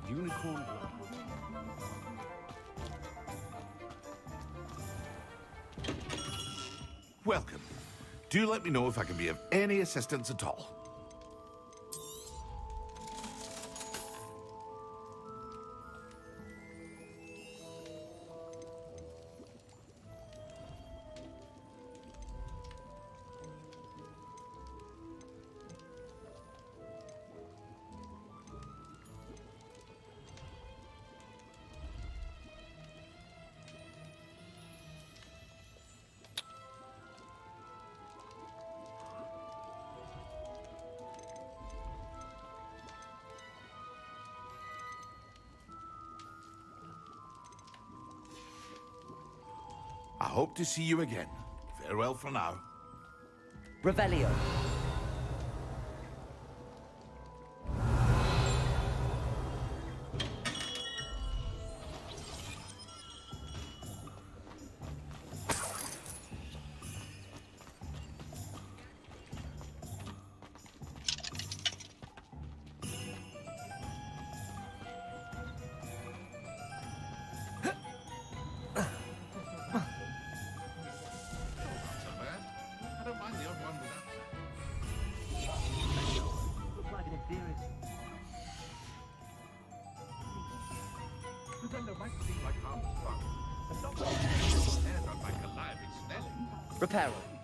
Unicorn blood. Welcome. Do let me know if I can be of any assistance at all. I hope to see you again. Farewell for now. Revelio. Reparo.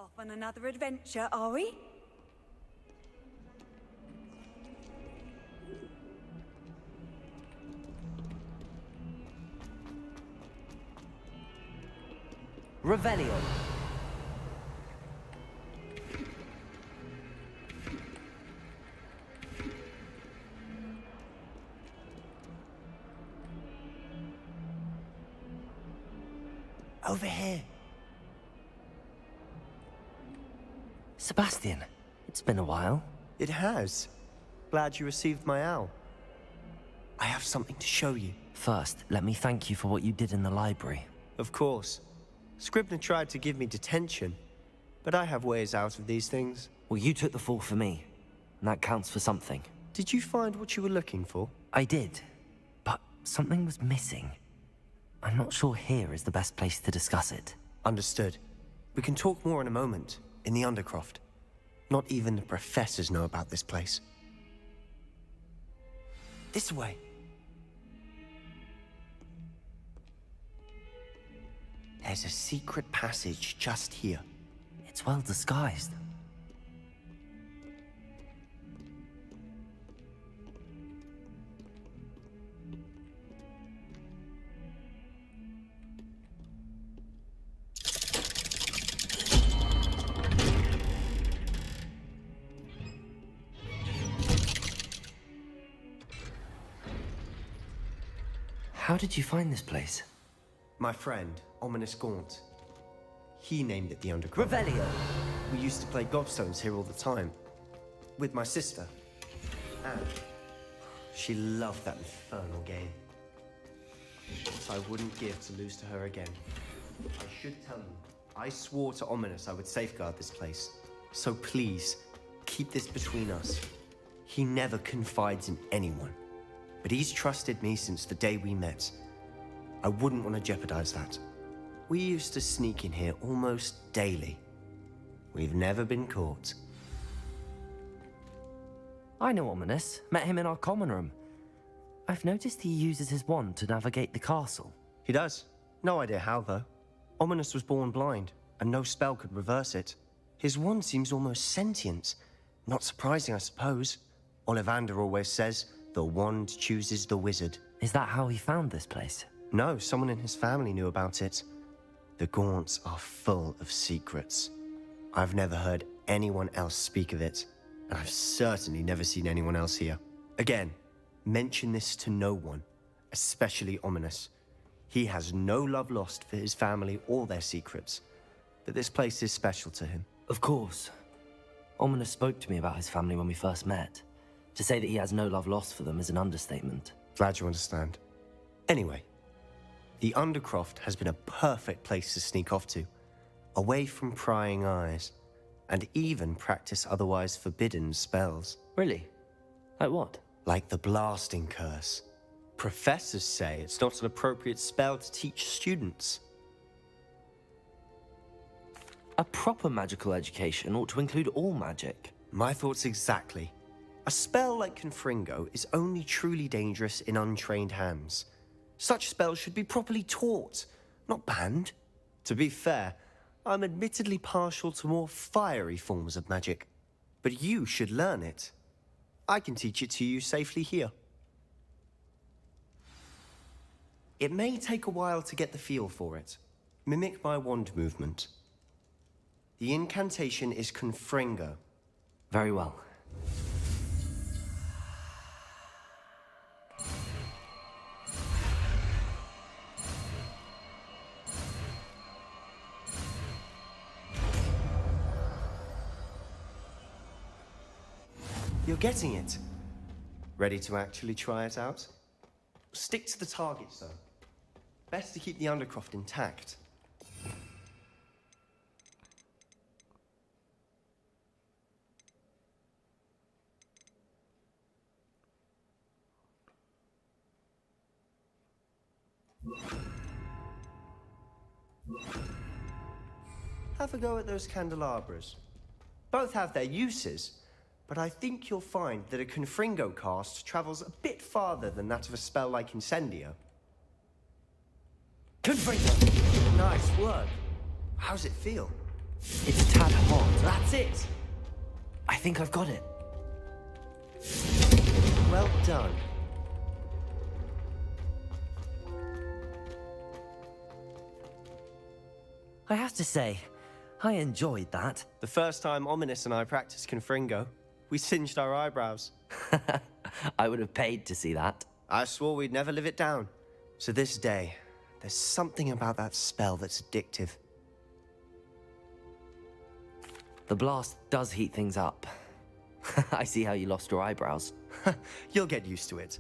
Off on another adventure, are we? Revelio. Over here. Sebastian, it's been a while. It has. Glad you received my owl. I have something to show you. First, let me thank you for what you did in the library. Of course. Scribner tried to give me detention, but I have ways out of these things. Well, you took the fall for me, and that counts for something. Did you find what you were looking for? I did, but something was missing. I'm not sure here is the best place to discuss it. Understood. We can talk more in a moment, in the Undercroft. Not even the professors know about this place. This way. There's a secret passage just here. It's well disguised. How did you find this place? My friend, Ominous Gaunt. He named it the Undercroft. Revelio! We used to play gobstones here all the time. With my sister, Anne. She loved that infernal game. What I wouldn't give to lose to her again. I should tell you, I swore to Ominous I would safeguard this place. So please, keep this between us. He never confides in anyone. But he's trusted me since the day we met. I wouldn't want to jeopardize that. We used to sneak in here almost daily. We've never been caught. I know Ominous. Met him in our common room. I've noticed he uses his wand to navigate the castle. He does. No idea how, though. Ominous was born blind, and no spell could reverse it. His wand seems almost sentient. Not surprising, I suppose. Ollivander always says, the wand chooses the wizard. Is that how he found this place? No, someone in his family knew about it. The Gaunts are full of secrets. I've never heard anyone else speak of it, and I've certainly never seen anyone else here. Again, mention this to no one, especially Ominous. He has no love lost for his family or their secrets, but this place is special to him. Of course. Ominous spoke to me about his family when we first met. To say that he has no love lost for them is an understatement. Glad you understand. Anyway, the Undercroft has been a perfect place to sneak off to, away from prying eyes, and even practice otherwise forbidden spells. Really? Like what? Like the blasting curse. Professors say it's not an appropriate spell to teach students. A proper magical education ought to include all magic. My thoughts exactly. A spell like Confringo is only truly dangerous in untrained hands. Such spells should be properly taught, not banned. To be fair, I'm admittedly partial to more fiery forms of magic, but you should learn it. I can teach it to you safely here. It may take a while to get the feel for it. Mimic my wand movement. The incantation is Confringo. Very well. You're getting it. Ready to actually try it out? Stick to the targets, though. Best to keep the Undercroft intact. Have a go at those candelabras. Both have their uses, but I think you'll find that a Confringo cast travels a bit farther than that of a spell like Incendio. Confringo! Nice work. How's it feel? It's a tad hot. That's it! I think I've got it. Well done. I have to say, I enjoyed that. The first time Ominous and I practiced Confringo, we singed our eyebrows. I would have paid to see that. I swore we'd never live it down. To this day, there's something about that spell that's addictive. The blast does heat things up. I see how you lost your eyebrows. You'll get used to it.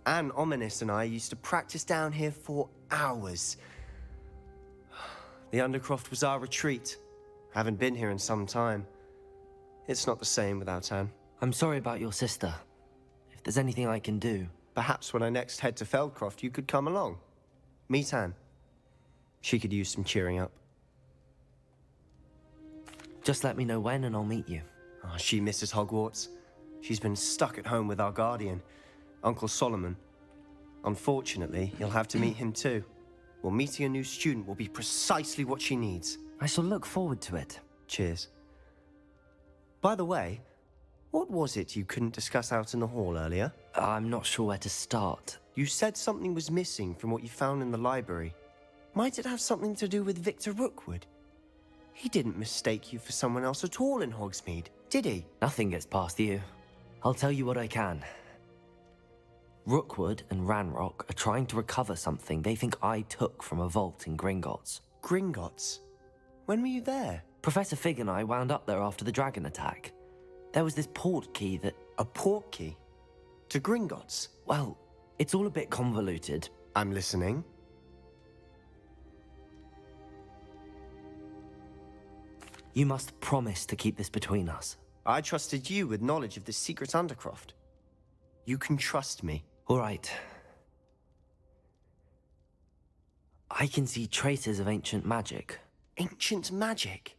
Anne, Ominous, and I used to practice down here for hours. The Undercroft was our retreat. Haven't been here in some time. It's not the same without Anne. I'm sorry about your sister. If there's anything I can do... Perhaps when I next head to Feldcroft, you could come along. Meet Anne. She could use some cheering up. Just let me know when and I'll meet you. Oh, she misses Hogwarts. She's been stuck at home with our guardian, Uncle Solomon. Unfortunately, you'll have to meet him too. Well, meeting a new student will be precisely what she needs. I shall look forward to it. Cheers. By the way, what was it you couldn't discuss out in the hall earlier? I'm not sure where to start. You said something was missing from what you found in the library. Might it have something to do with Victor Rookwood? He didn't mistake you for someone else at all in Hogsmeade, did he? Nothing gets past you. I'll tell you what I can. Rookwood and Ranrock are trying to recover something they think I took from a vault in Gringotts. Gringotts? When were you there? Professor Fig and I wound up there after the dragon attack. There was this port key that... A port key? To Gringotts? Well, it's all a bit convoluted. I'm listening. You must promise to keep this between us. I trusted you with knowledge of the secret Undercroft. You can trust me. All right. I can see traces of ancient magic. Ancient magic?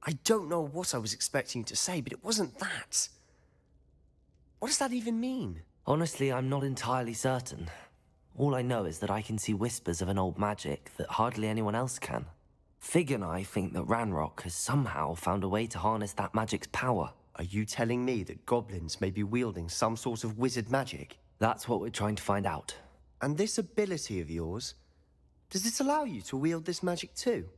I don't know what I was expecting you to say, but it wasn't that. What does that even mean? Honestly, I'm not entirely certain. All I know is that I can see whispers of an old magic that hardly anyone else can. Fig and I think that Ranrock has somehow found a way to harness that magic's power. Are you telling me that goblins may be wielding some sort of wizard magic? That's what we're trying to find out. And this ability of yours, does it allow you to wield this magic too?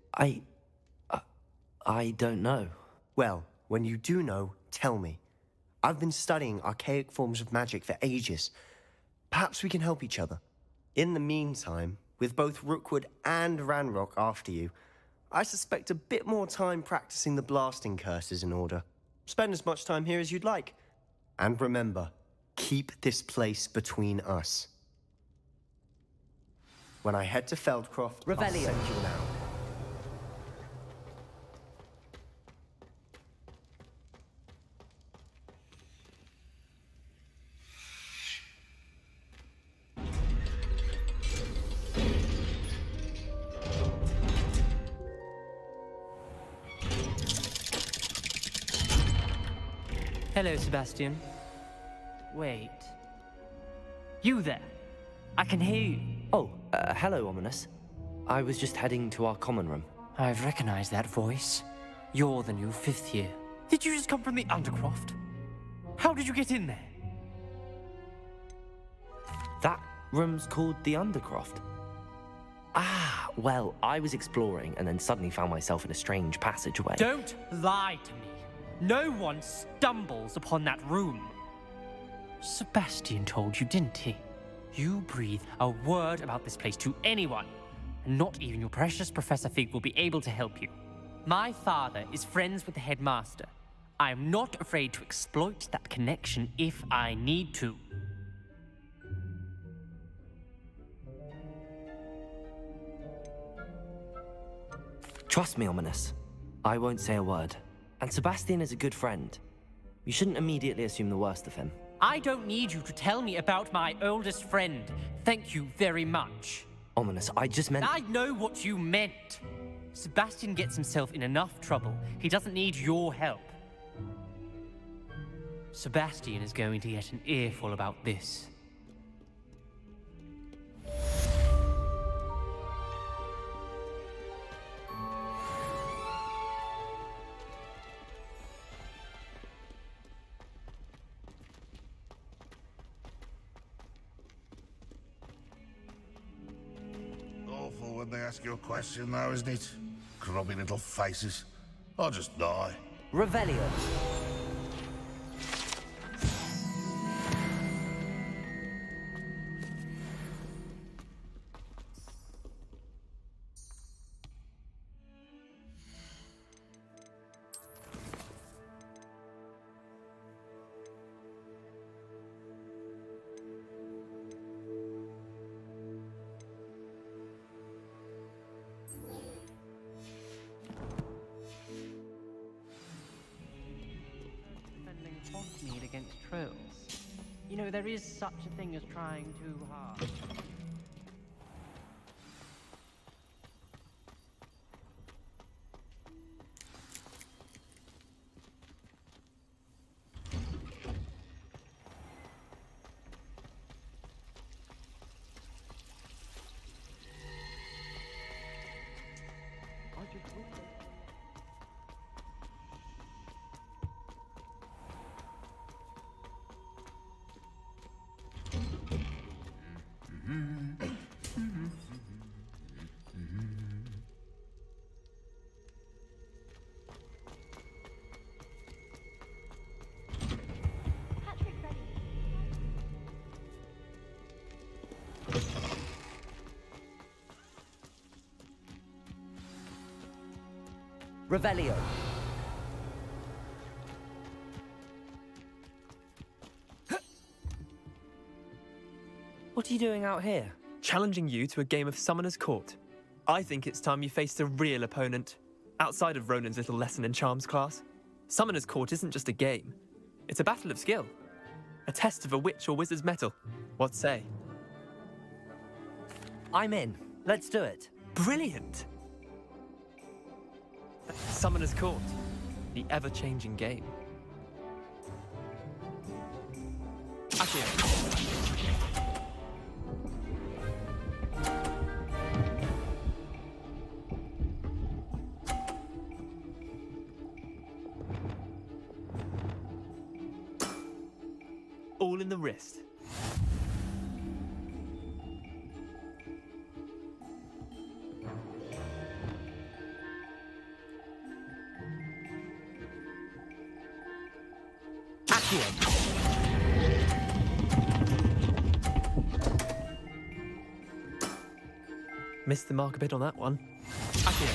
I don't know. Well, when you do know, tell me. I've been studying archaic forms of magic for ages. Perhaps we can help each other. In the meantime, with both Rookwood and Ranrock after you, I suspect a bit more time practicing the blasting curse is in order. Spend as much time here as you'd like. And remember, keep this place between us. When I head to Feldcroft, I'll Revelio. send you now. Hello, Sebastian. Wait. You there? I can hear you. Oh, hello, Ominous. I was just heading to our common room. I've recognized that voice. You're the new 5th year. Did you just come from the Undercroft? How did you get in there? That room's called the Undercroft. Ah, well, I was exploring and then suddenly found myself in a strange passageway. Don't lie to me. No one stumbles upon that room. Sebastian told you, didn't he? You breathe a word about this place to anyone, and not even your precious Professor Fig will be able to help you. My father is friends with the headmaster. I am not afraid to exploit that connection if I need to. Trust me, Ominous. I won't say a word. And Sebastian is a good friend. You shouldn't immediately assume the worst of him. I don't need you to tell me about my oldest friend. Thank you very much. Ominous, I just meant... I know what you meant. Sebastian gets himself in enough trouble. He doesn't need your help. Sebastian is going to get an earful about this. Awful when they ask you a question, though, isn't it? Grubby little faces. I'll just die. Revelio. against trolls. You know, there is such a thing as trying too hard. Revelio. What are you doing out here? Challenging you to a game of Summoner's Court. I think it's time you faced a real opponent, outside of Ronan's little lesson in charms class. Summoner's Court isn't just a game. It's a battle of skill. A test of a witch or wizard's mettle. What say? I'm in. Let's do it. Brilliant! Summoner's Court. The ever-changing game. Accio. All in the wrist. Missed the mark a bit on that one. Accio.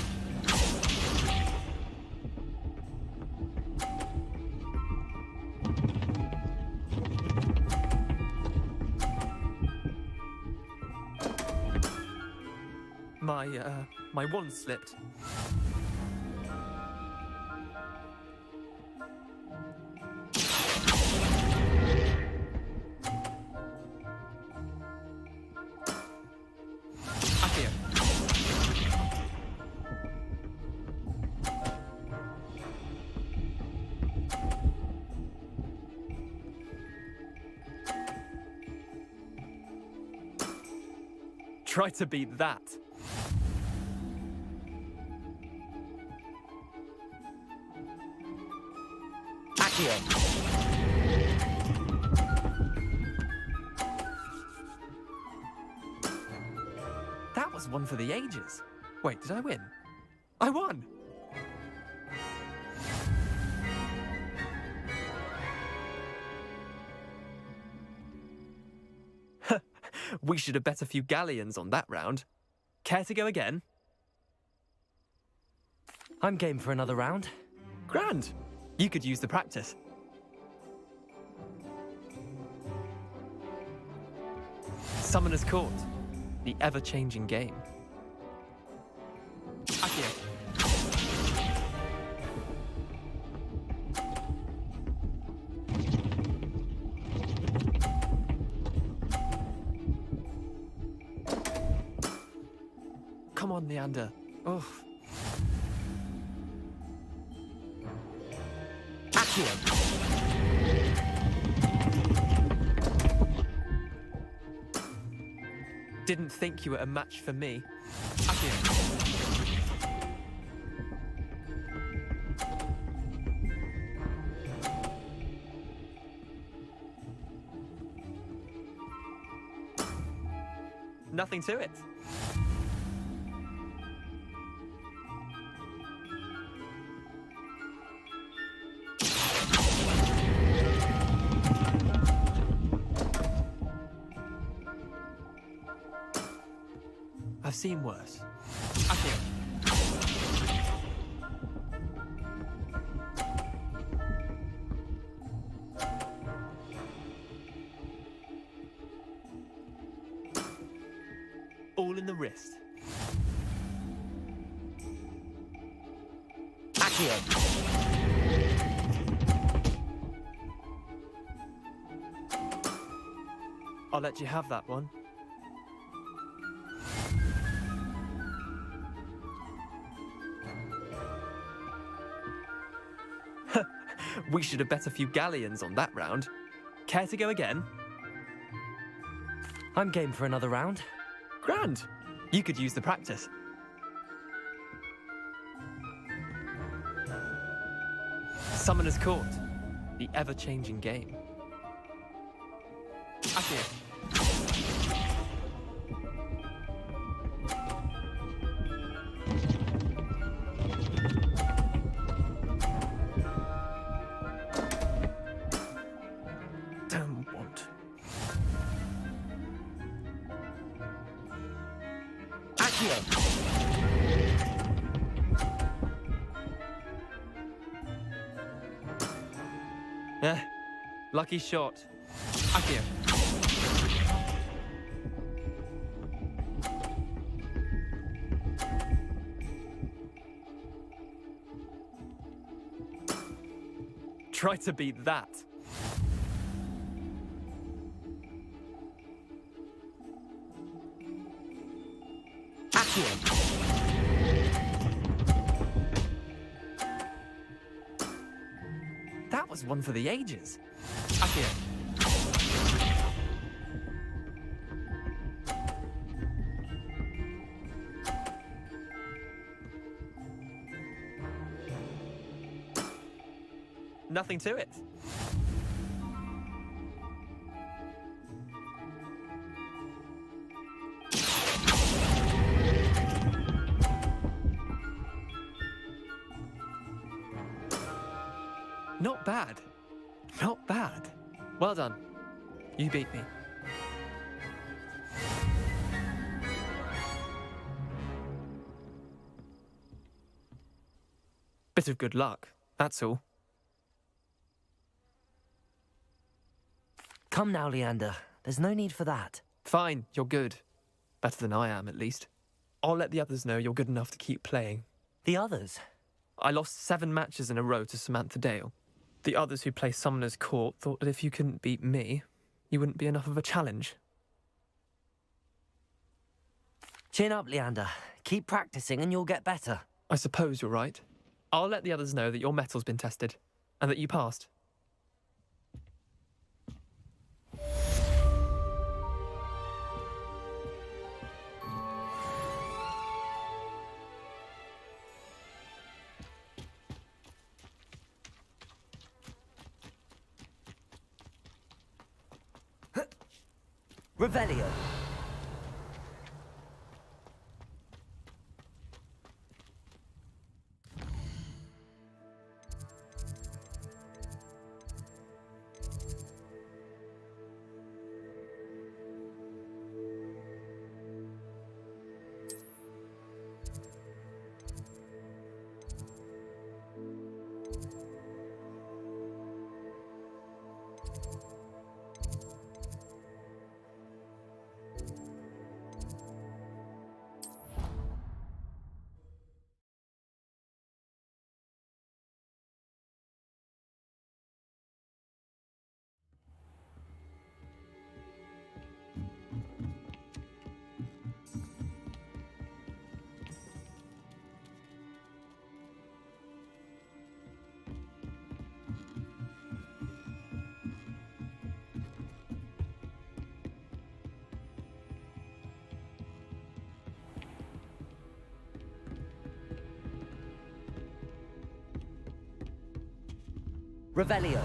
My wand slipped. Accio. Try to beat that. That was one for the ages. Wait, did I win? I won! We should have bet a few galleons on that round. Care to go again? I'm game for another round. Grand! You could use the practice. Summoner's Court. The ever-changing game. Accio. Come on, Leander. Oh. Didn't think you were a match for me. Accio. Nothing to it. I've seen worse. Accio. All in the wrist. Accio. I'll let you have that one. We should have bet a few galleons on that round. Care to go again? I'm game for another round. Grand. You could use the practice. Summoner's Court. The ever-changing game. Accio. Don't want. Accio! Lucky shot. Accio. Try to beat that. Accio! That was one for the ages. Accio. Nothing to it. Not bad. Not bad. Well done. You beat me. Bit of good luck, that's all. Come now, Leander. There's no need for that. Fine, you're good. Better than I am, at least. I'll let the others know you're good enough to keep playing. The others? I lost 7 matches in a row to Samantha Dale. The others who play Summoner's Court thought that if you couldn't beat me, you wouldn't be enough of a challenge. Chin up, Leander. Keep practicing and you'll get better. I suppose you're right. I'll let the others know that your metal's been tested, and that you passed. Revelio. Revelio.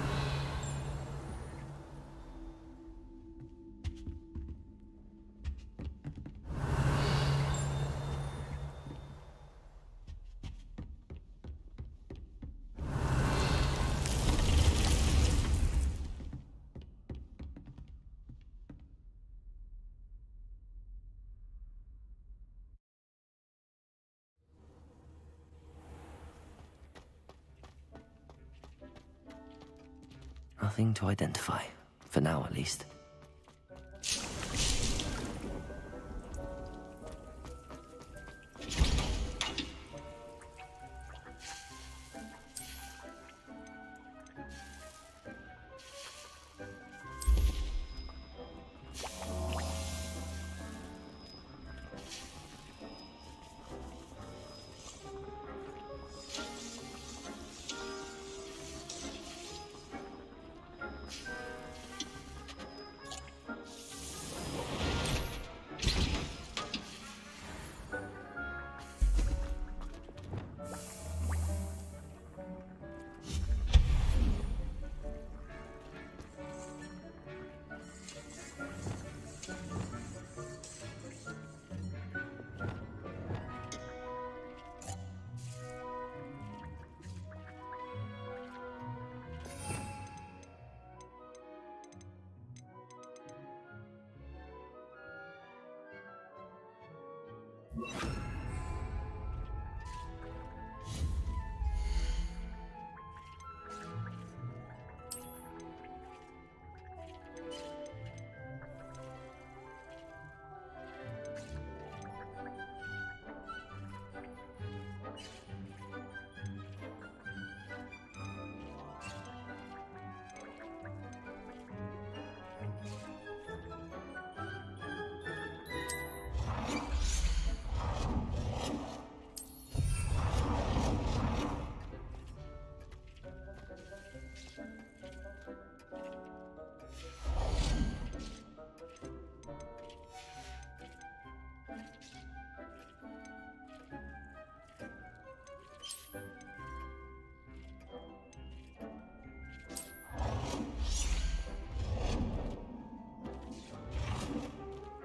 Nothing to identify, for now at least.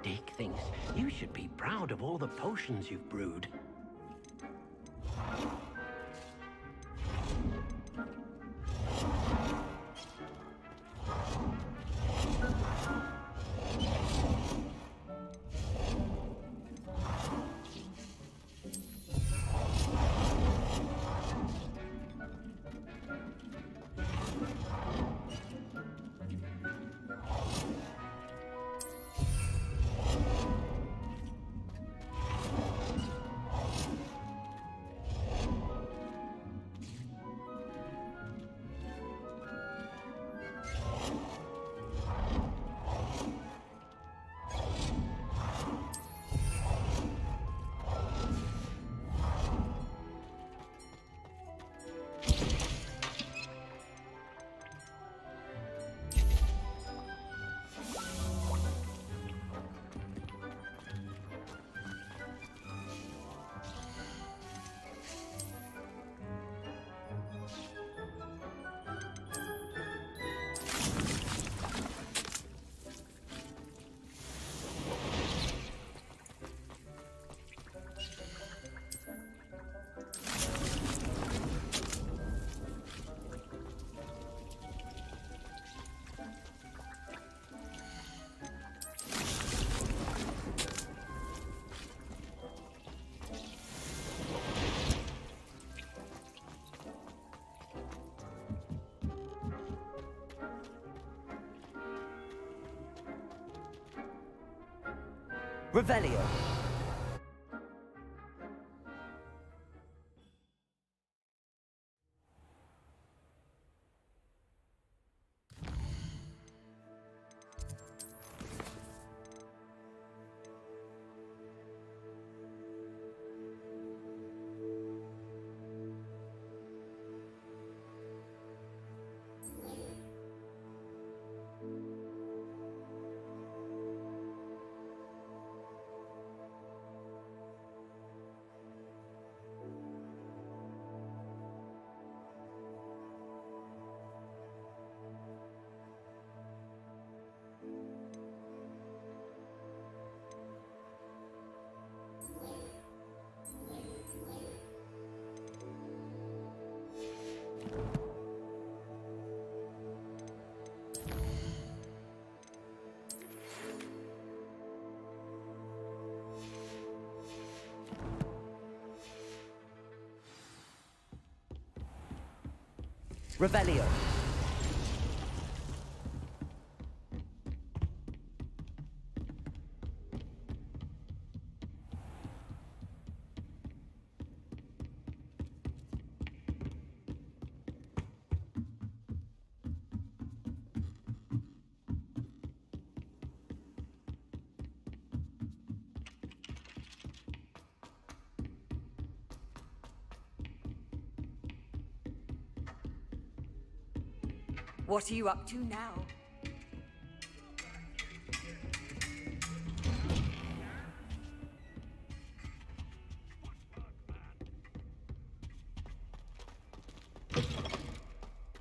Dick thinks you should be proud of all the potions you've brewed. Revelio. Revelio. What are you up to now?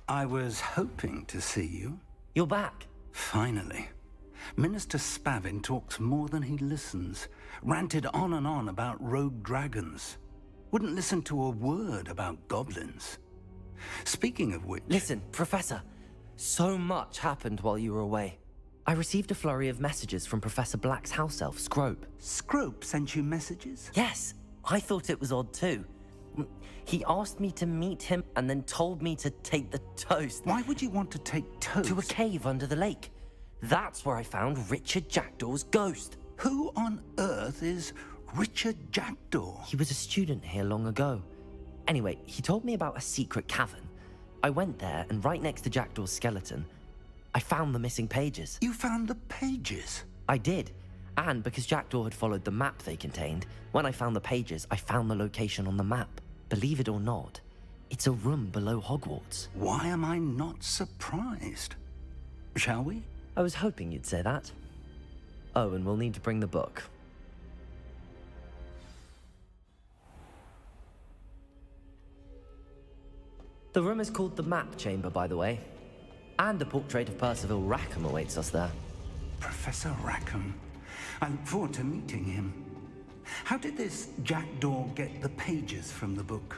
I was hoping to see you. You're back. Finally. Minister Spavin talks more than he listens. Ranted on and on about rogue dragons. Wouldn't listen to a word about goblins. Speaking of which... Listen, Professor. So much happened while you were away. I received a flurry of messages from Professor Black's house elf, Scrope. Scrope sent you messages? Yes, I thought it was odd too. He asked me to meet him and then told me to take the toast. Why would you want to take toast? To a cave under the lake. That's where I found Richard Jackdaw's ghost. Who on earth is Richard Jackdaw? He was a student here long ago. Anyway, he told me about a secret cavern. I went there, and right next to Jackdaw's skeleton, I found the missing pages. You found the pages? I did. And because Jackdaw had followed the map they contained, when I found the pages, I found the location on the map. Believe it or not, it's a room below Hogwarts. Why am I not surprised? Shall we? I was hoping you'd say that. Oh, and we'll need to bring the book. The room is called the Map Chamber, by the way. And a portrait of Percival Rackham awaits us there. Professor Rackham. I look forward to meeting him. How did this Jackdaw get the pages from the book?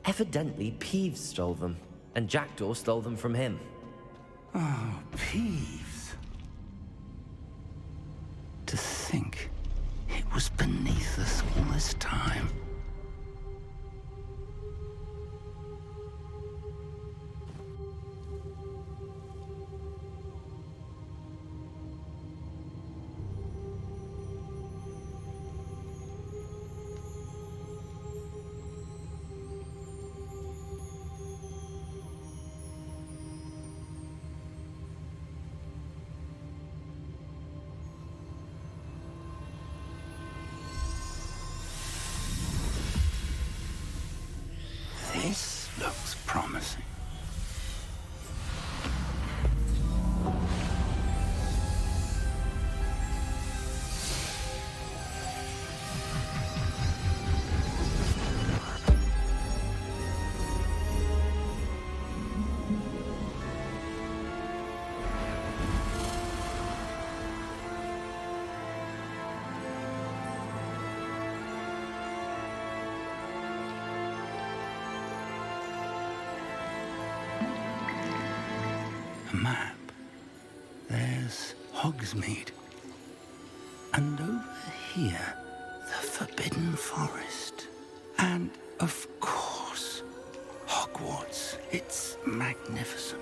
Evidently, Peeves stole them, and Jackdaw stole them from him. Oh, Peeves. To think it was beneath us all this time. This looks promising. Map. There's Hogsmeade. And over here, the Forbidden Forest. And, of course, Hogwarts. It's magnificent.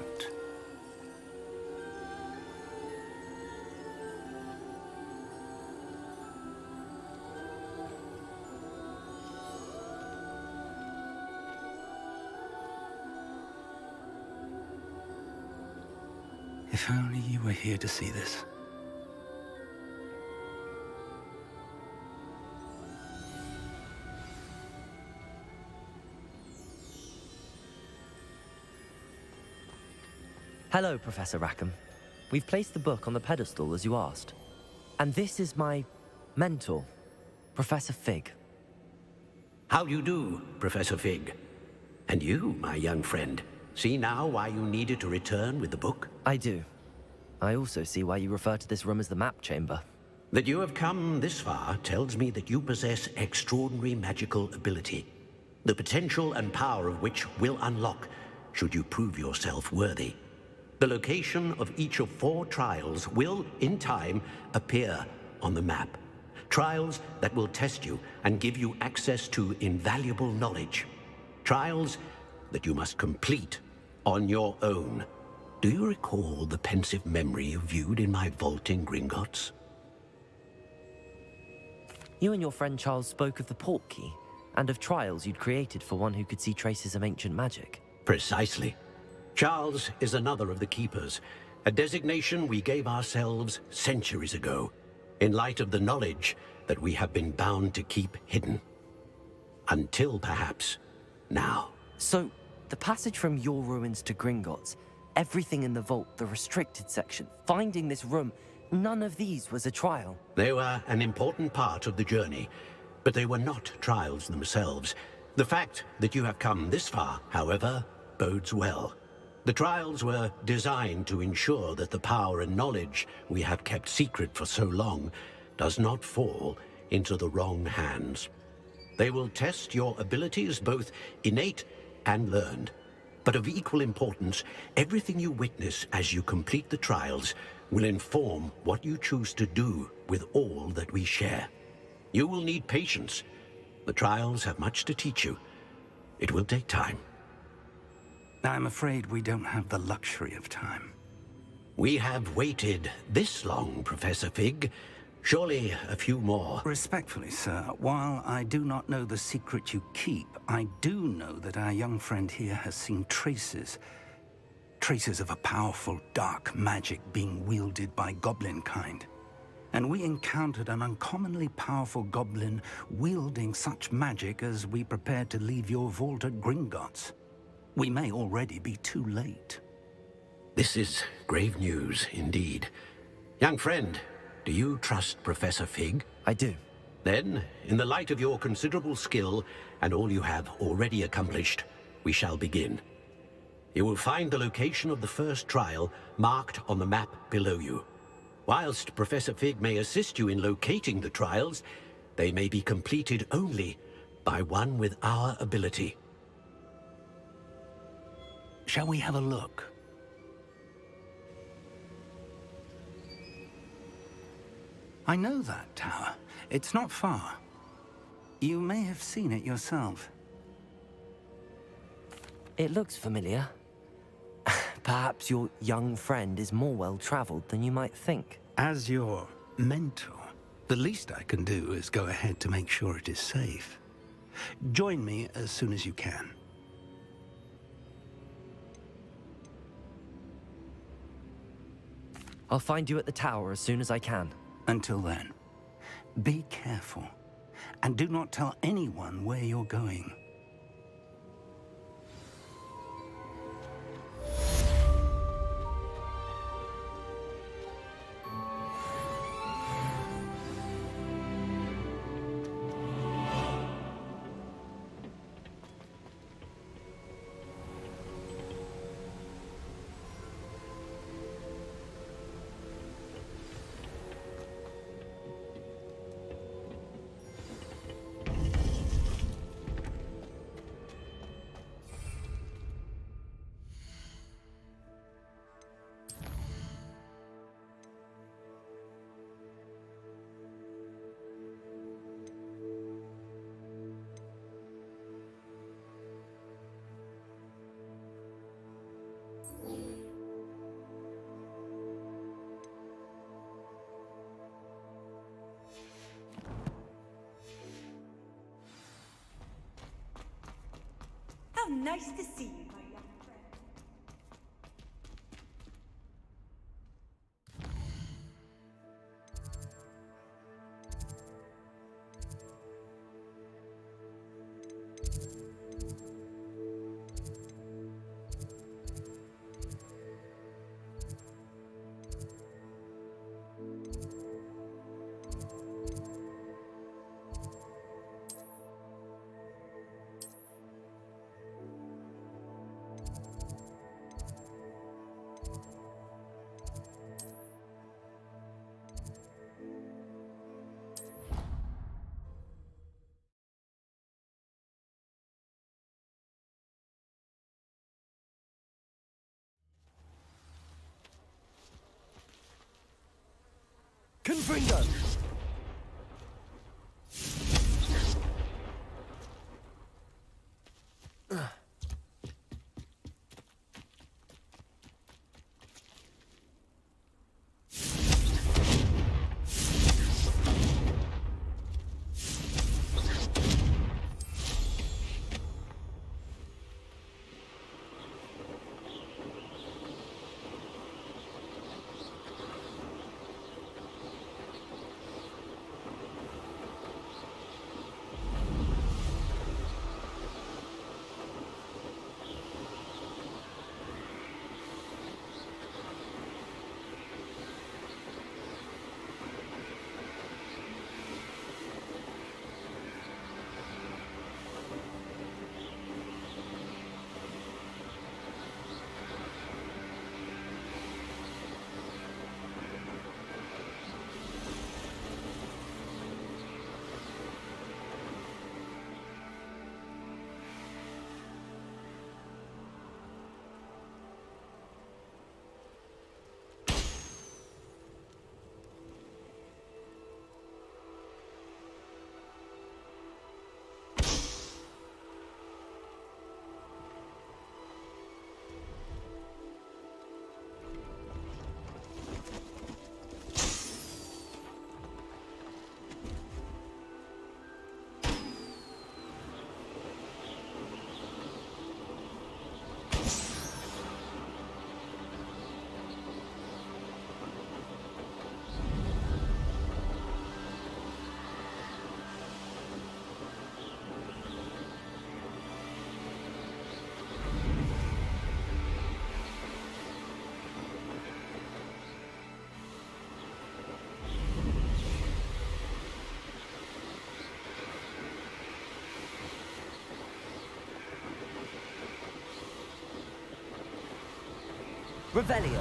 If only you were here to see this. Hello, Professor Rackham. We've placed the book on the pedestal as you asked. And this is my mentor, Professor Fig. How do you do, Professor Fig? And you, my young friend, see now why you needed to return with the book? I do. I also see why you refer to this room as the Map Chamber. That you have come this far tells me that you possess extraordinary magical ability, the potential and power of which will unlock should you prove yourself worthy. The location of each of 4 trials will, in time, appear on the map. Trials that will test you and give you access to invaluable knowledge. Trials that you must complete on your own. Do you recall the pensive memory you viewed in my vault in Gringotts? You and your friend Charles spoke of the Portkey, and of trials you'd created for one who could see traces of ancient magic. Precisely. Charles is another of the Keepers, a designation we gave ourselves centuries ago, in light of the knowledge that we have been bound to keep hidden. Until, perhaps, now. So, the passage from your ruins to Gringotts, everything in the vault, the restricted section, finding this room, none of these was a trial. They were an important part of the journey, but they were not trials themselves. The fact that you have come this far, however, bodes well. The trials were designed to ensure that the power and knowledge we have kept secret for so long does not fall into the wrong hands. They will test your abilities, both innate and learned. But of equal importance, everything you witness as you complete the trials will inform what you choose to do with all that we share. You will need patience. The trials have much to teach you. It will take time. I'm afraid we don't have the luxury of time. We have waited this long, Professor Fig. Surely a few more. Respectfully, sir, while I do not know the secret you keep, I do know that our young friend here has seen traces of a powerful dark magic being wielded by goblin kind. And we encountered an uncommonly powerful goblin wielding such magic as we prepared to leave your vault at Gringotts. We may already be too late. This is grave news indeed. Young friend, do you trust Professor Fig? I do. Then, in the light of your considerable skill and all you have already accomplished, we shall begin. You will find the location of the first trial marked on the map below you. Whilst Professor Fig may assist you in locating the trials, they may be completed only by one with our ability. Shall we have a look? I know that tower. It's not far. You may have seen it yourself. It looks familiar. Perhaps your young friend is more well-traveled than you might think. As your mentor, the least I can do is go ahead to make sure it is safe. Join me as soon as you can. I'll find you at the tower as soon as I can. Until then, be careful, and do not tell anyone where you're going. How nice to see you, my young friend. Confringo! Revelio.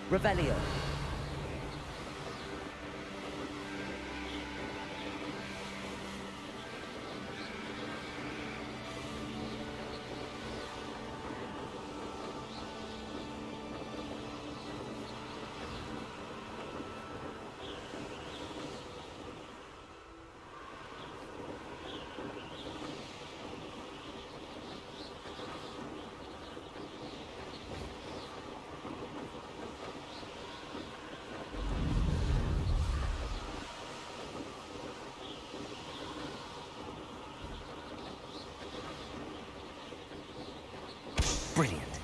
Revelio. Brilliant.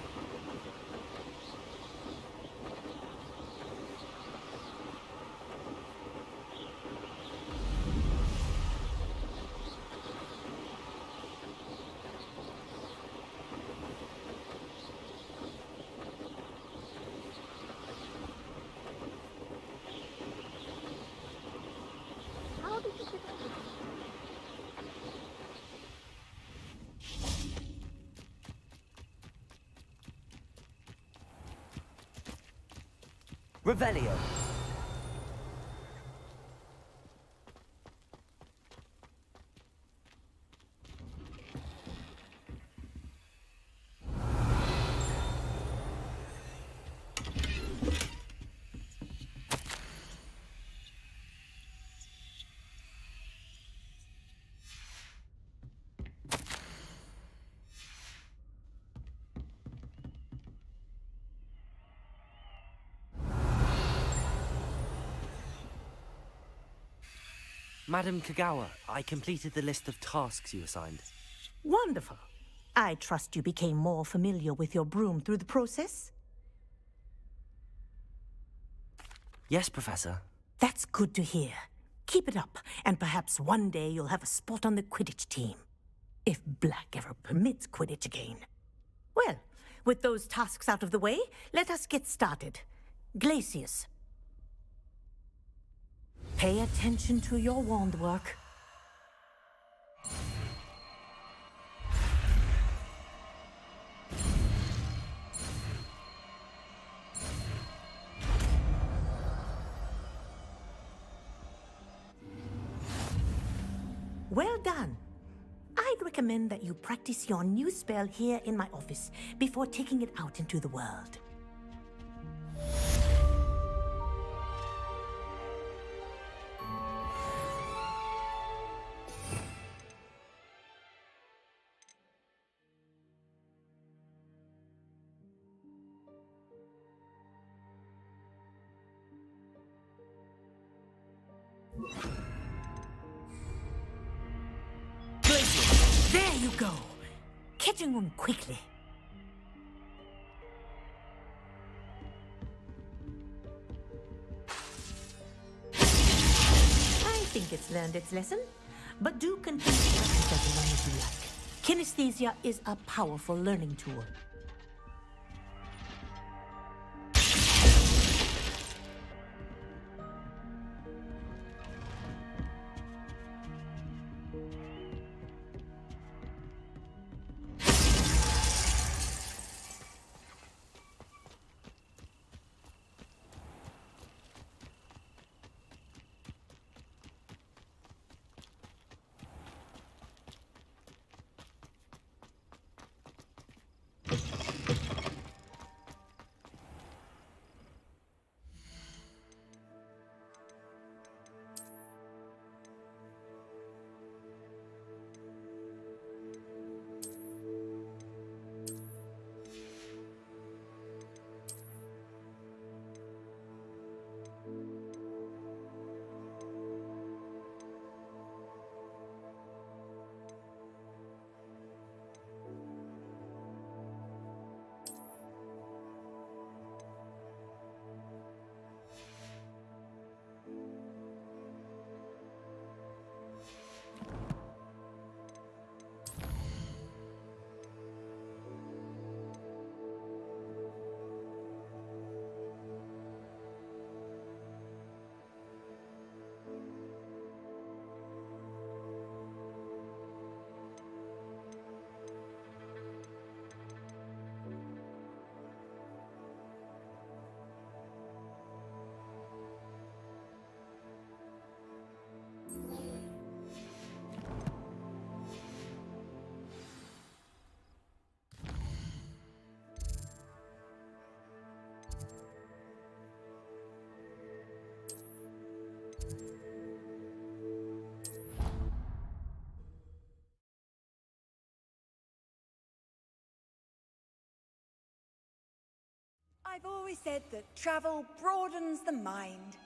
Revelio. Madam Kagawa, I completed the list of tasks you assigned. Wonderful. I trust you became more familiar with your broom through the process? Yes, Professor. That's good to hear. Keep it up, and perhaps one day you'll have a spot on the Quidditch team. If Black ever permits Quidditch again. Well, with those tasks out of the way, let us get started. Glacius. Pay attention to your wand work. Well done. I'd recommend that you practice your new spell here in my office before taking it out into the world. There you go. Catching them quickly. I think it's learned its lesson, but do continue to practice as long as you like. Kinesthesia is a powerful learning tool. I've always said that travel broadens the mind.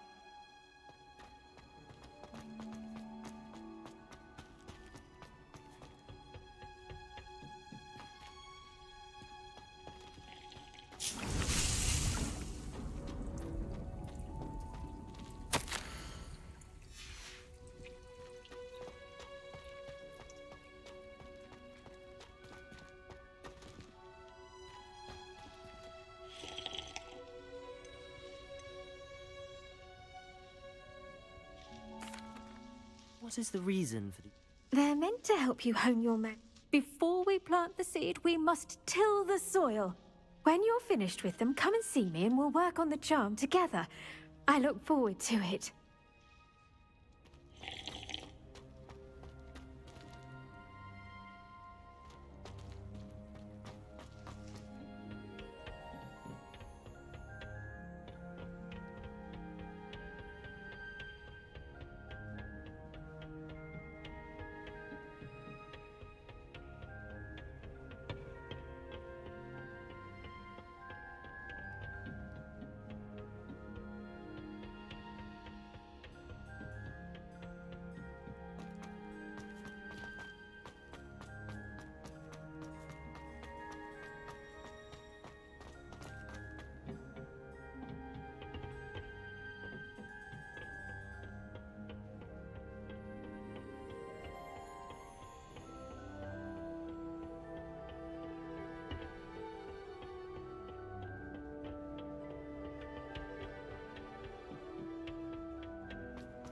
What is the reason for the... They're meant to help you hone your magic. Before we plant the seed, we must till the soil. When you're finished with them, come and see me and we'll work on the charm together. I look forward to it.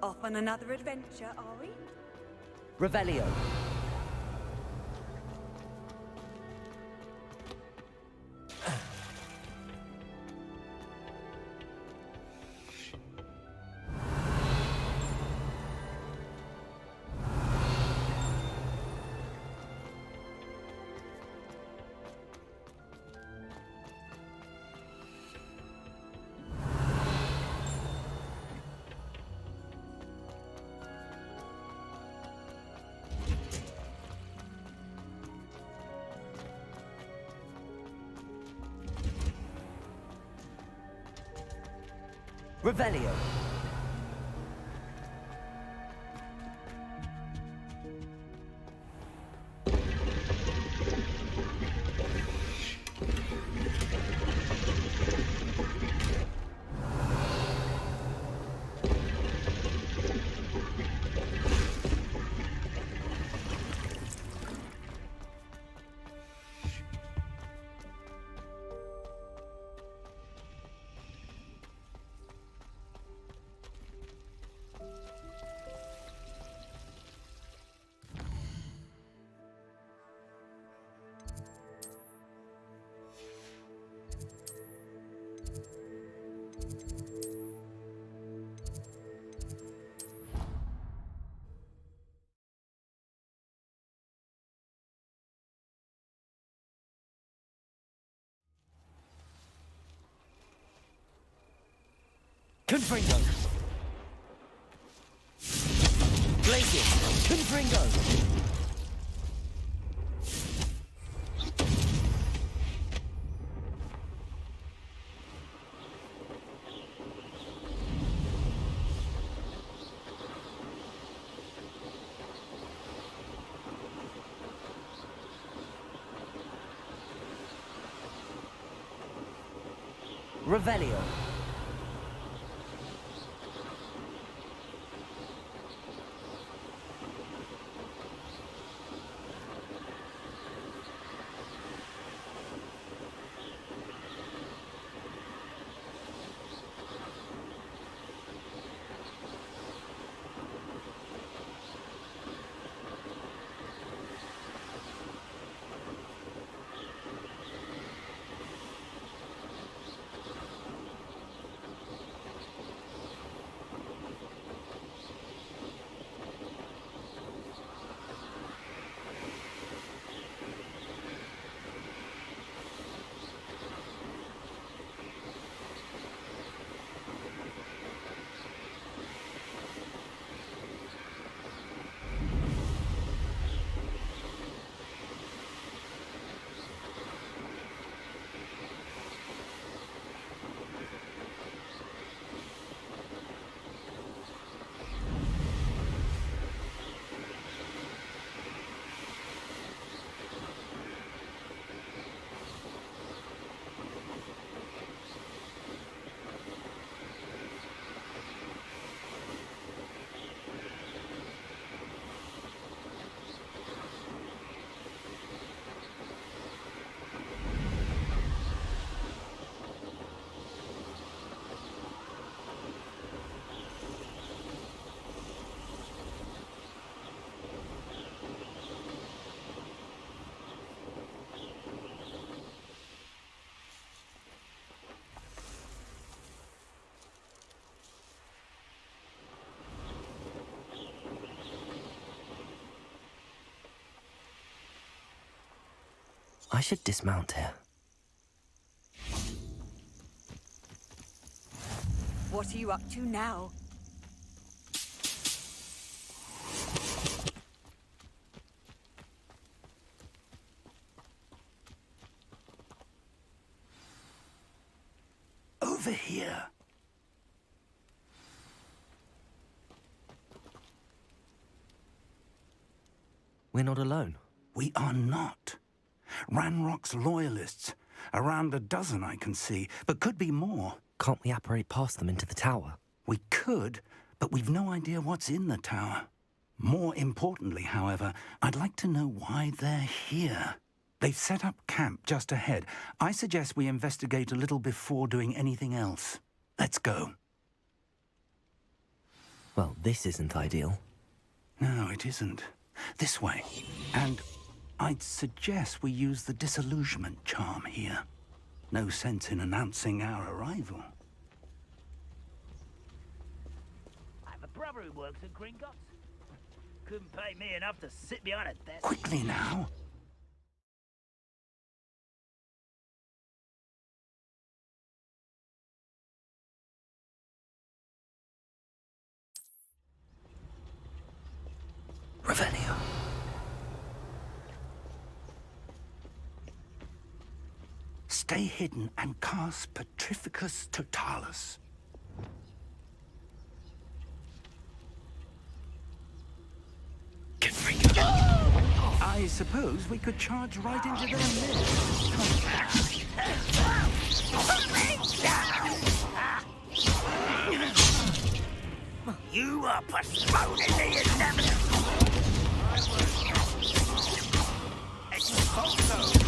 Off on another adventure, are we? Revelio. Revelio. Confringo! Blazing! Confringo! Revelio. I should dismount here. What are you up to now? Over here. We're not alone. We are not. Ranrock's loyalists. Around a dozen I can see, but could be more. Can't we apparate past them into the tower? We could, but we've no idea what's in the tower. More importantly, however, I'd like to know why they're here. They've set up camp just ahead. I suggest we investigate a little before doing anything else. Let's go. Well, this isn't ideal. No, it isn't. This way. And I'd suggest we use the disillusionment charm here. No sense in announcing our arrival. I have a brother who works at Gringotts. Couldn't pay me enough to sit behind a desk. Quickly now. Revelio. Stay hidden and cast Petrificus Totalis. I suppose we could charge right into their midst. You are postponing the inevitable. Expulso.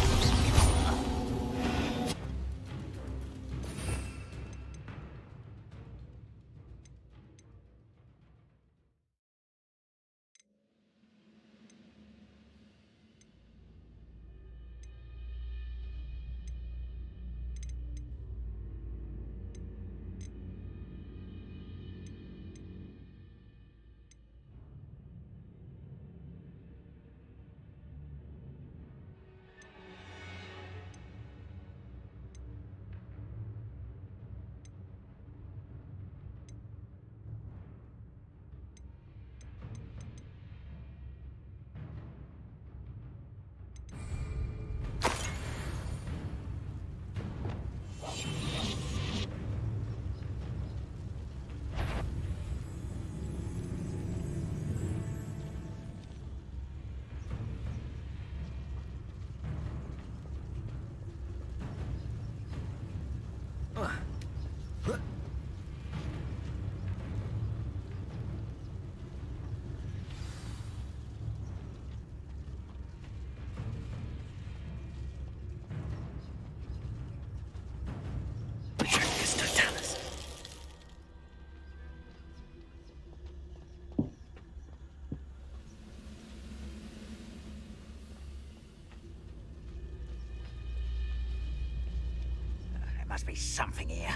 Must be something here.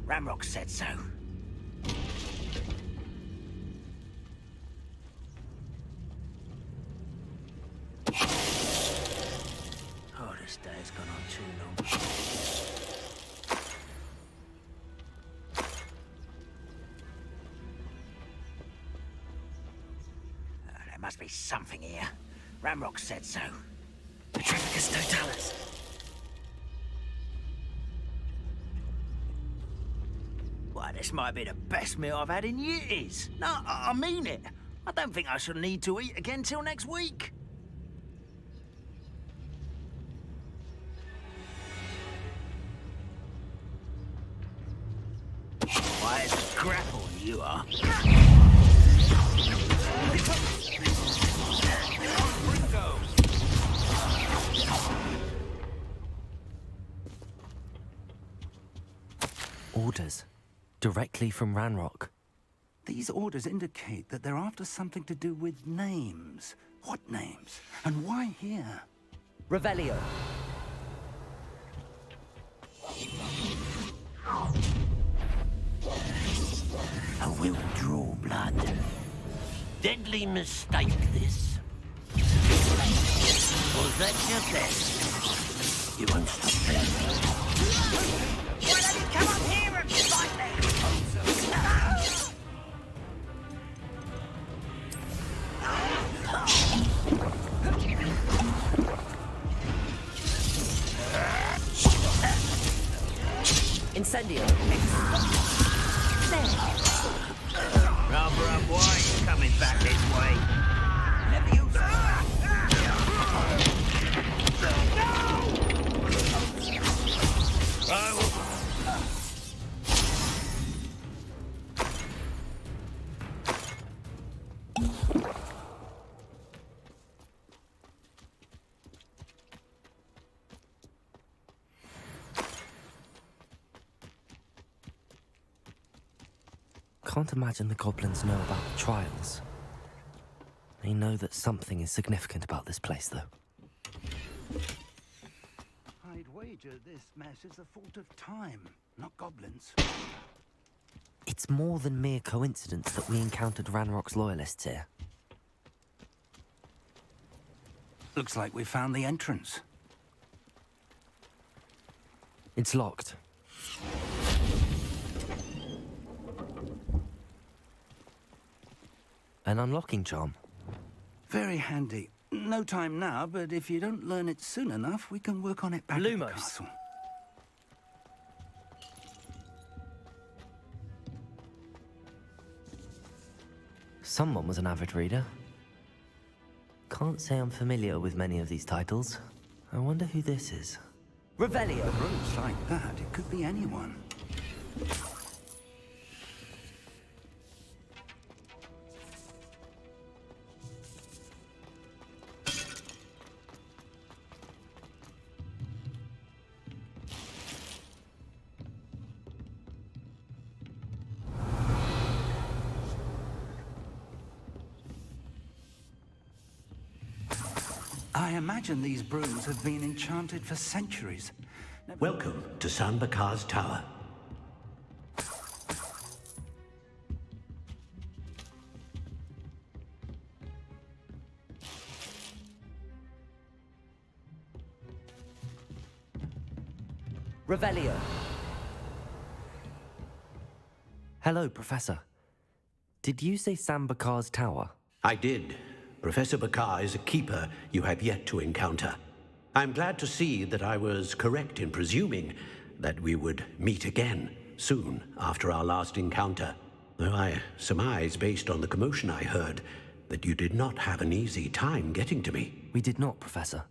Ranrock said so. Oh, this day's gone on too long. There must be something here. Ranrock said so. Petrificus Totalis. Why, this might be the best meal I've had in years. No, I mean it. I don't think I shall need to eat again till next week. Why, it's a grapple you are. Orders. Directly from Ranrock. These orders indicate that they're after something to do with names. What names? And why here? Revelio. I will draw blood. Deadly mistake, this. Was that your best? You won't stop there. Why don't you come up here and fight me? Incendio. Rubber up, why are you coming back this way? Never use Can't imagine the goblins know about the trials. They know that something is significant about this place, though. I'd wager this mess is the fault of time, not goblins. It's more than mere coincidence that we encountered Ranrock's loyalists here. Looks like we found the entrance. It's locked. An unlocking charm. Very handy. No time now, but if you don't learn it soon enough, we can work on it back at the Lumos. castle. Someone was an avid reader. Can't say I'm familiar with many of these titles. I wonder who this is. Revelio. Groups like that, it could be anyone. I imagine these brooms have been enchanted for centuries. Welcome to San Bakar's Tower. Revelio. Hello, Professor. Did you say San Bakar's Tower? I did. Professor Bakar is a keeper you have yet to encounter. I'm glad to see that I was correct in presuming that we would meet again soon after our last encounter. Though I surmise, based on the commotion I heard, that you did not have an easy time getting to me. We did not, Professor.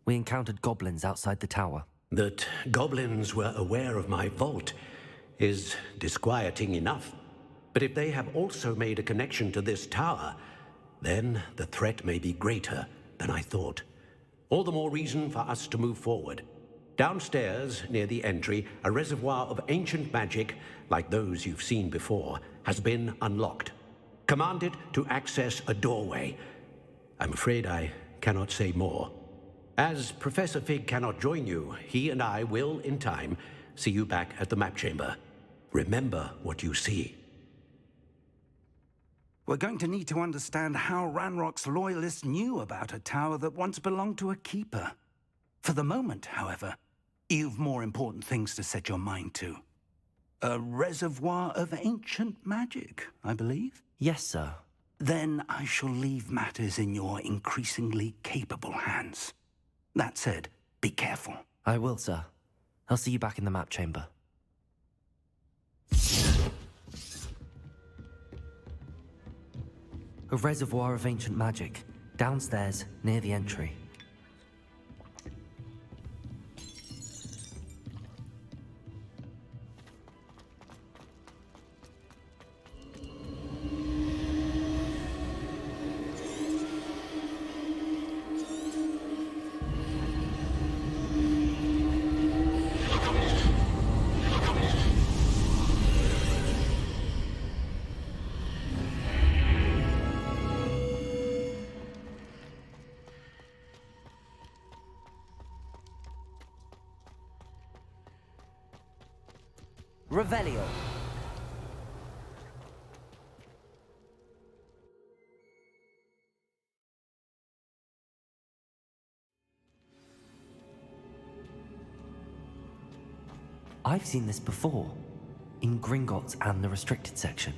We encountered goblins outside the tower. That goblins were aware of my vault is disquieting enough. But if they have also made a connection to this tower, then the threat may be greater than I thought. All the more reason for us to move forward. Downstairs, near the entry, a reservoir of ancient magic, like those you've seen before, has been unlocked. Commanded to access a doorway. I'm afraid I cannot say more. As Professor Fig cannot join you, he and I will, in time, see you back at the map chamber. Remember what you see. We're going to need to understand how Ranrock's loyalists knew about a tower that once belonged to a keeper. For the moment, however, you've more important things to set your mind to. A reservoir of ancient magic, I believe? Yes, sir. Then I shall leave matters in your increasingly capable hands. That said, be careful. I will, sir. I'll see you back in the map chamber. A reservoir of ancient magic, downstairs, near the entry. Revelio. I've seen this before, in Gringotts and the restricted section.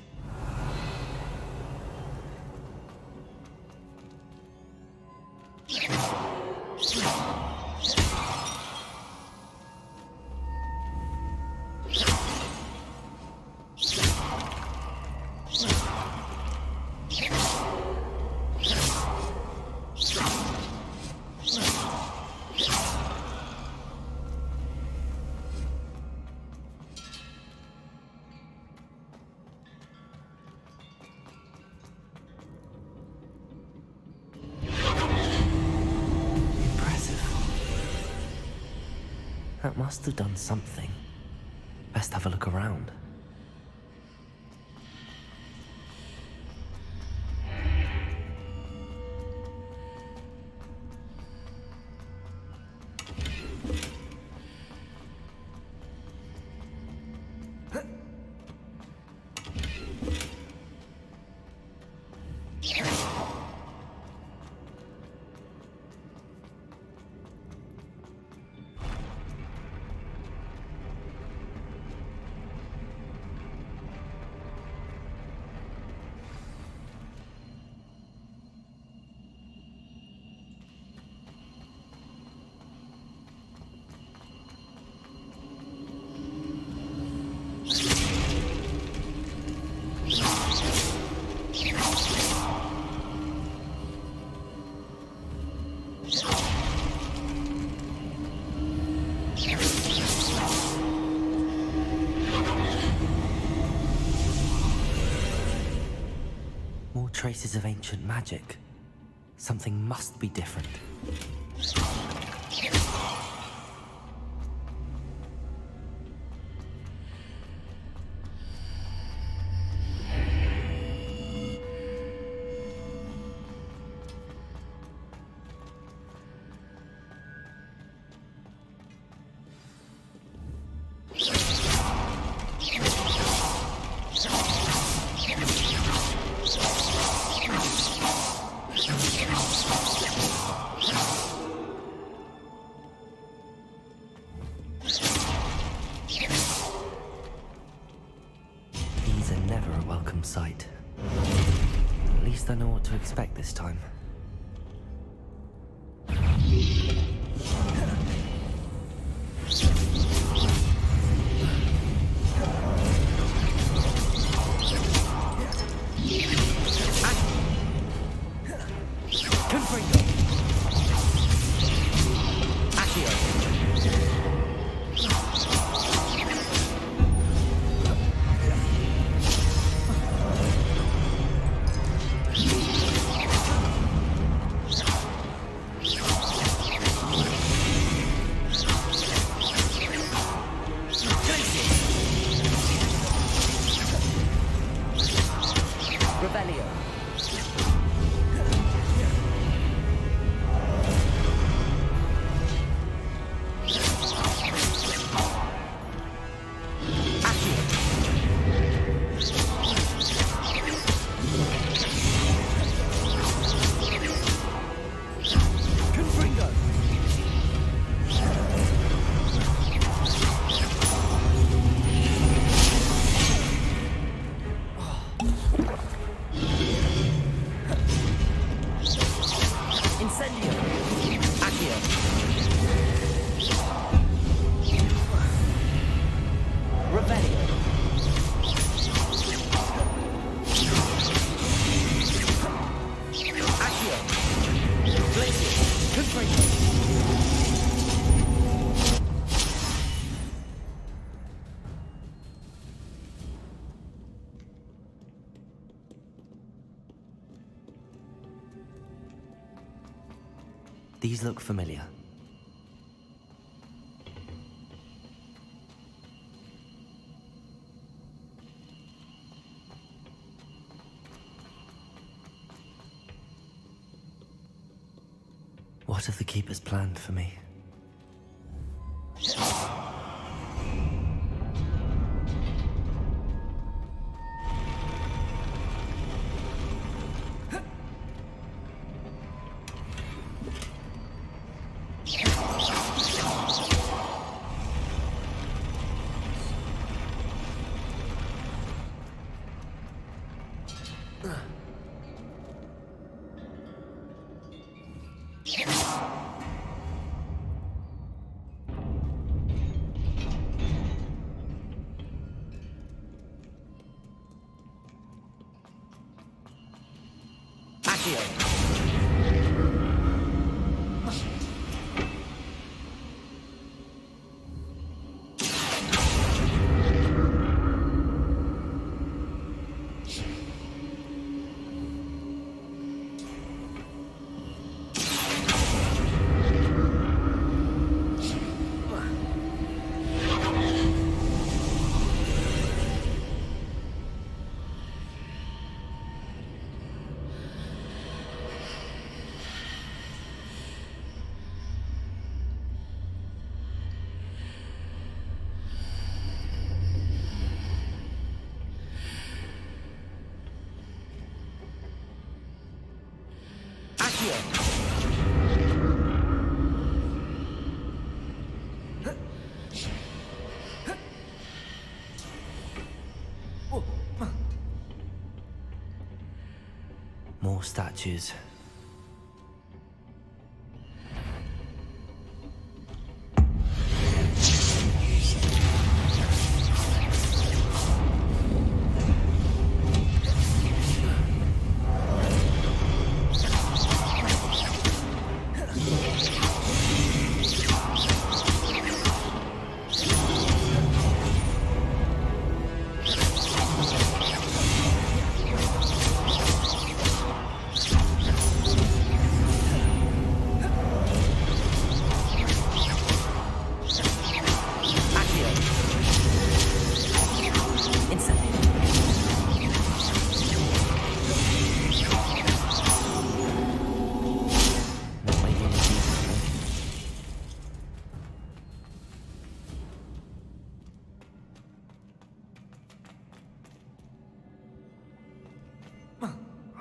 That must have done something. Best have a look around. More traces of ancient magic. Something must be different. Sight. At least I know what to expect this time. These look familiar. What have the Keepers planned for me? More statues.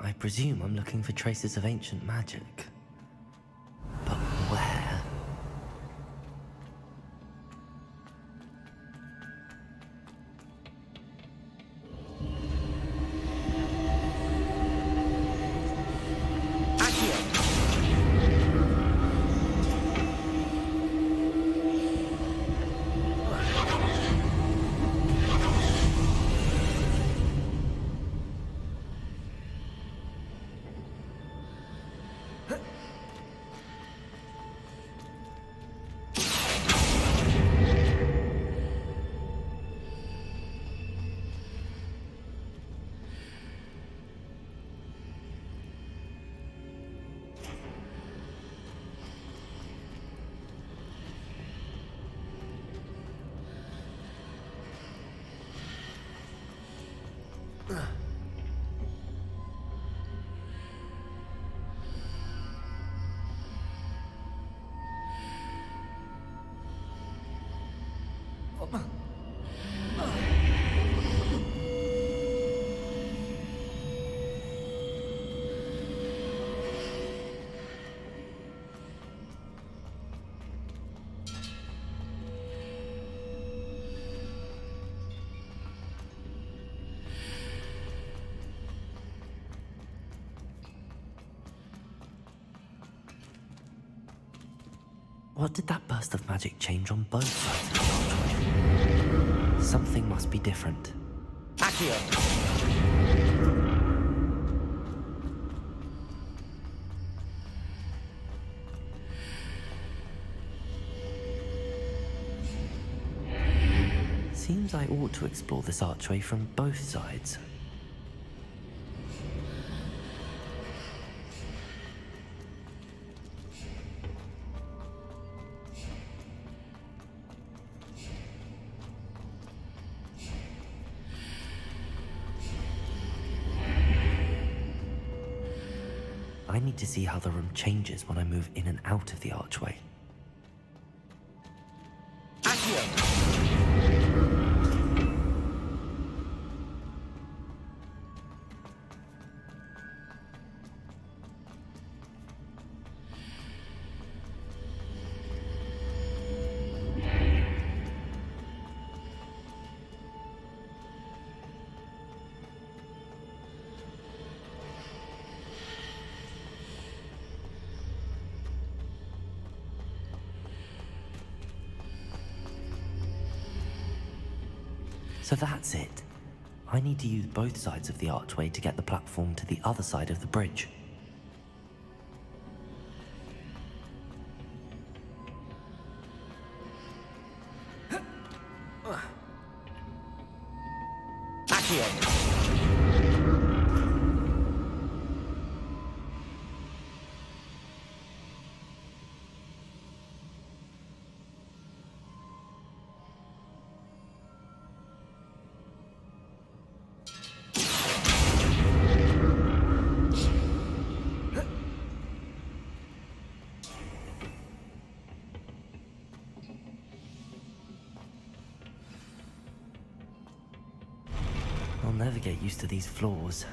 I presume I'm looking for traces of ancient magic. But where? What did that burst of magic change on both sides of the archway? Something must be different. Seems I ought to explore this archway from both sides. I need to see how the room changes when I move in and out of the archway. So that's it. I need to use both sides of the archway to get the platform to the other side of the bridge. I'll never get used to these floors.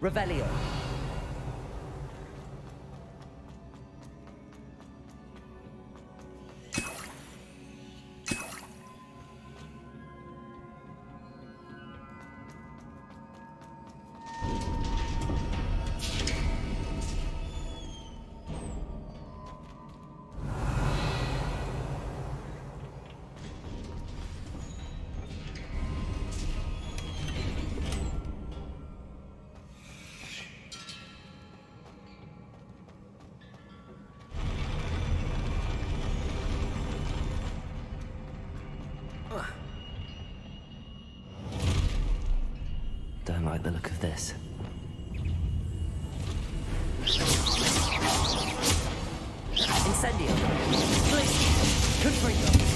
Revelio. the look of this. Incendio. Place. Confringo.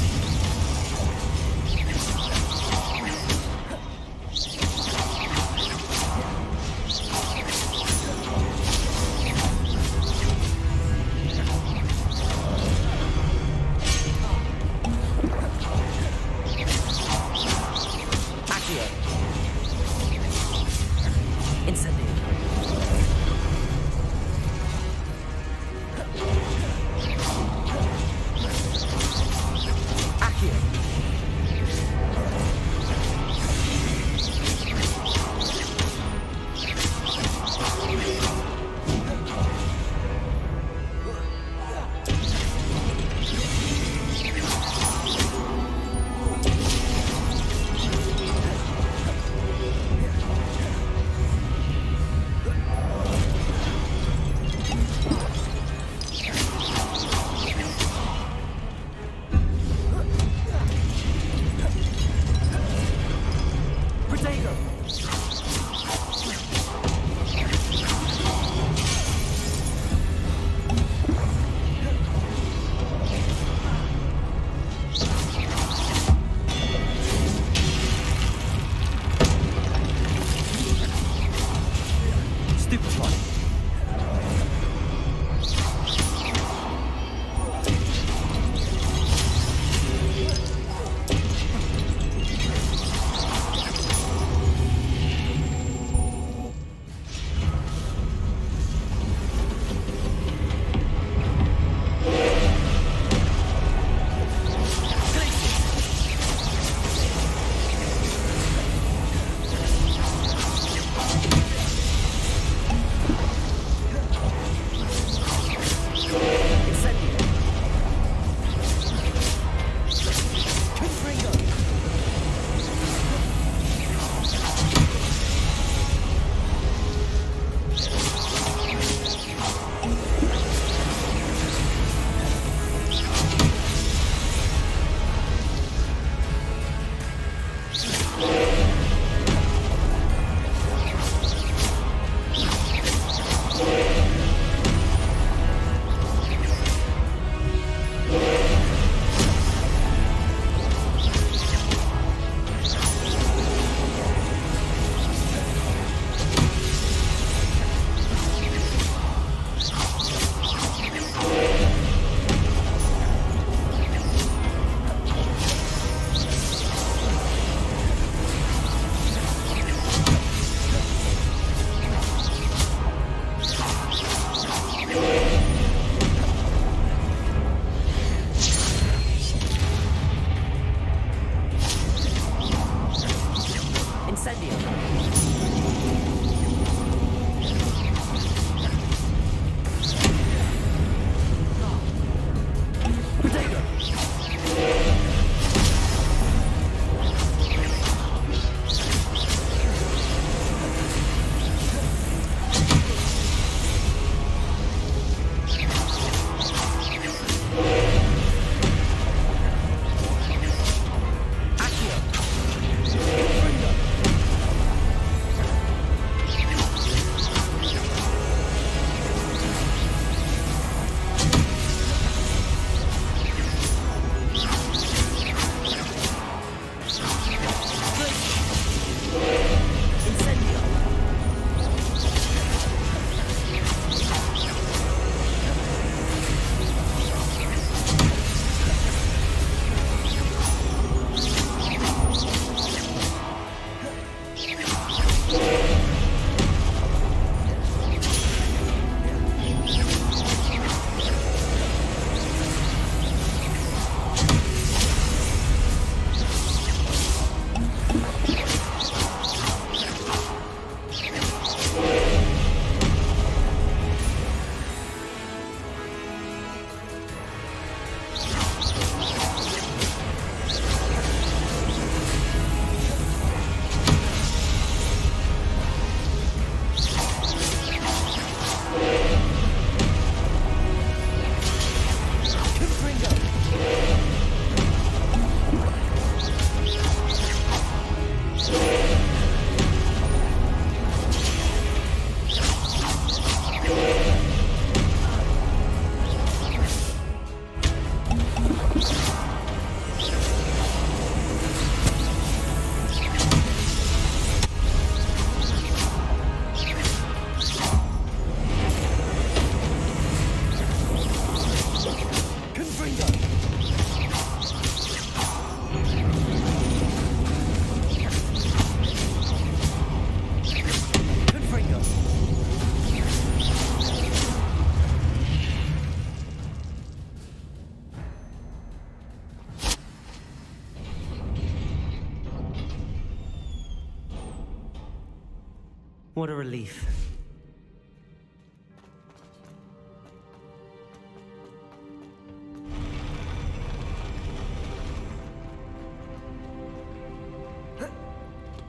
What a relief.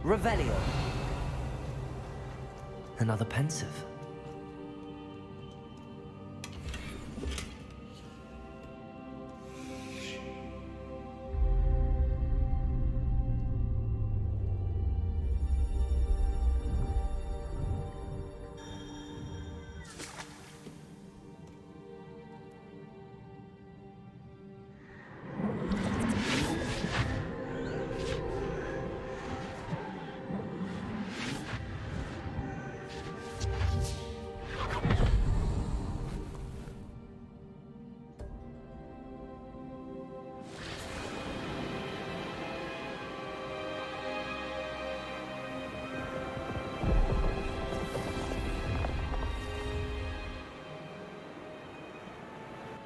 Revelio. Another pensive.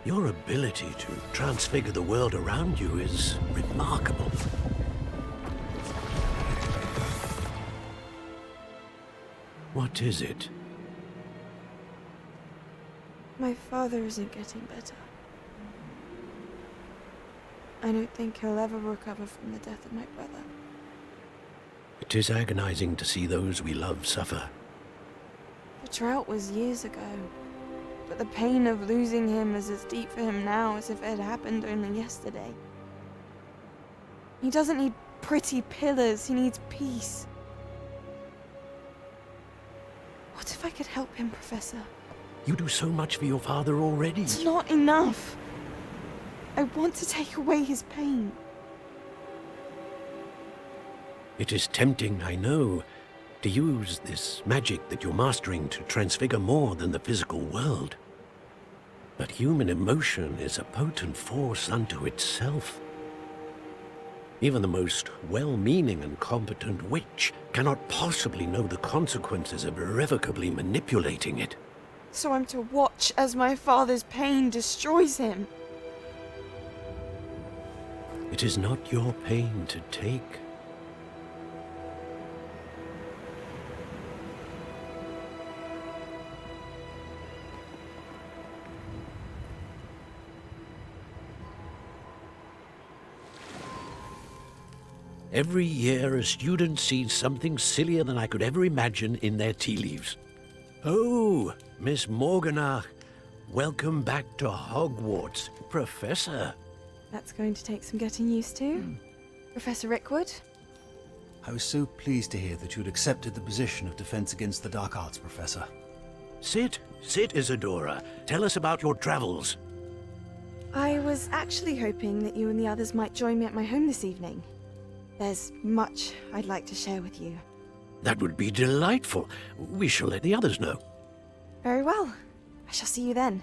Your ability to transfigure the world around you is remarkable. What is it? My father isn't getting better. I don't think he'll ever recover from the death of my brother. It is agonizing to see those we love suffer. The drought was years ago, but the pain of losing him is as deep for him now as if it had happened only yesterday. He doesn't need pretty pillars, he needs peace. What if I could help him, Professor? You do so much for your father already. It's not enough. I want to take away his pain. It is tempting, I know, to use this magic that you're mastering to transfigure more than the physical world. But human emotion is a potent force unto itself. Even the most well-meaning and competent witch cannot possibly know the consequences of irrevocably manipulating it. So I'm to watch as my father's pain destroys him. It is not your pain to take. Every year, a student sees something sillier than I could ever imagine in their tea leaves. Oh, Miss Morganach, welcome back to Hogwarts, Professor. That's going to take some getting used to. Professor Rickwood? I was so pleased to hear that you'd accepted the position of Defense Against the Dark Arts, Professor. Sit, Isadora. Tell us about your travels. I was actually hoping that you and the others might join me at my home this evening. There's much I'd like to share with you. That would be delightful. We shall let the others know. Very well. I shall see you then.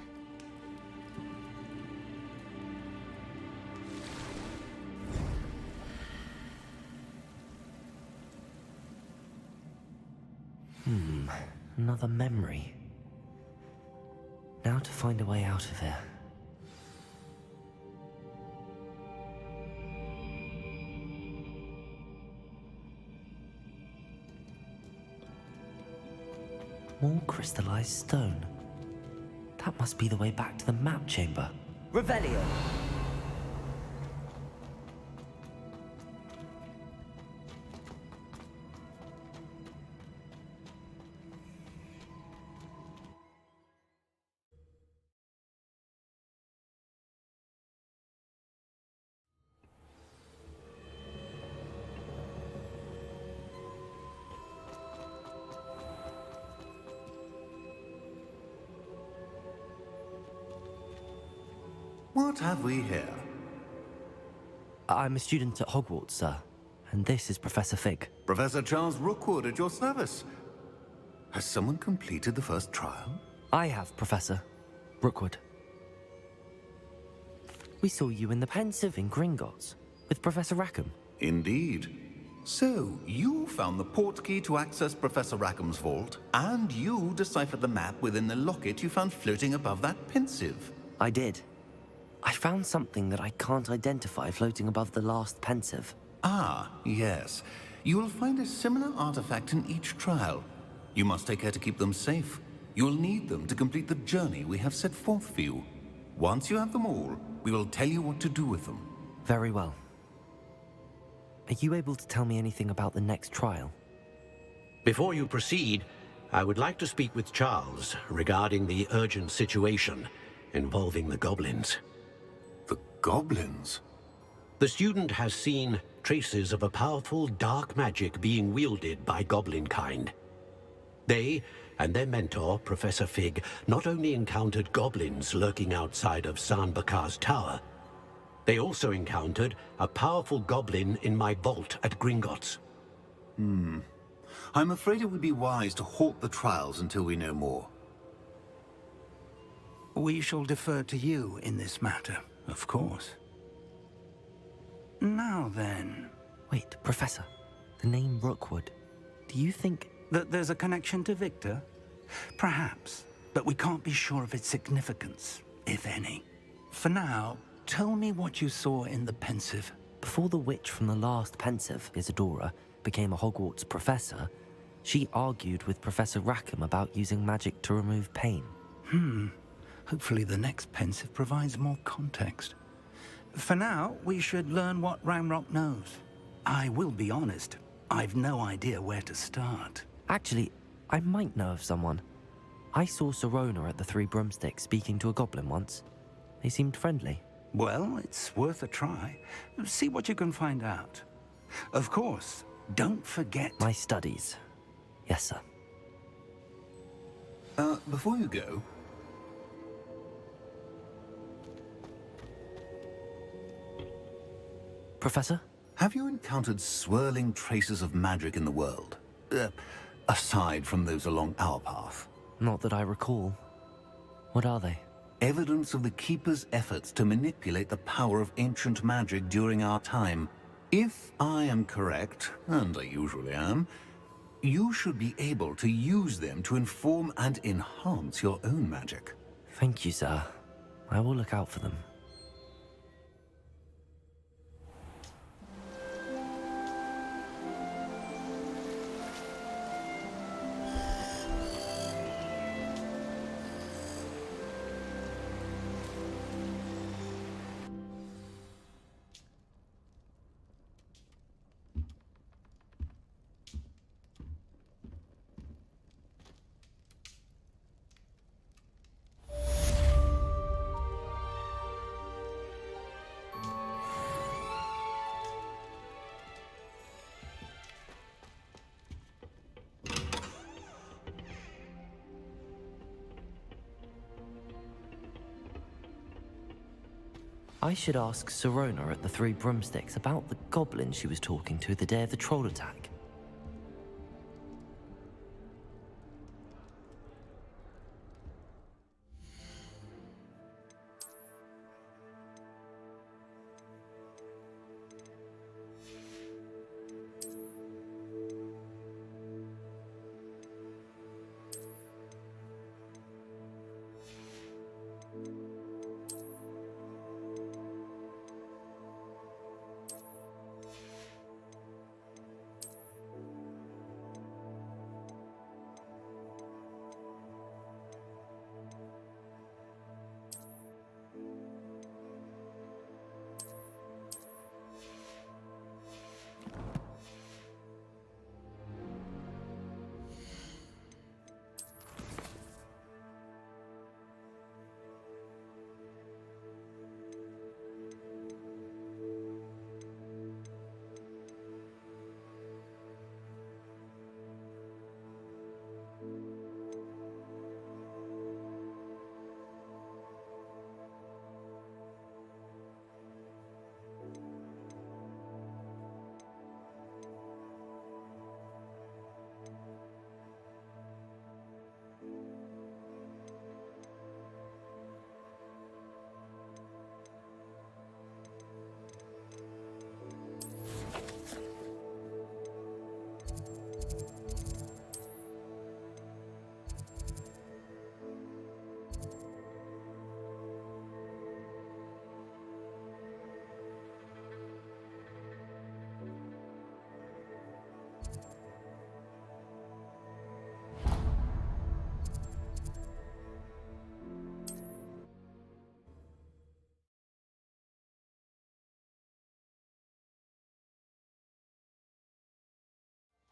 Another memory. Now to find a way out of here. More crystallized stone. That must be the way back to the map chamber. Revelio! What have we here? I'm a student at Hogwarts, sir. And this is Professor Fig. Professor Charles Rookwood at your service. Has someone completed the first trial? I have, Professor Rookwood. We saw you in the Pensive in Gringotts with Professor Rackham. Indeed. So, you found the portkey to access Professor Rackham's vault, and you deciphered the map within the locket you found floating above that Pensive. I did. I found something that I can't identify floating above the last Pensive. Ah, yes. You will find a similar artifact in each trial. You must take care to keep them safe. You'll need them to complete the journey we have set forth for you. Once you have them all, we will tell you what to do with them. Very well. Are you able to tell me anything about the next trial? Before you proceed, I would like to speak with Charles regarding the urgent situation involving the goblins. The goblins? The student has seen traces of a powerful dark magic being wielded by goblin kind. They and their mentor, Professor Fig, not only encountered goblins lurking outside of San Bakar's tower, they also encountered a powerful goblin in my vault at Gringotts. I'm afraid it would be wise to halt the trials until we know more. We shall defer to you in this matter, of course. Now then... Wait, Professor. The name Rookwood. Do you think... that there's a connection to Victor? Perhaps, but we can't be sure of its significance, if any. For now, tell me what you saw in the pensive. Before the witch from the last pensive, Isadora, became a Hogwarts professor, she argued with Professor Rackham about using magic to remove pain. Hopefully the next pensive provides more context. For now, we should learn what Ranrock knows. I will be honest, I've no idea where to start. Actually, I might know of someone. I saw Sirona at the Three Broomsticks speaking to a goblin once. They seemed friendly. Well, it's worth a try. See what you can find out. Of course, don't forget... My studies. Yes, sir. Before you go... Professor? Have you encountered swirling traces of magic in the world? Aside from those along our path? Not that I recall. What are they? Evidence of the Keeper's efforts to manipulate the power of ancient magic during our time. If I am correct, and I usually am, you should be able to use them to inform and enhance your own magic. Thank you, sir. I will look out for them. I should ask Sirona at the Three Broomsticks about the goblin she was talking to the day of the troll attack.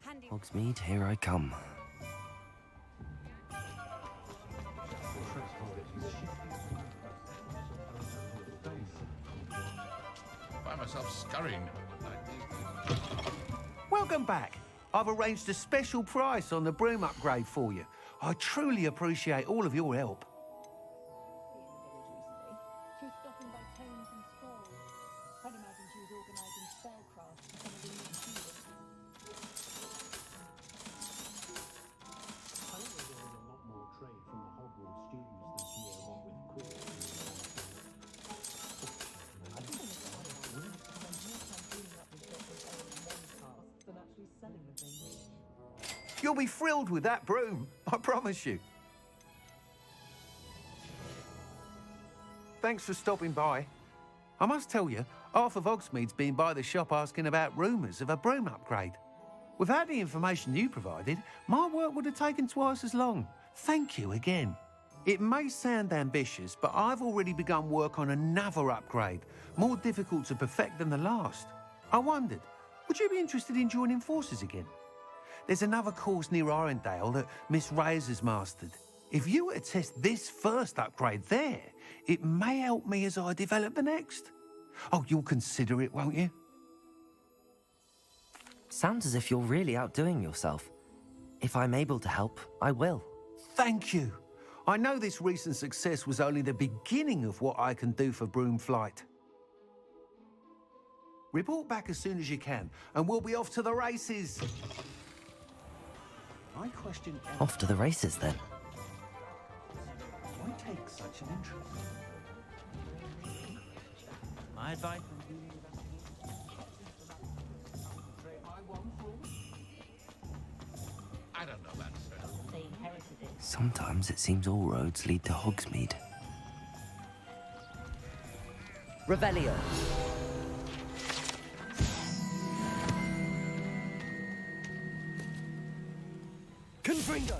handy. Hogsmeade, here I come. Find myself scurrying. Welcome back. I've arranged a special price on the broom upgrade for you. I truly appreciate all of your help. I'd imagine she was organising spellcraft for some of the new students. I think there is a lot more trade from the Hogwarts students this year, what with Quidditch and I think it's we're going to spend more time cleaning up his doctor's own one task than actually selling the things. You'll be thrilled with that broom, I promise you. Thanks for stopping by. I must tell you, half of Hogsmeade's been by the shop asking about rumours of a broom upgrade. Without the information you provided, my work would have taken twice as long. Thank you again. It may sound ambitious, but I've already begun work on another upgrade, more difficult to perfect than the last. I wondered, would you be interested in joining forces again? There's another course near Arendelle that Miss Reyes has mastered. If you were to test this first upgrade there, it may help me as I develop the next. Oh, you'll consider it, won't you? Sounds as if you're really outdoing yourself. If I'm able to help, I will. Thank you. I know this recent success was only the beginning of what I can do for Broomflight. Report back as soon as you can, and we'll be off to the races. I question... Off to the races, then. Why take such an interest? My advice. I don't know that, sir. They inherited it. Sometimes it seems all roads lead to Hogsmeade. Revelio. Confringo.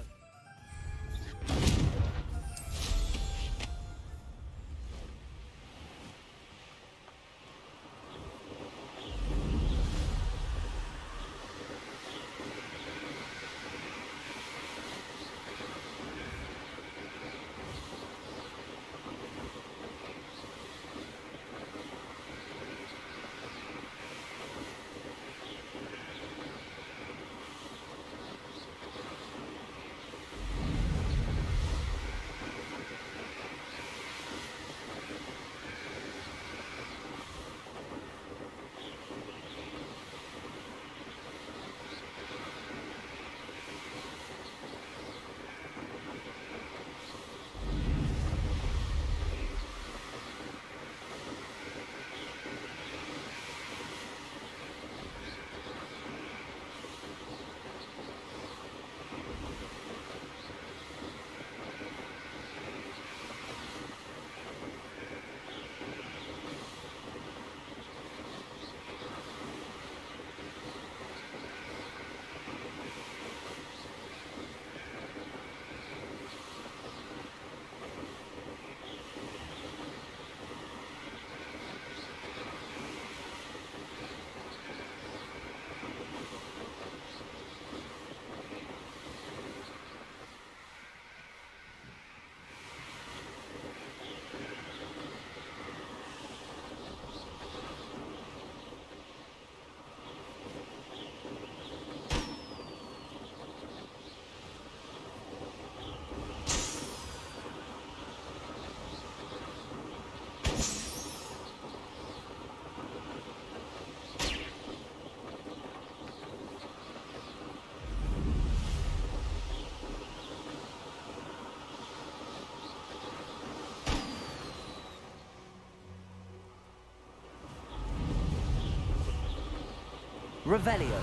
Revelio.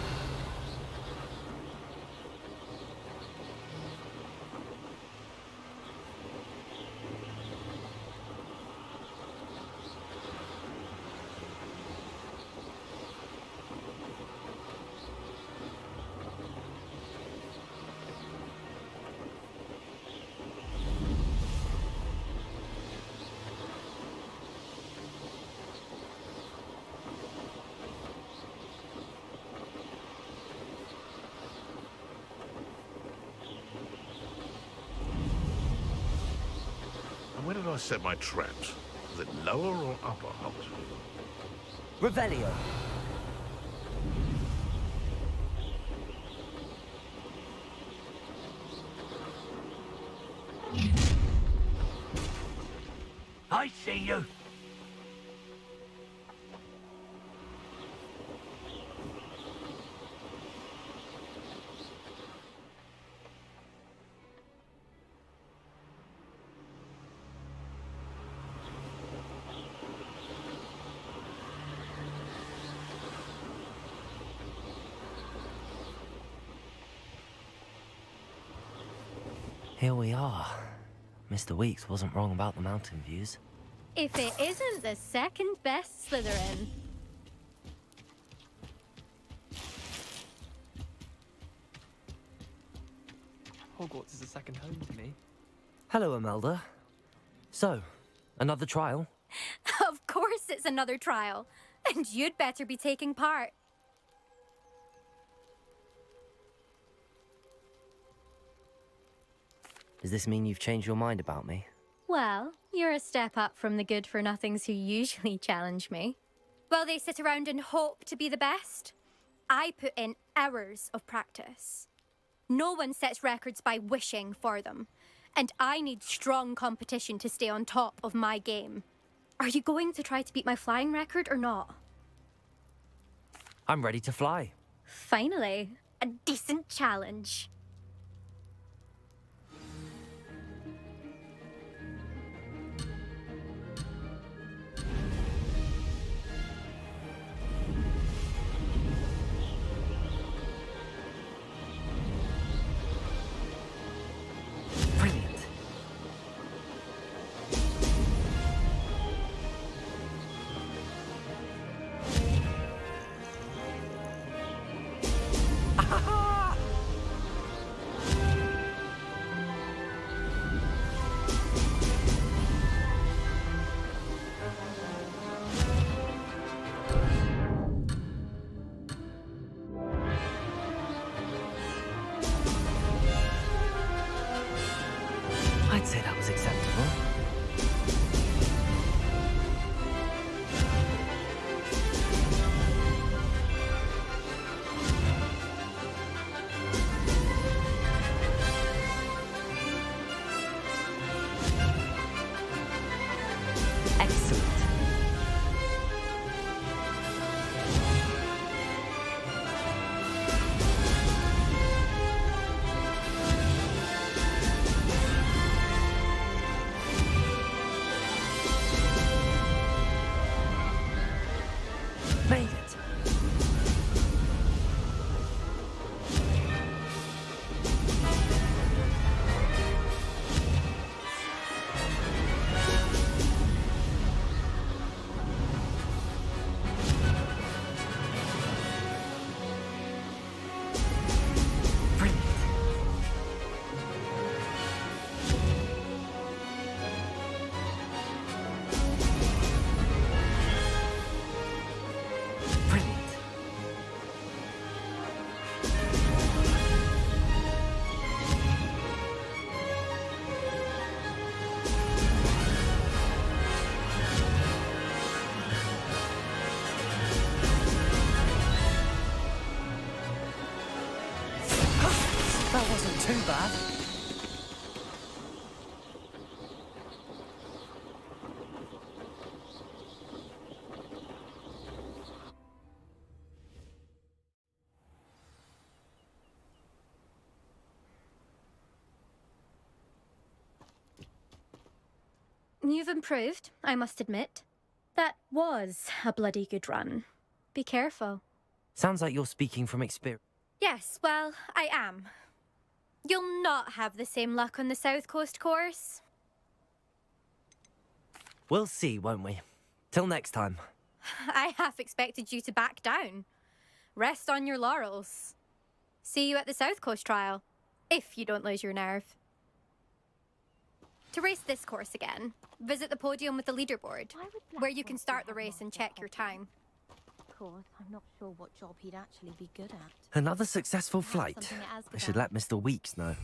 I set my traps? Is it lower or upper Holt? Revelio. I see you. Here we are. Mr. Weeks wasn't wrong about the mountain views. If it isn't the second best Slytherin. Hogwarts is a second home to me. Hello, Imelda. So, another trial? Of course it's another trial. And you'd better be taking part. Does this mean you've changed your mind about me? Well, you're a step up from the good-for-nothings who usually challenge me. While they sit around and hope to be the best, I put in hours of practice. No one sets records by wishing for them, and I need strong competition to stay on top of my game. Are you going to try to beat my flying record or not? I'm ready to fly. Finally, a decent challenge. I'd say that was acceptable. Excellent. Made it. That wasn't too bad. You've improved, I must admit. That was a bloody good run. Be careful. Sounds like you're speaking from experience. Yes, well, I am. You'll not have the same luck on the South Coast course. We'll see, won't we? Till next time. I half expected you to back down. Rest on your laurels. See you at the South Coast trial, if you don't lose your nerve. To race this course again, visit the podium with the leaderboard, where you can start the race and check your time. Of course, I'm not sure what job he'd actually be good at. Another successful flight. something as I should let Mr. Weeks know.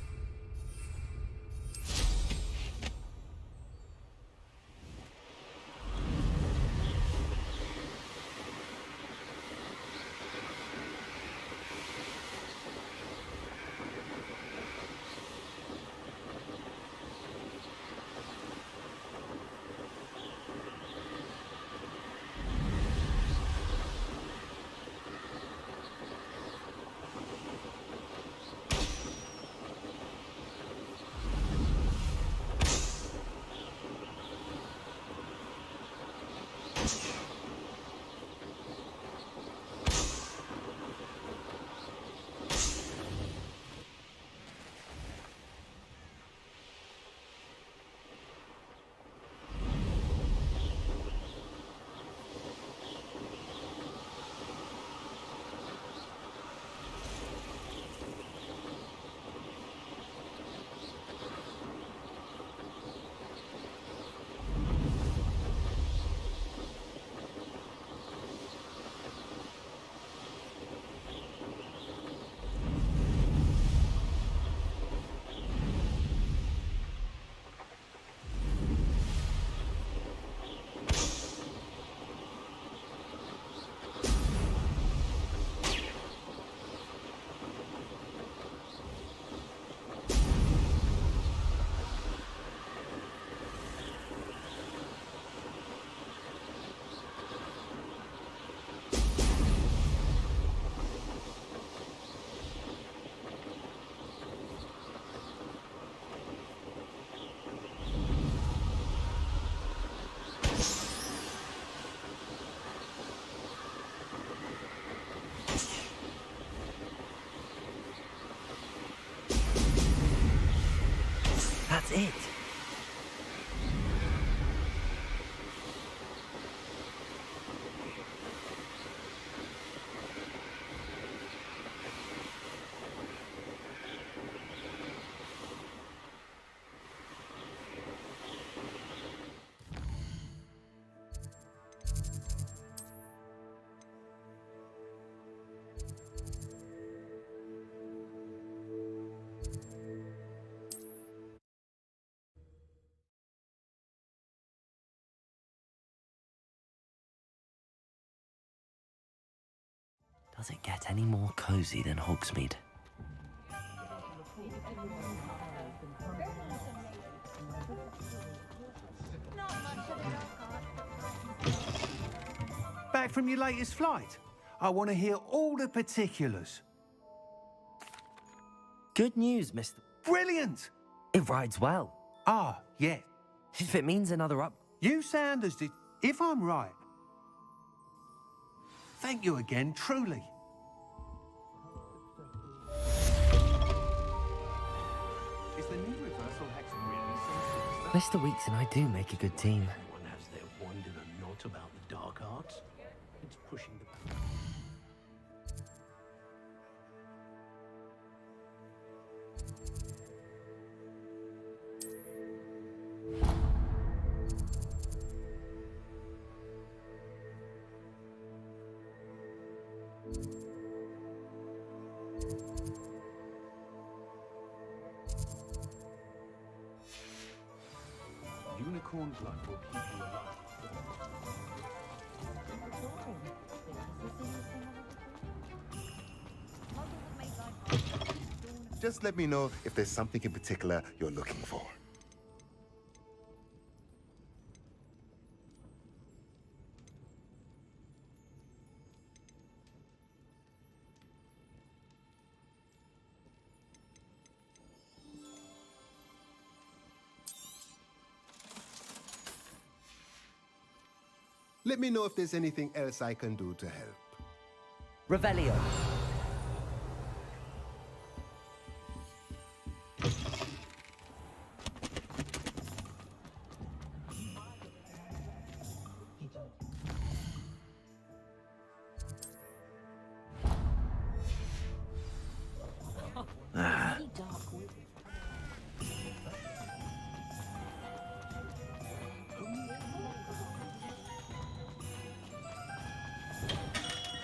That's it. Does it get any more cozy than Hogsmeade? Back from your latest flight? I want to hear all the particulars. Good news, Mr. Brilliant! It rides well. Ah, yeah. If it means another up... You sound as... If I'm right... Thank you again, truly. Is the new reversal hex really sensitive? Mr. Weeks and I do make a good team. Anyone has their wonder or not about the dark arts? It's pushing the... Unicorn blood will keep you alive. Just let me know if there's something in particular you're looking for. Let me know if there's anything else I can do to help. Revelio.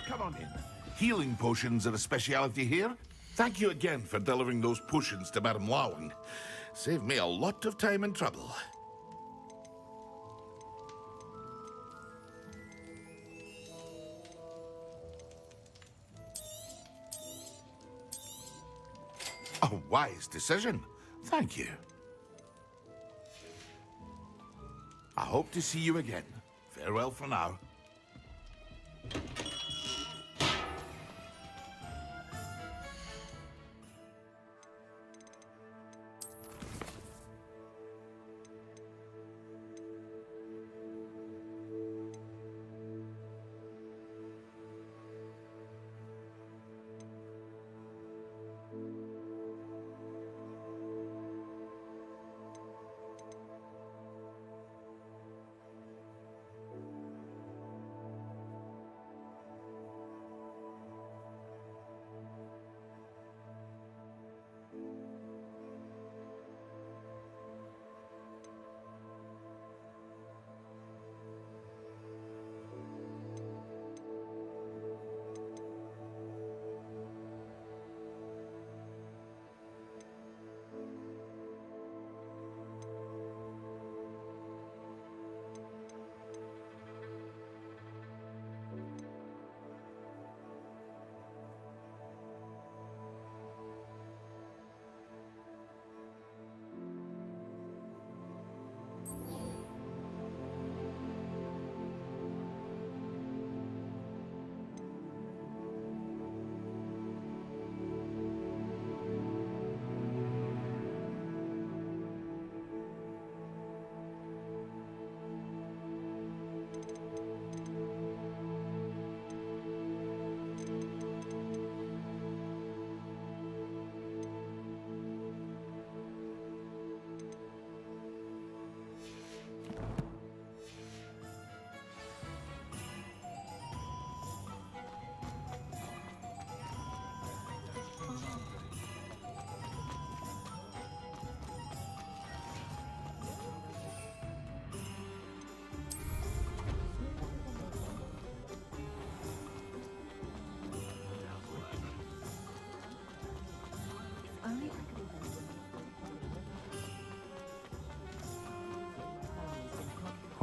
Come on in. Healing potions are a speciality here. Thank you again for delivering those potions to Madame Wowing. Saved me a lot of time and trouble. A wise decision. Thank you. I hope to see you again. Farewell for now.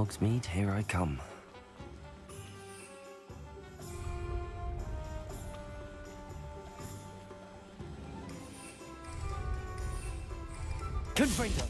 Hogsmeade, here I come. Confringo!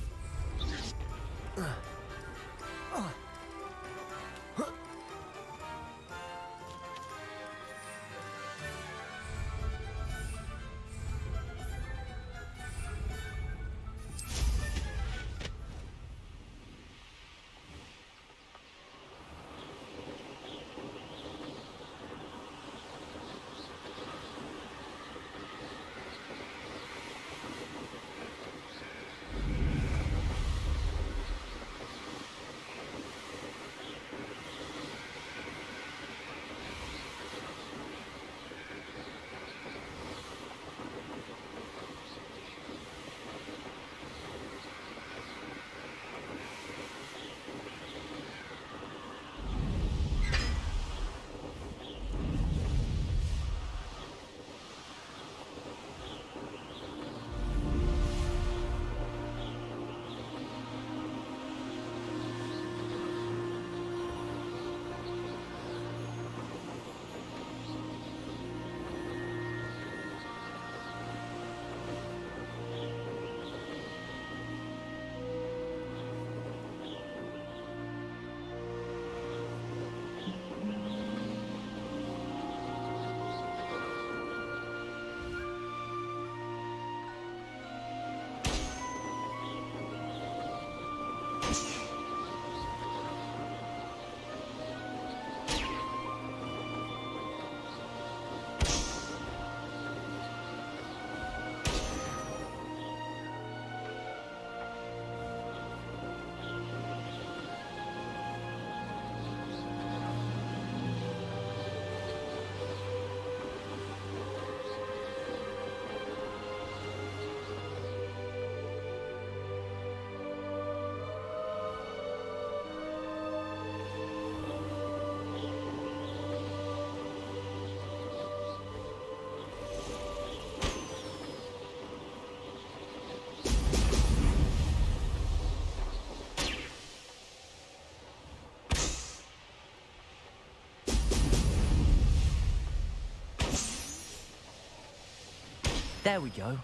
There we go.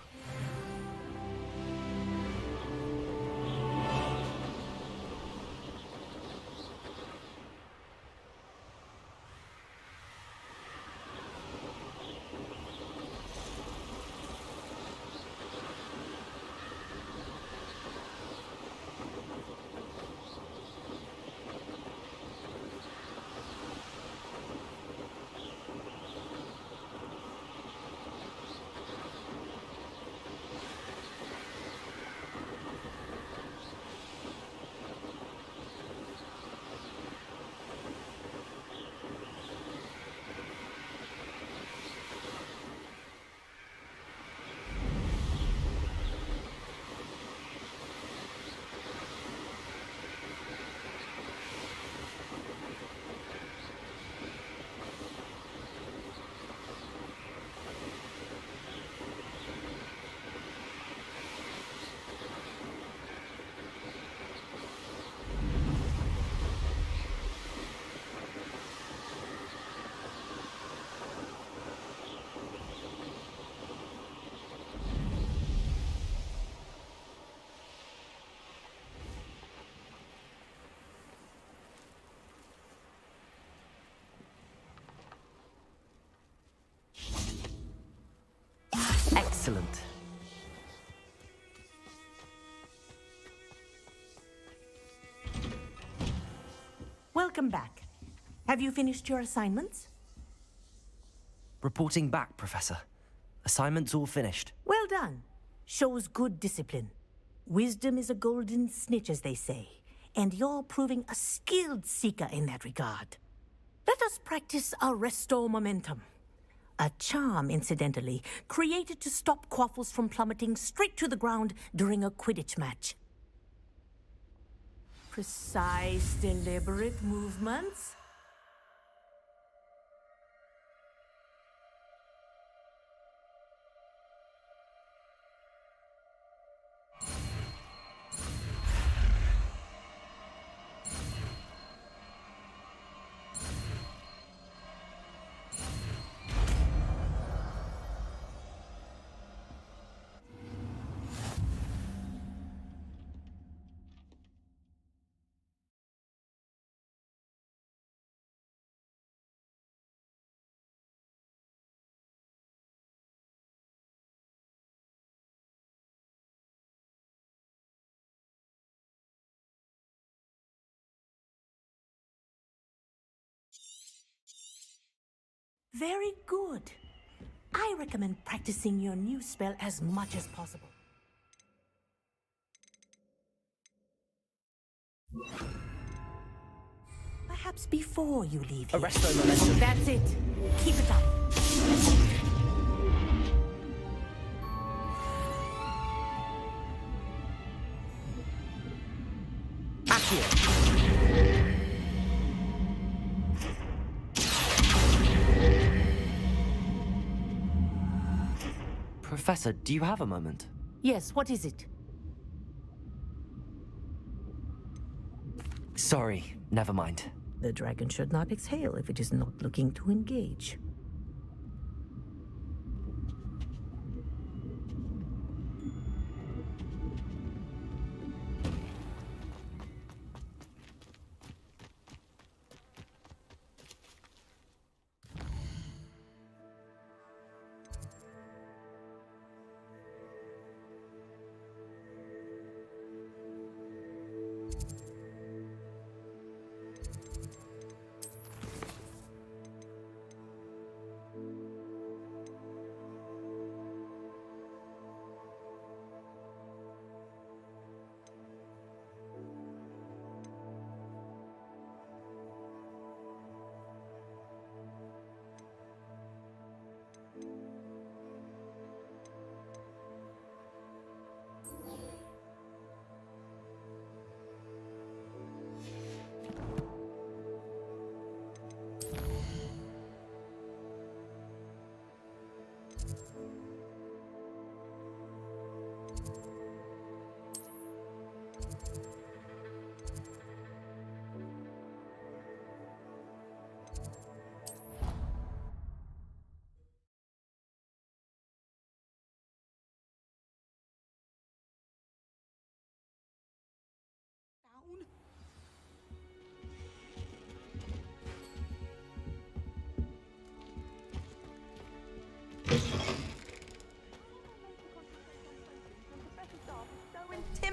Excellent. Welcome back. Have you finished your assignments? Reporting back, Professor. Assignment's all finished. Well done. Shows good discipline. Wisdom is a golden snitch, as they say, and you're proving a skilled seeker in that regard. Let us practice our Restore Momentum. A charm, incidentally, created to stop Quaffles from plummeting straight to the ground during a Quidditch match. Precise, deliberate movements. Very good. I recommend practicing your new spell as much as possible. Perhaps before you leave here. Arresto momentum. That's it. Keep it up. Professor, do you have a moment? Yes, what is it? Sorry, never mind. The dragon should not exhale if it is not looking to engage.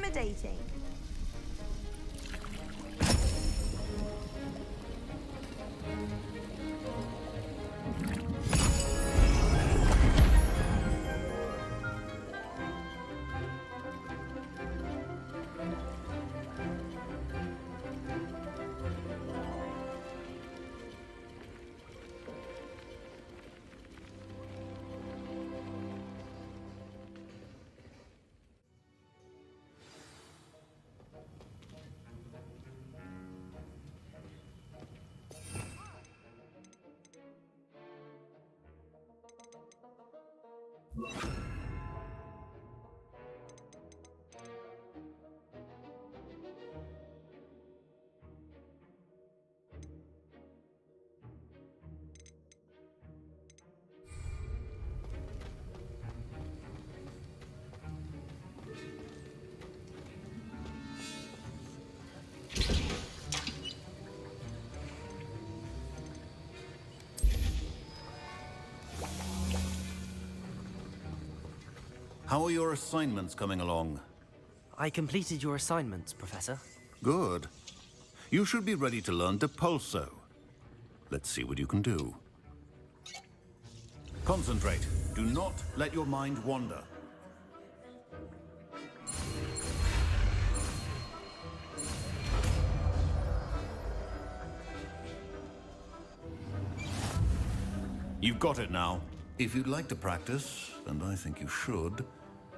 Intimidating. How are your assignments coming along? I completed your assignments, Professor. Good. You should be ready to learn Depulso. Let's see what you can do. Concentrate. Do not let your mind wander. You've got it now. If you'd like to practice, and I think you should,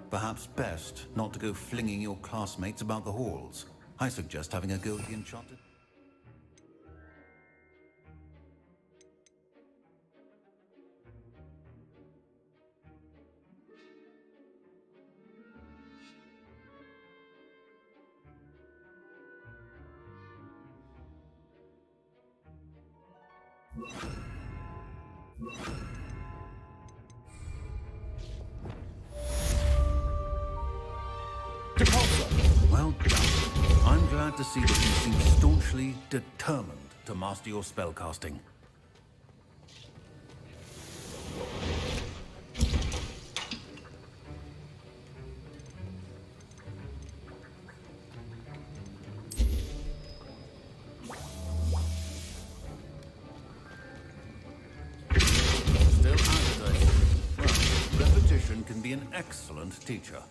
perhaps best not to go flinging your classmates about the halls. I suggest having a go at the enchanted... Well done. I'm glad to see that you seem staunchly determined to master your spellcasting. Still out of it. Well, repetition can be an excellent teacher.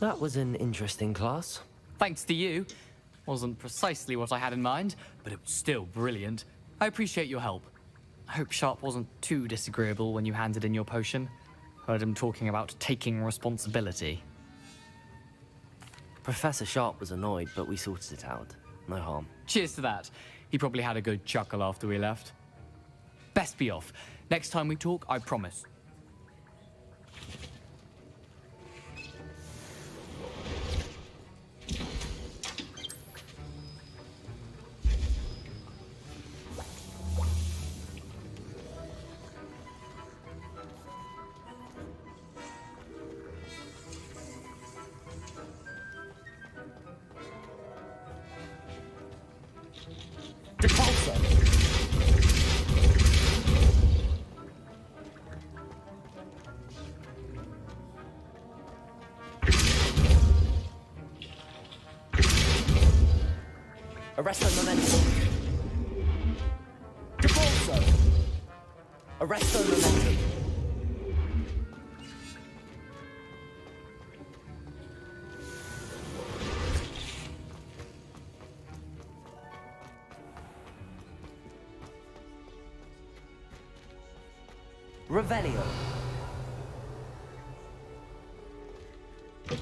That was an interesting class. Thanks to you. Wasn't precisely what I had in mind, but it was still brilliant. I appreciate your help. I hope Sharp wasn't too disagreeable when you handed in your potion. Heard him talking about taking responsibility. Professor Sharp was annoyed, but we sorted it out. No harm. Cheers to that. He probably had a good chuckle after we left. Best be off. Next time we talk, I promise. Arresto momentum. Depulso. Arresto momentum. Revelio.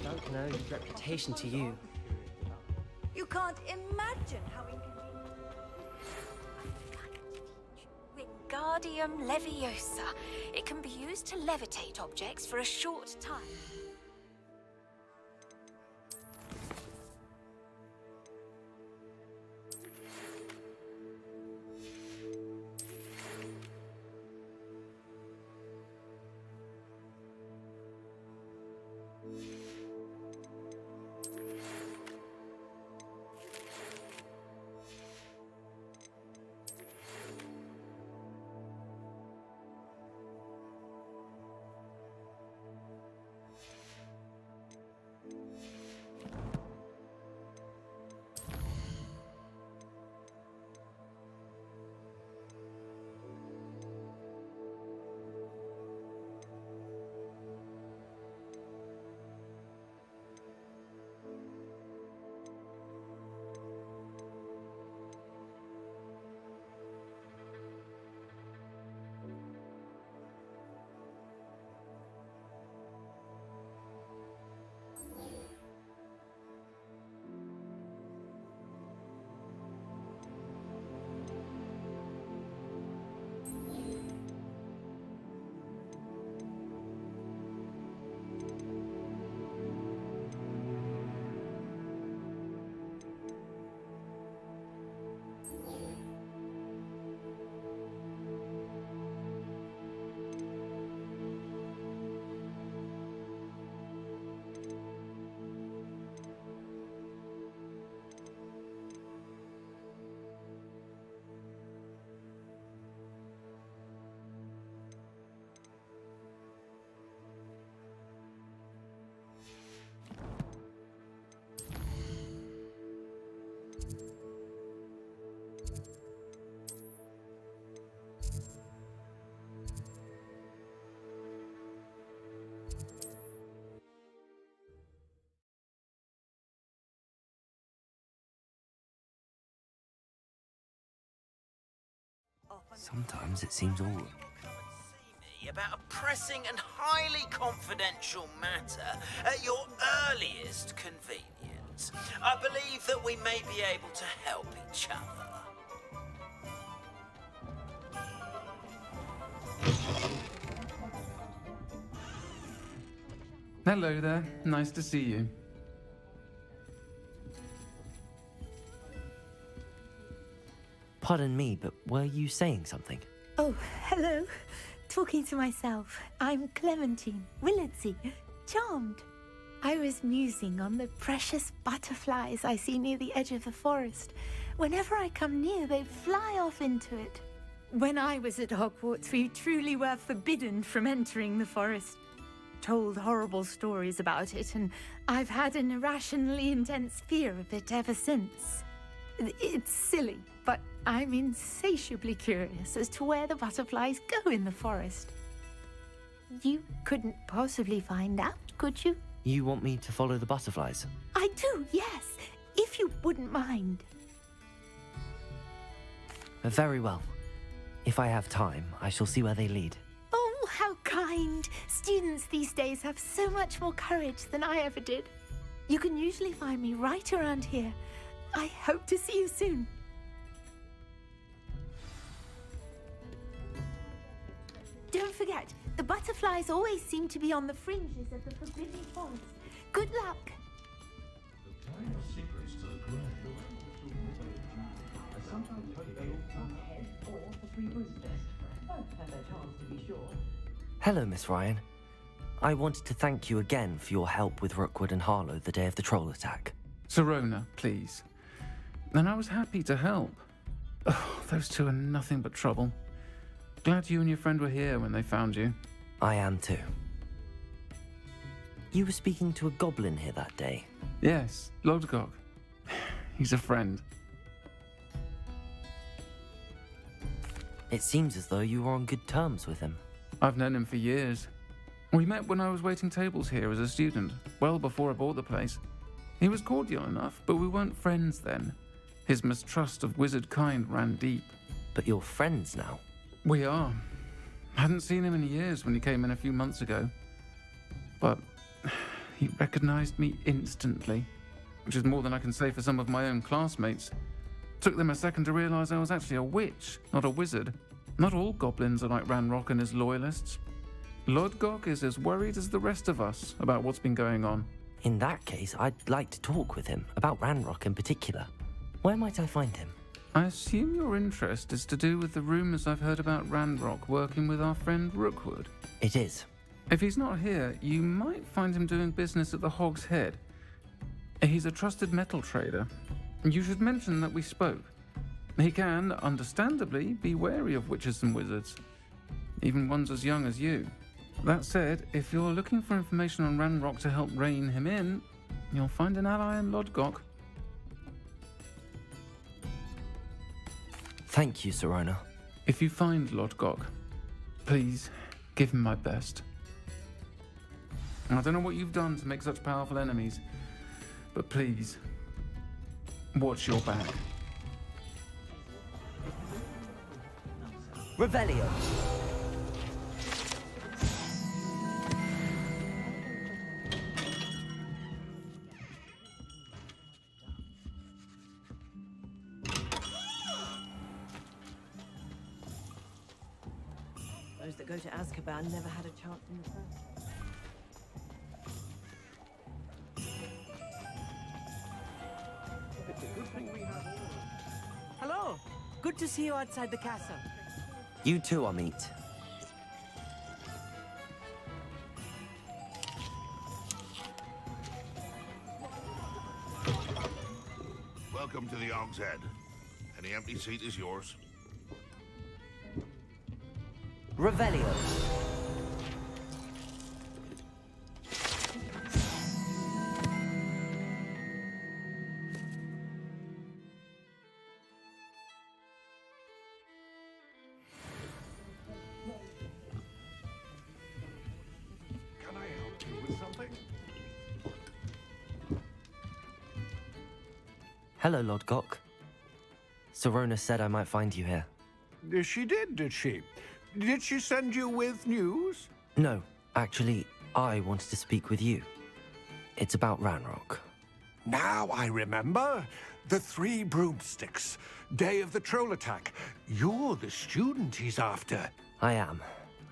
Don't know his reputation to you. You can't imagine how inconvenient. Wingardium Leviosa. It can be used to levitate objects for a short time. Sometimes it seems all... about a pressing and highly confidential matter at your earliest convenience. I believe that we may be able to help each other. Hello there. Nice to see you. Pardon me, but were you saying something? Oh, hello. Talking to myself. I'm Clementine Willardsey. Charmed. I was musing on the precious butterflies I see near the edge of the forest. Whenever I come near, they fly off into it. When I was at Hogwarts, we truly were forbidden from entering the forest. Told horrible stories about it, and I've had an irrationally intense fear of it ever since. It's silly, but I'm insatiably curious as to where the butterflies go in the forest. You couldn't possibly find out, could you? You want me to follow the butterflies? I do, yes, if you wouldn't mind. Very well. If I have time, I shall see where they lead. Oh, how kind. Students these days have so much more courage than I ever did. You can usually find me right around here. I hope to see you soon. Don't forget, the butterflies always seem to be on the fringes of the Forbidden Forest. Good luck! Hello, Miss Ryan. I wanted to thank you again for your help with Rookwood and Harlow the day of the troll attack. Sirona, please. And I was happy to help. Oh, those two are nothing but trouble. Glad you and your friend were here when they found you. I am too. You were speaking to a goblin here that day? Yes, Lodgok. He's a friend. It seems as though you were on good terms with him. I've known him for years. We met when I was waiting tables here as a student, well before I bought the place. He was cordial enough, but we weren't friends then. His mistrust of wizard kind ran deep. But you're friends now? We are. Hadn't seen him in years when he came in a few months ago. But he recognized me instantly, which is more than I can say for some of my own classmates. Took them a second to realize I was actually a witch, not a wizard. Not all goblins are like Ranrock and his loyalists. Lodgok is as worried as the rest of us about what's been going on. In that case, I'd like to talk with him, about Ranrock in particular. Where might I find him? I assume your interest is to do with the rumors I've heard about Ranrock working with our friend Rookwood. It is. If he's not here, you might find him doing business at the Hog's Head. He's a trusted metal trader. You should mention that we spoke. He can, understandably, be wary of witches and wizards, even ones as young as you. That said, if you're looking for information on Ranrock to help rein him in, you'll find an ally in Lodgok. Thank you, Sirona. If you find Lodgok, please give him my best. I don't know what you've done to make such powerful enemies, but please, watch your back. Revelio. Those that go to Azkaban never had a chance in the first. It's a good thing we have all. Hello! Good to see you outside the castle. You too, Amit. Welcome to the Hog's Head. Any empty seat is yours. Revelio. Can I help you with something? Hello, Lodgok. Sirona said I might find you here. She did she? Did she send you with news? No, actually, I wanted to speak with you. It's about Ranrock. Now I remember. The 3 broomsticks. Day of the troll attack. You're the student he's after. I am,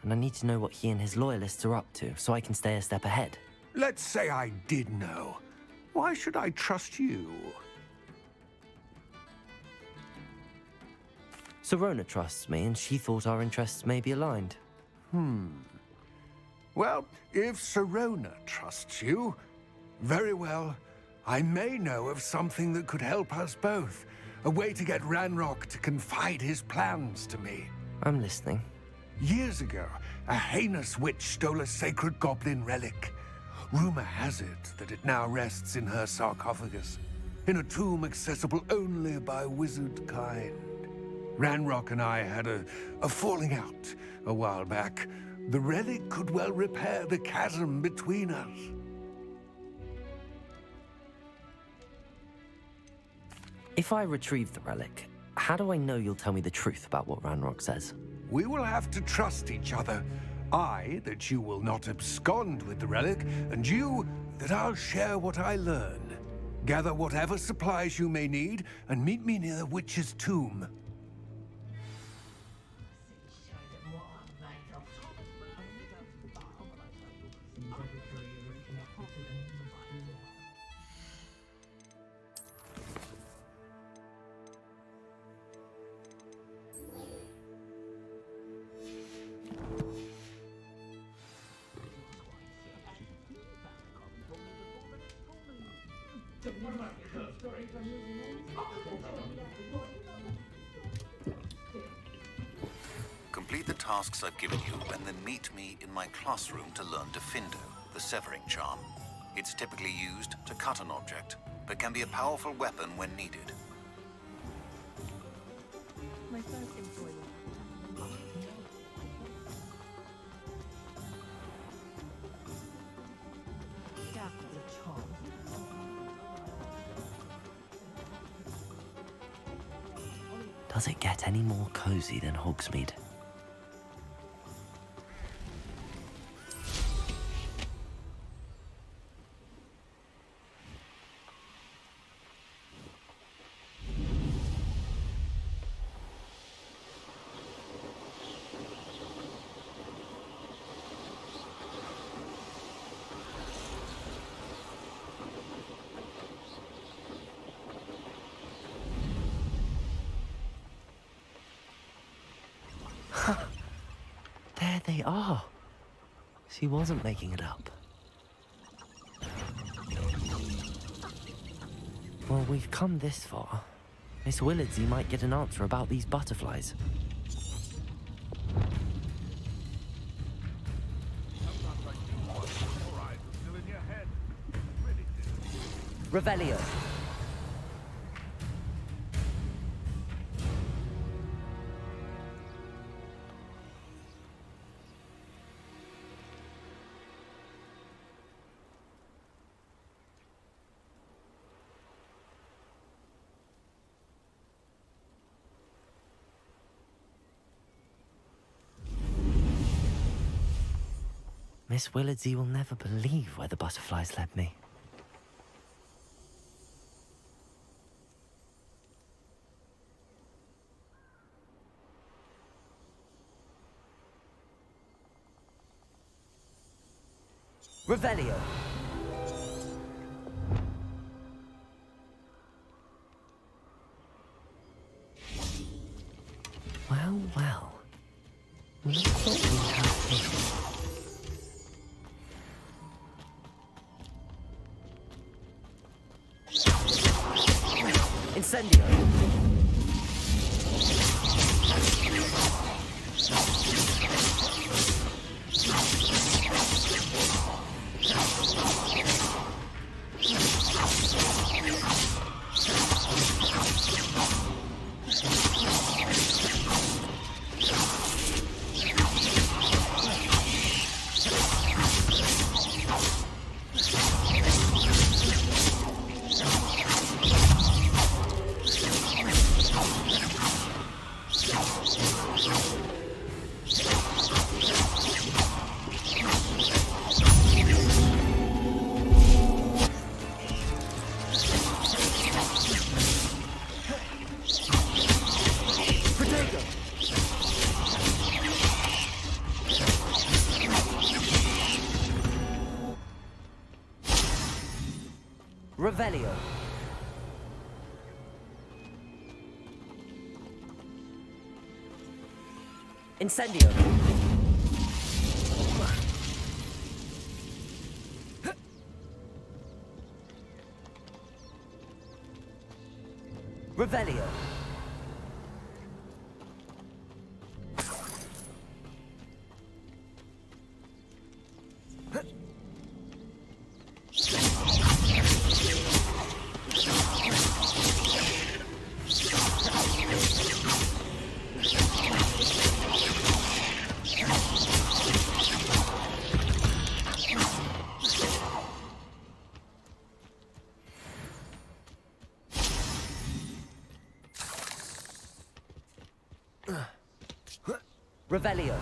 and I need to know what he and his loyalists are up to so I can stay a step ahead. Let's say I did know. Why should I trust you? Serona trusts me, and she thought our interests may be aligned. Well, if Serona trusts you, very well. I may know of something that could help us both. A way to get Ranrock to confide his plans to me. I'm listening. Years ago, a heinous witch stole a sacred goblin relic. Rumor has it that it now rests in her sarcophagus, in a tomb accessible only by wizard kind. Ranrock and I had a falling out a while back. The relic could well repair the chasm between us. If I retrieve the relic, how do I know you'll tell me the truth about what Ranrock says? We will have to trust each other. I, that you will not abscond with the relic, and you, that I'll share what I learn. Gather whatever supplies you may need, and meet me near the witch's tomb. Complete the tasks I've given you, and then meet me in my classroom to learn Defindo, the severing charm. It's typically used to cut an object, but can be a powerful weapon when needed. My first employee. Does it get any more cozy than Hogsmeade? There they are. She wasn't making it up. Well, we've come this far. Miss Willardsey might get an answer about these butterflies. Revelio. Miss Willardsey will never believe where the butterflies led me. Revelio. Well, well. Look what we have here. Incendio. Revelio. Incendio. Revelio. Revelio.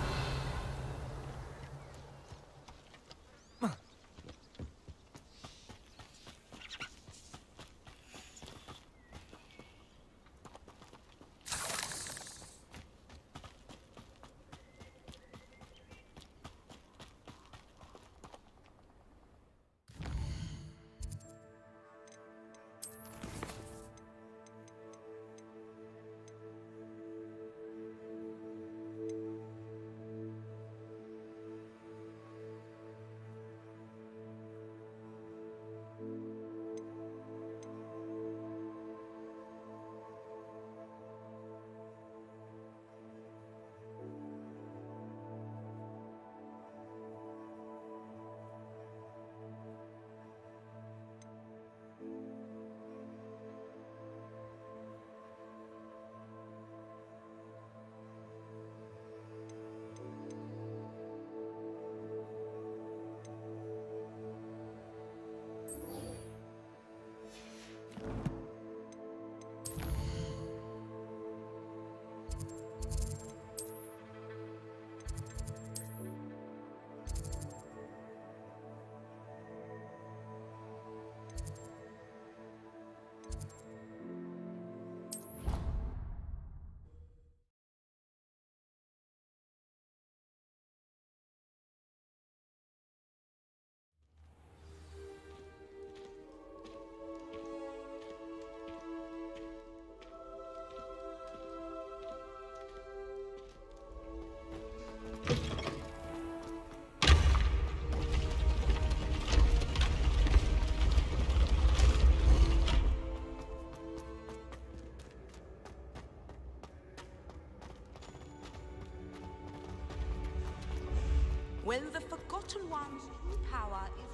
When the Forgotten One's true power is...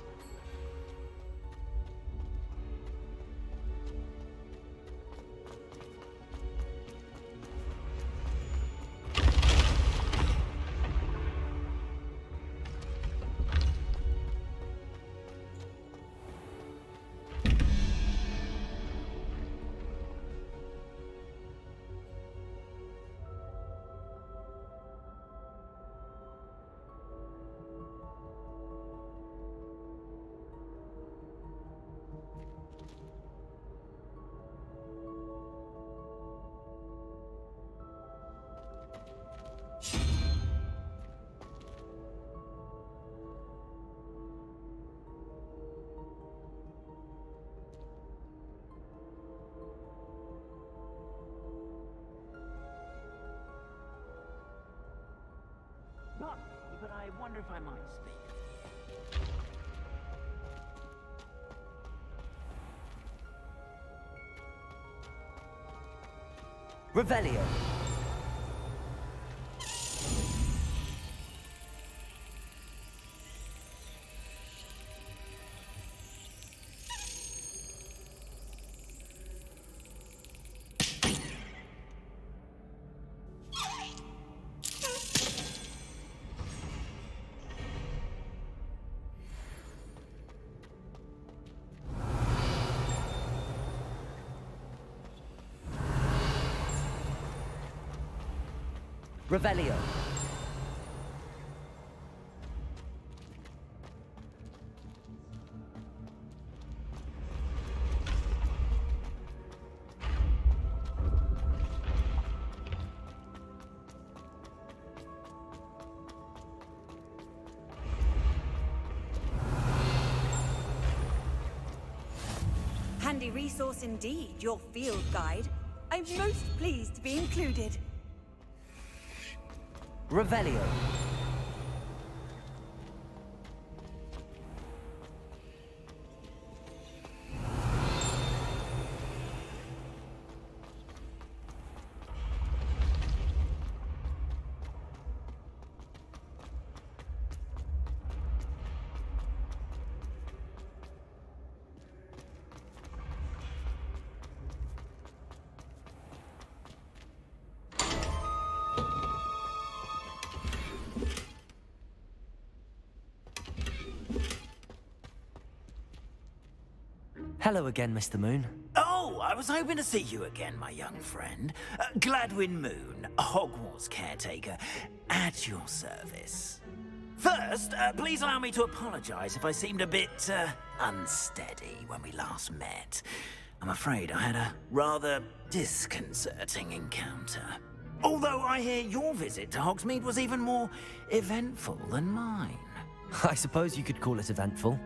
Not me, but I wonder if I might speak. Revelio. Revelio. handy resource indeed, your field guide. I'm most pleased to be included. Revelio. Hello again, Mr. Moon. Oh, I was hoping to see you again, my young friend. Gladwin Moon, Hogwarts caretaker, at your service. First, please allow me to apologize if I seemed a bit unsteady when we last met. I'm afraid I had a rather disconcerting encounter. Although I hear your visit to Hogsmeade was even more eventful than mine. I suppose you could call it eventful.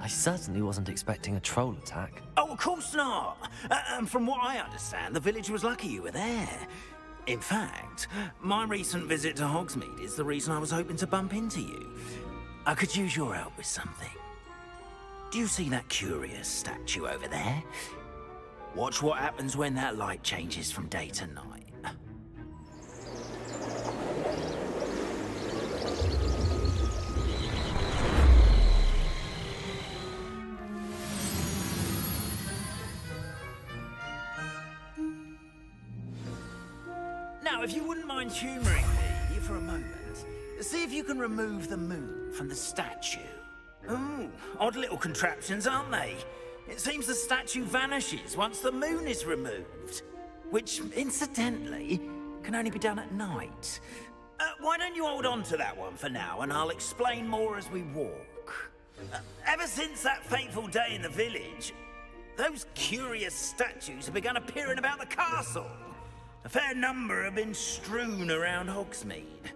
I certainly wasn't expecting a troll attack. Oh, of course not. And from what I understand, the village was lucky you were there. In fact, my recent visit to Hogsmeade is the reason I was hoping to bump into you. I could use your help with something. Do you see that curious statue over there? Watch what happens when that light changes from day to night. Now, if you wouldn't mind humouring me for a moment, see if you can remove the moon from the statue. Ooh, odd little contraptions, aren't they? It seems the statue vanishes once the moon is removed, which, incidentally, can only be done at night. Why don't you hold on to that one for now, and I'll explain more as we walk. Ever since that fateful day in the village, those curious statues have begun appearing about the castle. A fair number have been strewn around Hogsmeade.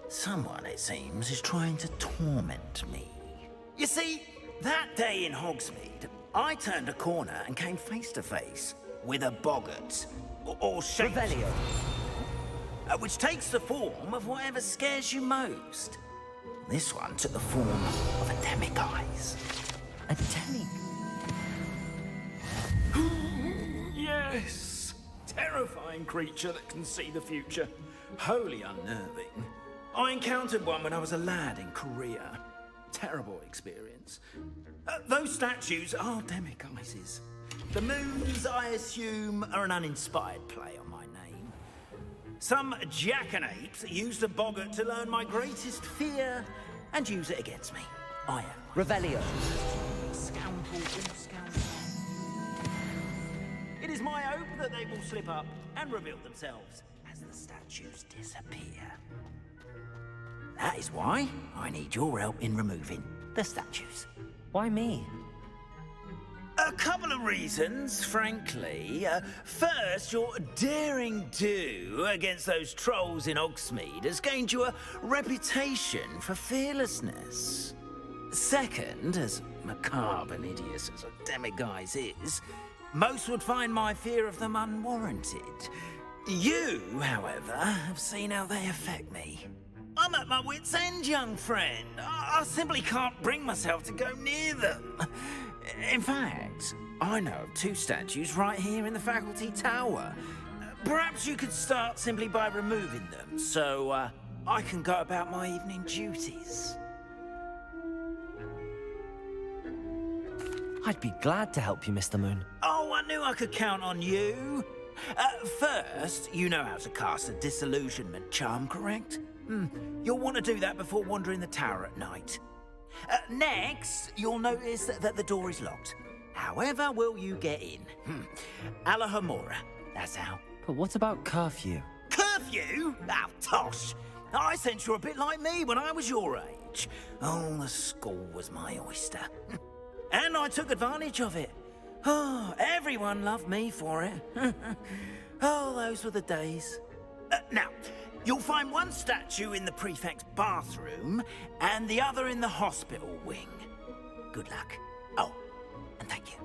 Someone, it seems, is trying to torment me. You see, that day in Hogsmeade, I turned a corner and came face to face with a boggart, or shape, which takes the form of whatever scares you most. This one took the form of a demiguise. A demi? Yes! Terrifying creature that can see the future. Wholly unnerving. I encountered one when I was a lad in Korea. Terrible experience. Those statues are demiguises. The moons, I assume, are an uninspired play on my name. Some jackanapes used a boggart to learn my greatest fear and use it against me. I am. Revelio. Scoundrel, scoundrel. It is my hope that they will slip up and reveal themselves as the statues disappear. That is why I need your help in removing the statues. Why me? A couple of reasons, frankly. First, your daring do against those trolls in Hogsmeade has gained you a reputation for fearlessness. Second, as macabre and hideous as a demiguise is, most would find my fear of them unwarranted. You, however, have seen how they affect me. I'm at my wit's end, young friend. I simply can't bring myself to go near them. In fact, I know of two statues right here in the faculty tower. Perhaps you could start simply by removing them, so I can go about my evening duties. I'd be glad to help you, Mr. Moon. Oh, I knew I could count on you. First, you know how to cast a disillusionment charm, correct? You'll want to do that before wandering the tower at night. Next, you'll notice that the door is locked. However will you get in? Alahomora, that's how. But what about curfew? Curfew? Oh, tosh. I sense you're a bit like me when I was your age. Oh, the school was my oyster. And I took advantage of it. Oh, everyone loved me for it. Oh, those were the days. Now, you'll find one statue in the prefect's bathroom and the other in the hospital wing. Good luck. Oh, and thank you.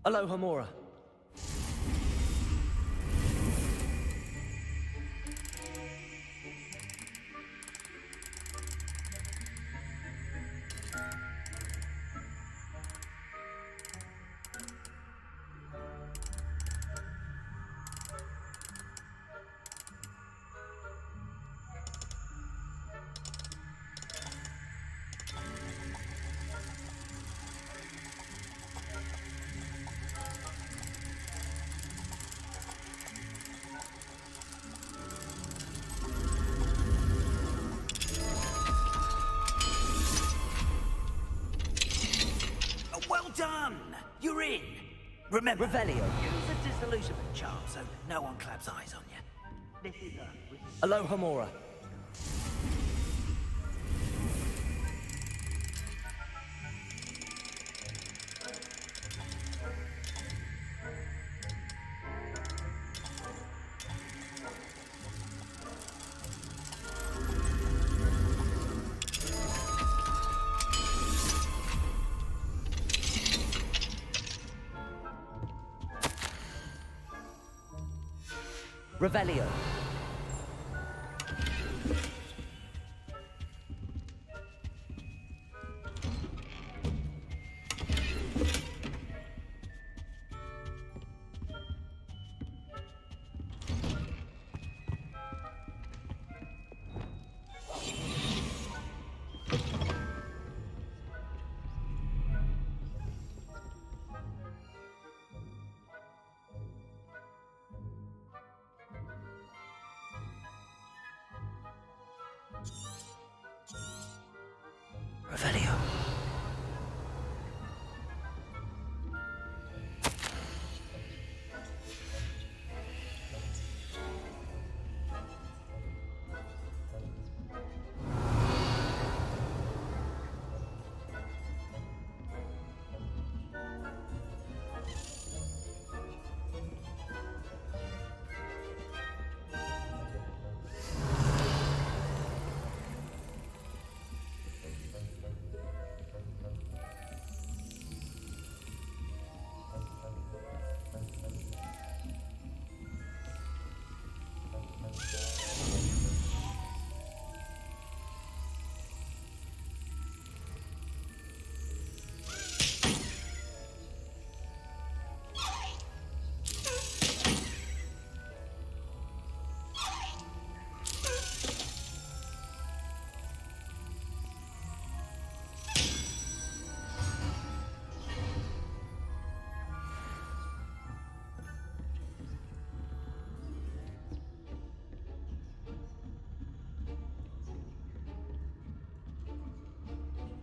Aloha Mora. Well done! You're in. Remember, Revelio. use a disillusionment charm so no one claps eyes on you. This is Aloha Mora. Revelio. Revelio.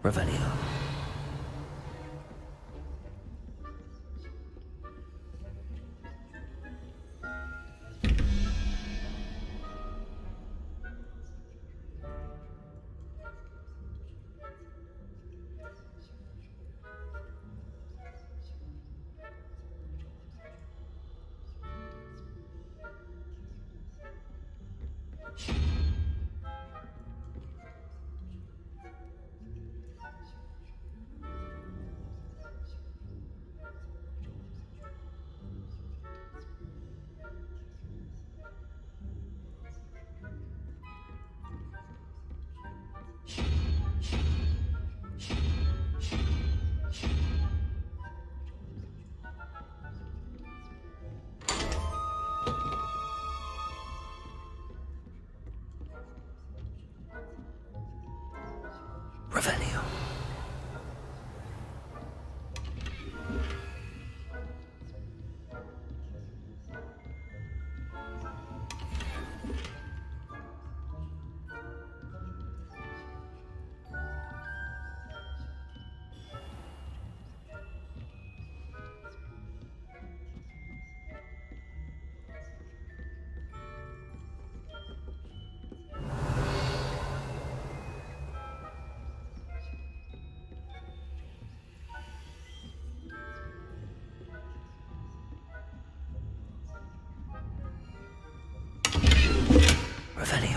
Revelio. Revelio. Revelio.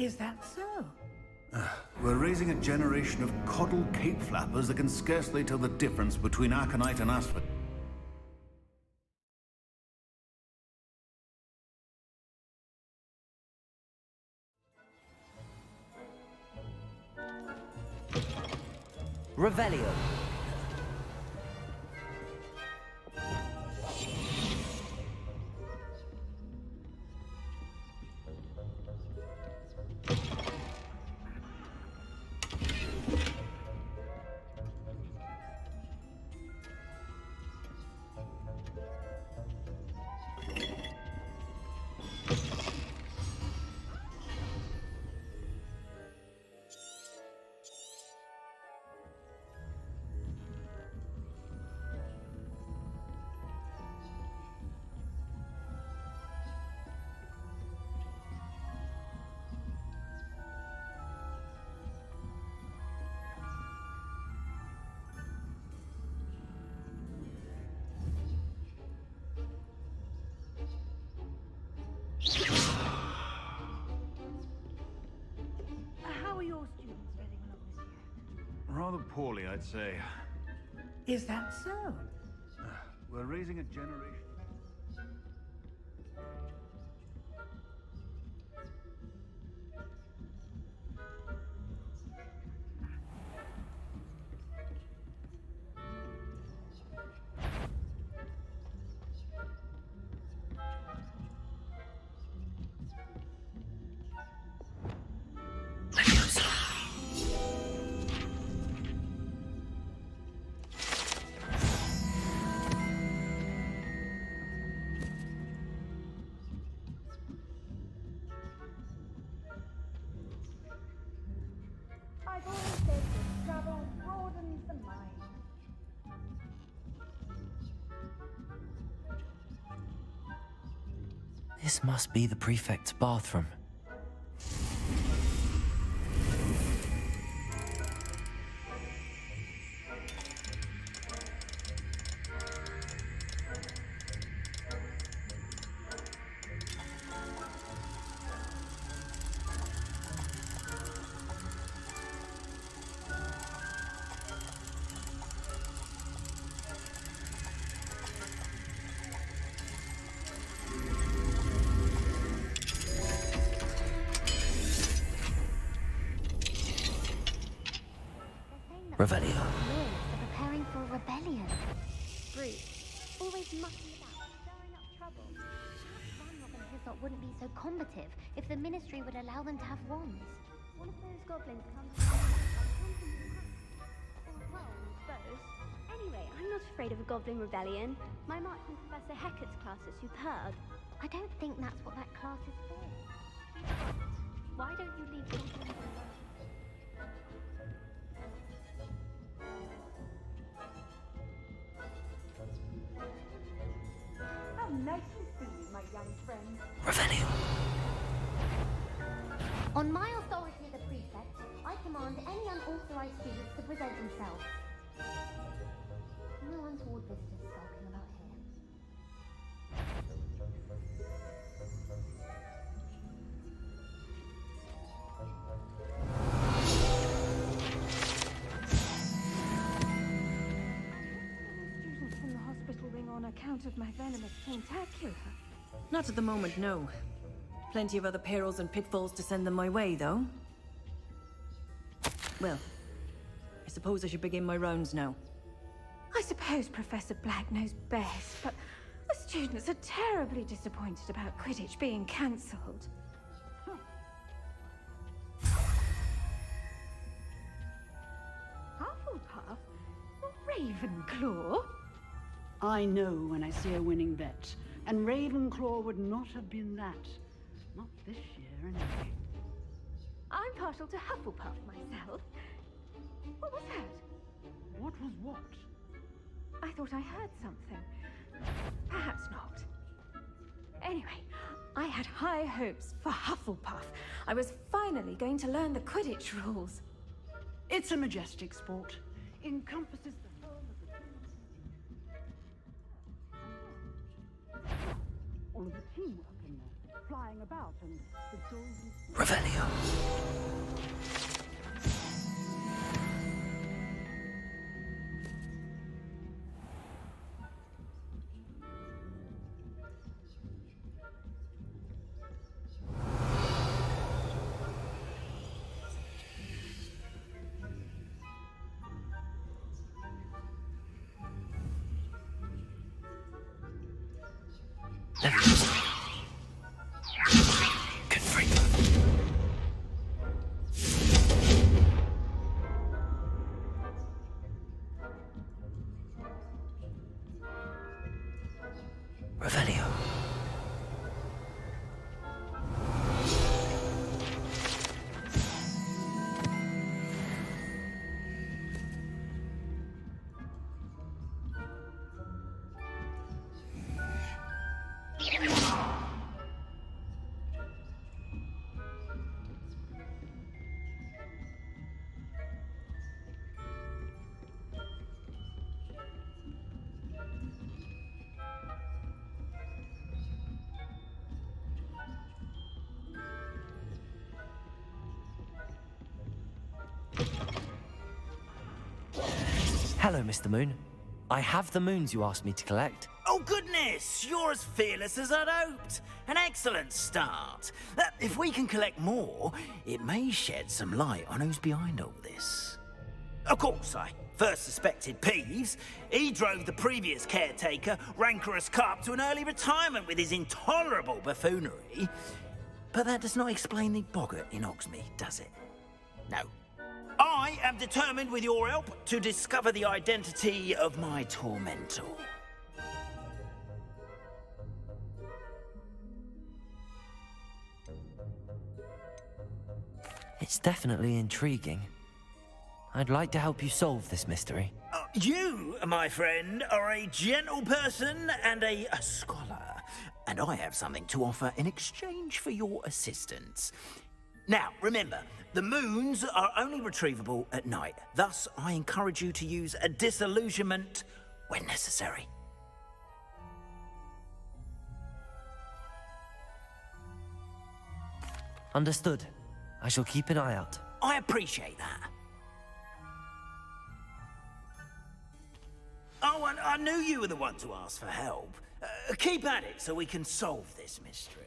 Is that so? We're raising a generation of coddle cape flappers that can scarcely tell the difference between aconite and asphalt. Revelio. How are your students getting along this year? Rather poorly, I'd say. Is that so? We're raising a generation... I've always said that travel broadens the mind. This must be the prefect's bathroom. Revelio. Loyalists are preparing for a rebellion. Brute. Always mucking about, stirring up trouble. Perhaps Ranrock and Hislop wouldn't be so combative if the Ministry would allow them to have wands. One of those goblins comes from well, I suppose. Anyway, I'm not afraid of a goblin rebellion. My march in Professor Hecat's class is superb. I don't think that's what that class is for. Why don't you leave goblins alone? How nice to see you, my young friend. Revelio. On my authority as a prefect, I command any unauthorized students to present themselves. No untoward visitors skulking about here. Students from the hospital ring on account of my venomous tentacular. Not at the moment, no. Plenty of other perils and pitfalls to send them my way, though. Well, I suppose I should begin my rounds now. I suppose Professor Black knows best, but the students are terribly disappointed about Quidditch being cancelled. Hufflepuff? Ravenclaw? I know when I see a winning bet, and Ravenclaw would not have been that. Not this year, anyway. I'm partial to Hufflepuff myself. What was that? What was what? I thought I heard something. Perhaps not. Anyway, I had high hopes for Hufflepuff. I was finally going to learn the Quidditch rules. It's a majestic sport. Encompasses the whole of the all of the teamwork in there. Fly lying about, and the golden... Revelio. Revelio. Hello, Mr. Moon. I have the moons you asked me to collect. Oh, goodness! You're as fearless as I'd hoped. An excellent start. If we can collect more, it may shed some light on who's behind all this. Of course, I first suspected Peeves. He drove the previous caretaker, Rancorous Carp, to an early retirement with his intolerable buffoonery. But that does not explain the boggart in Hogsmeade, does it? No. I am determined, with your help, to discover the identity of my tormentor. It's definitely intriguing. I'd like to help you solve this mystery. You, my friend, are a gentle person and a scholar, and I have something to offer in exchange for your assistance. Now, remember, the moons are only retrievable at night. Thus, I encourage you to use a disillusionment when necessary. Understood. I shall keep an eye out. I appreciate that. Oh, and I knew you were the one to ask for help. Keep at it so we can solve this mystery.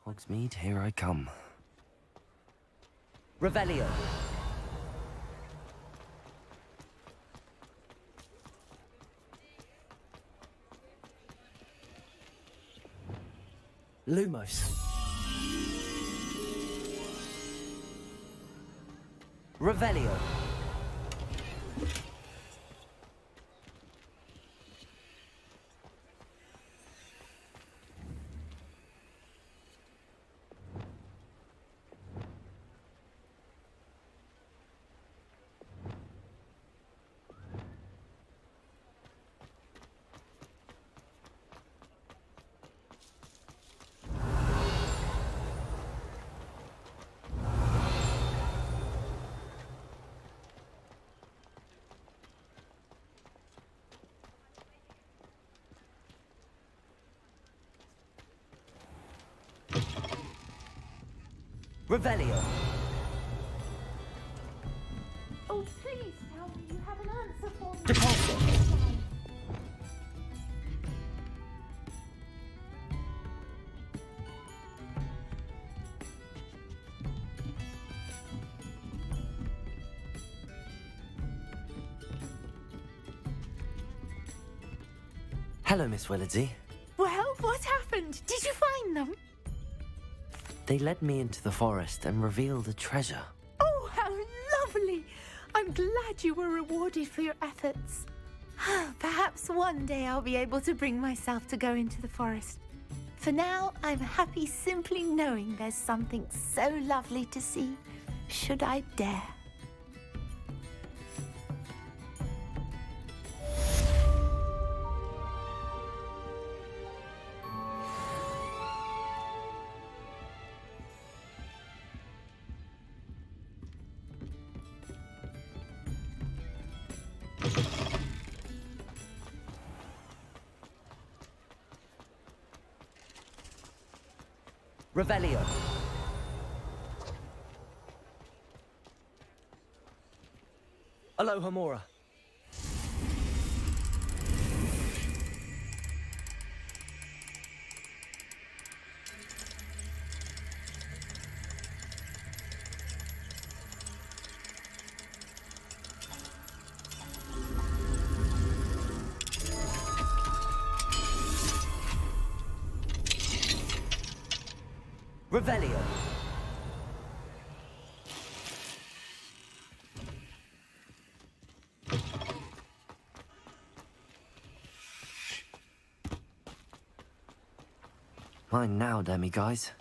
Hogsmeade, here I come. Revelio. Lumos. Revelio. Revelio. Oh, please tell me you have an answer for me. Deposit. Hello, Miss Willardsey. Well, what happened? Did you find them? They led me into the forest and revealed a treasure. Oh, how lovely! I'm glad you were rewarded for your efforts. Perhaps one day I'll be able to bring myself to go into the forest. For now, I'm happy simply knowing there's something so lovely to see, should I dare. Revelio. Aloha Mora. Revelio. Mine now, demiguise.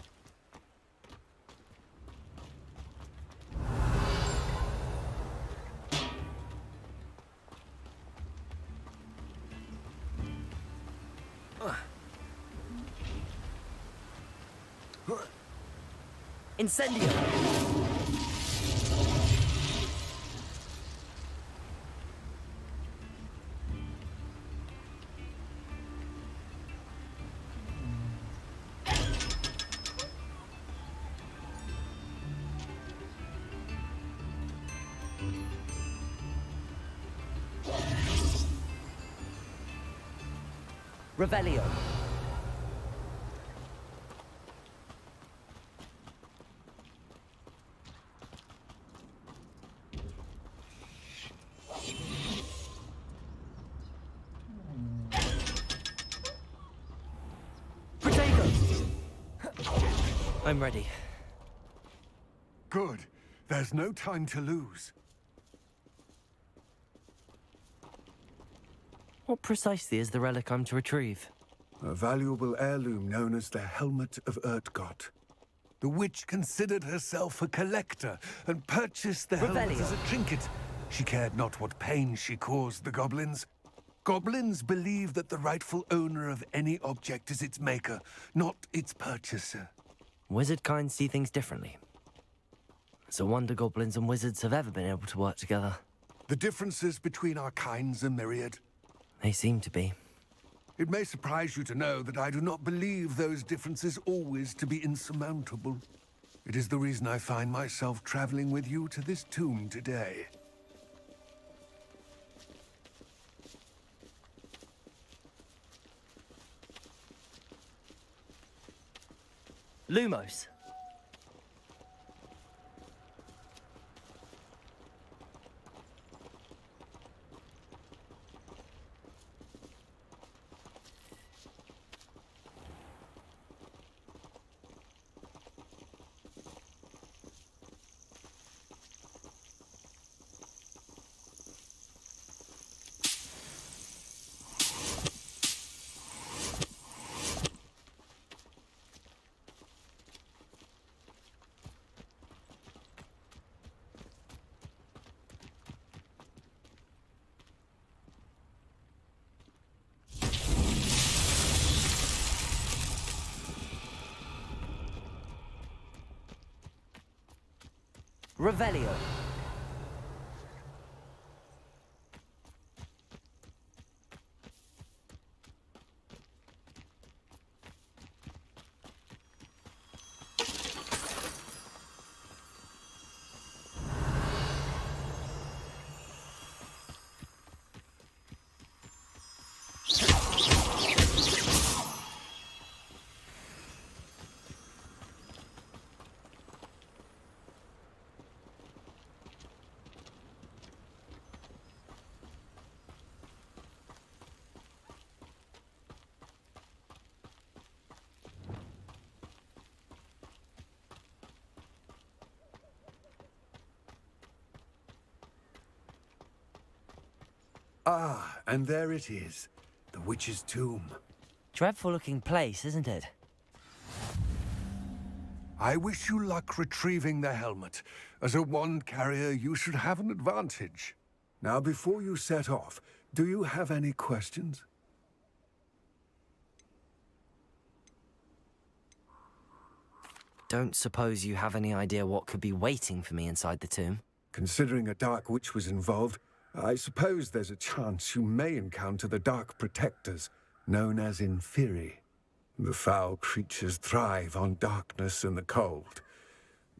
Incendio! Revelio. I'm ready. Good. There's no time to lose. What precisely is the relic I'm to retrieve? A valuable heirloom known as the Helmet of Urtgott. The witch considered herself a collector and purchased the helmet Revelio. as a trinket. She cared not what pain she caused the goblins. Goblins believe that the rightful owner of any object is its maker, not its purchaser. Wizard kind see things differently. It's a wonder goblins and wizards have ever been able to work together. The differences between our kinds are myriad. They seem to be. It may surprise you to know that I do not believe those differences always to be insurmountable. It is the reason I find myself traveling with you to this tomb today. Lumos. Revelio. Ah, and there it is. The witch's tomb. Dreadful looking place, isn't it? I wish you luck retrieving the helmet. As a wand carrier, you should have an advantage. Now, before you set off, do you have any questions? Don't suppose you have any idea what could be waiting for me inside the tomb? Considering a dark witch was involved, I suppose there's a chance you may encounter the Dark Protectors, known as Inferi. The foul creatures thrive on darkness and the cold.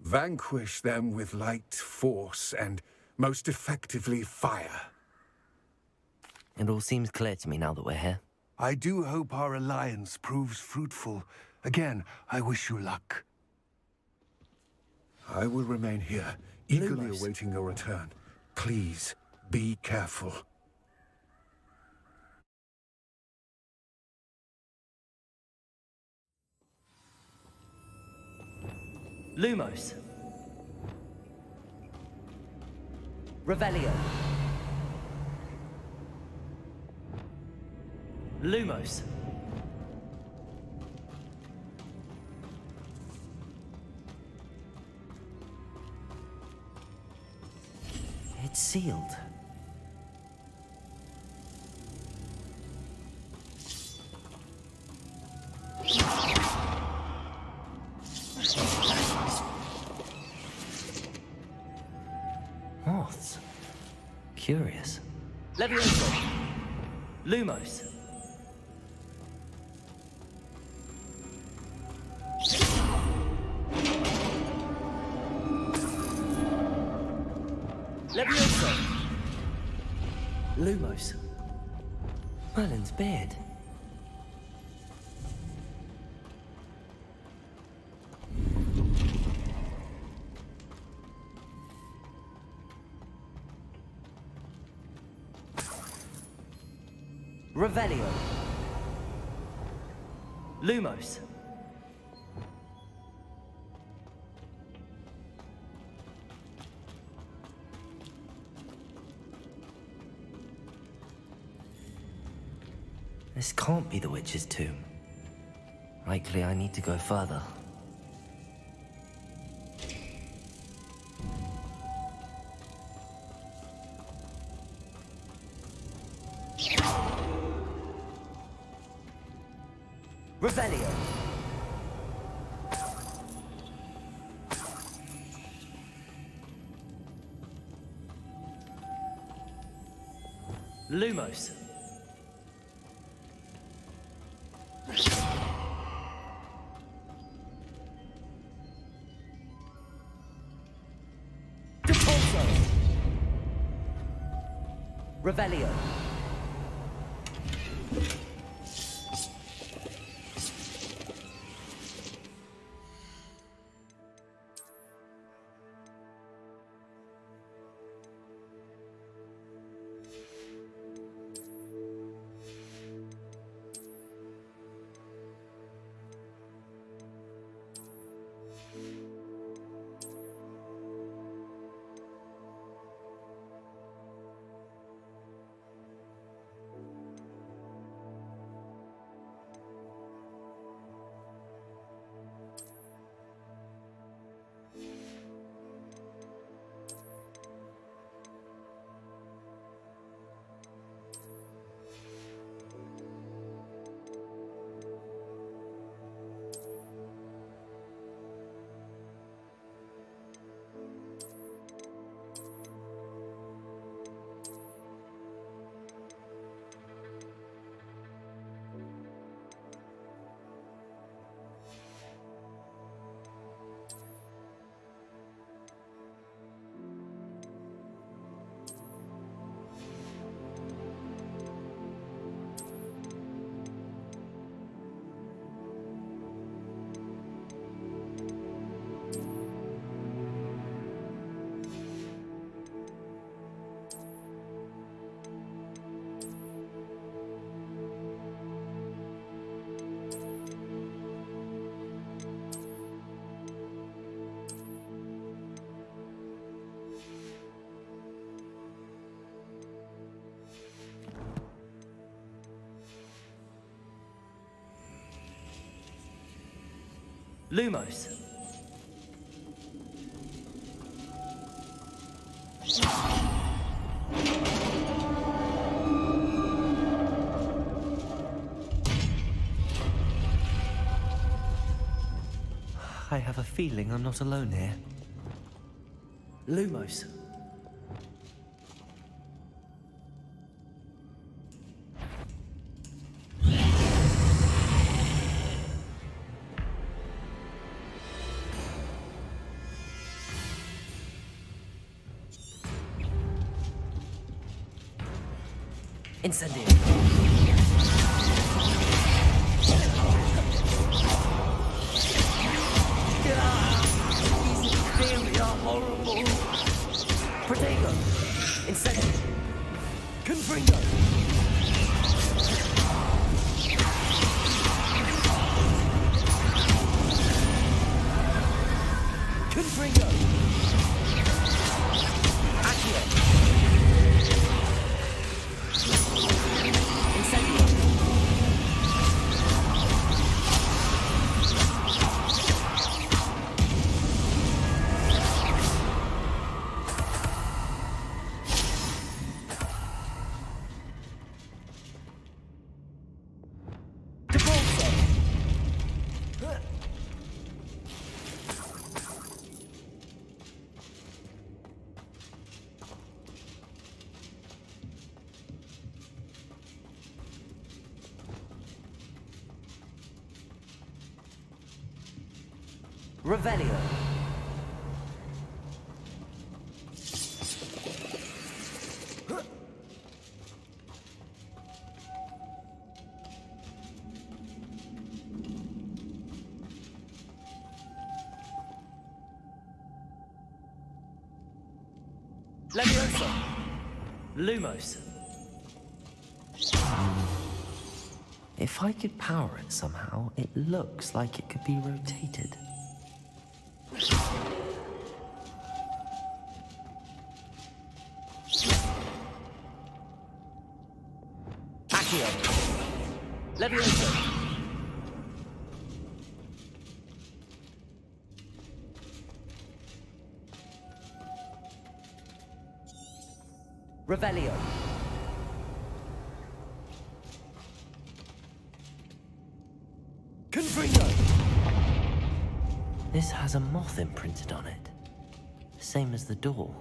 Vanquish them with light, force, and most effectively fire. It all seems clear to me now that we're here. I do hope our alliance proves fruitful. Again, I wish you luck. I will remain here, eagerly awaiting your return. Please, be careful. Lumos. Revelio. Lumos. It's sealed. Moths. Curious. Levioso. Lumos. Levioso. Lumos. Merlin's beard. Revelio. Lumos. This can't be the witch's tomb. Likely I need to go further. Revelio. Lumos. Revelio. Lumos. I have a feeling I'm not alone here. Lumos. Incendio. These inferi are horrible. Protego. Incendio. Confringo. Confringo. Accio. Revelio. Leviosa. Lumos. If I could power it somehow, it looks like it could be rotated. Accio. Leviosa. Revelio. Confringo. This has a moth imprinted on it. Same as the door.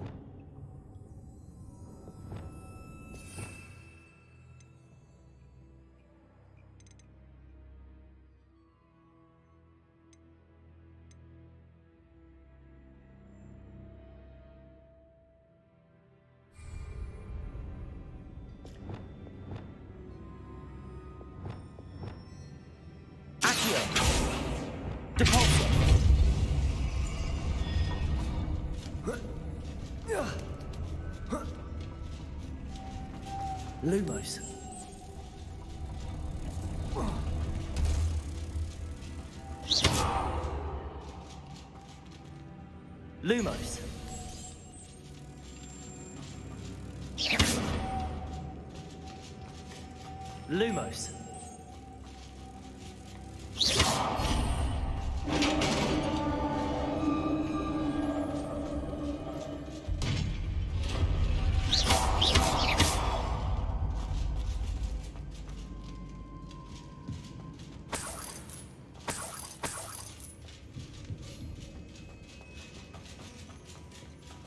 Lumos. Lumos. Lumos.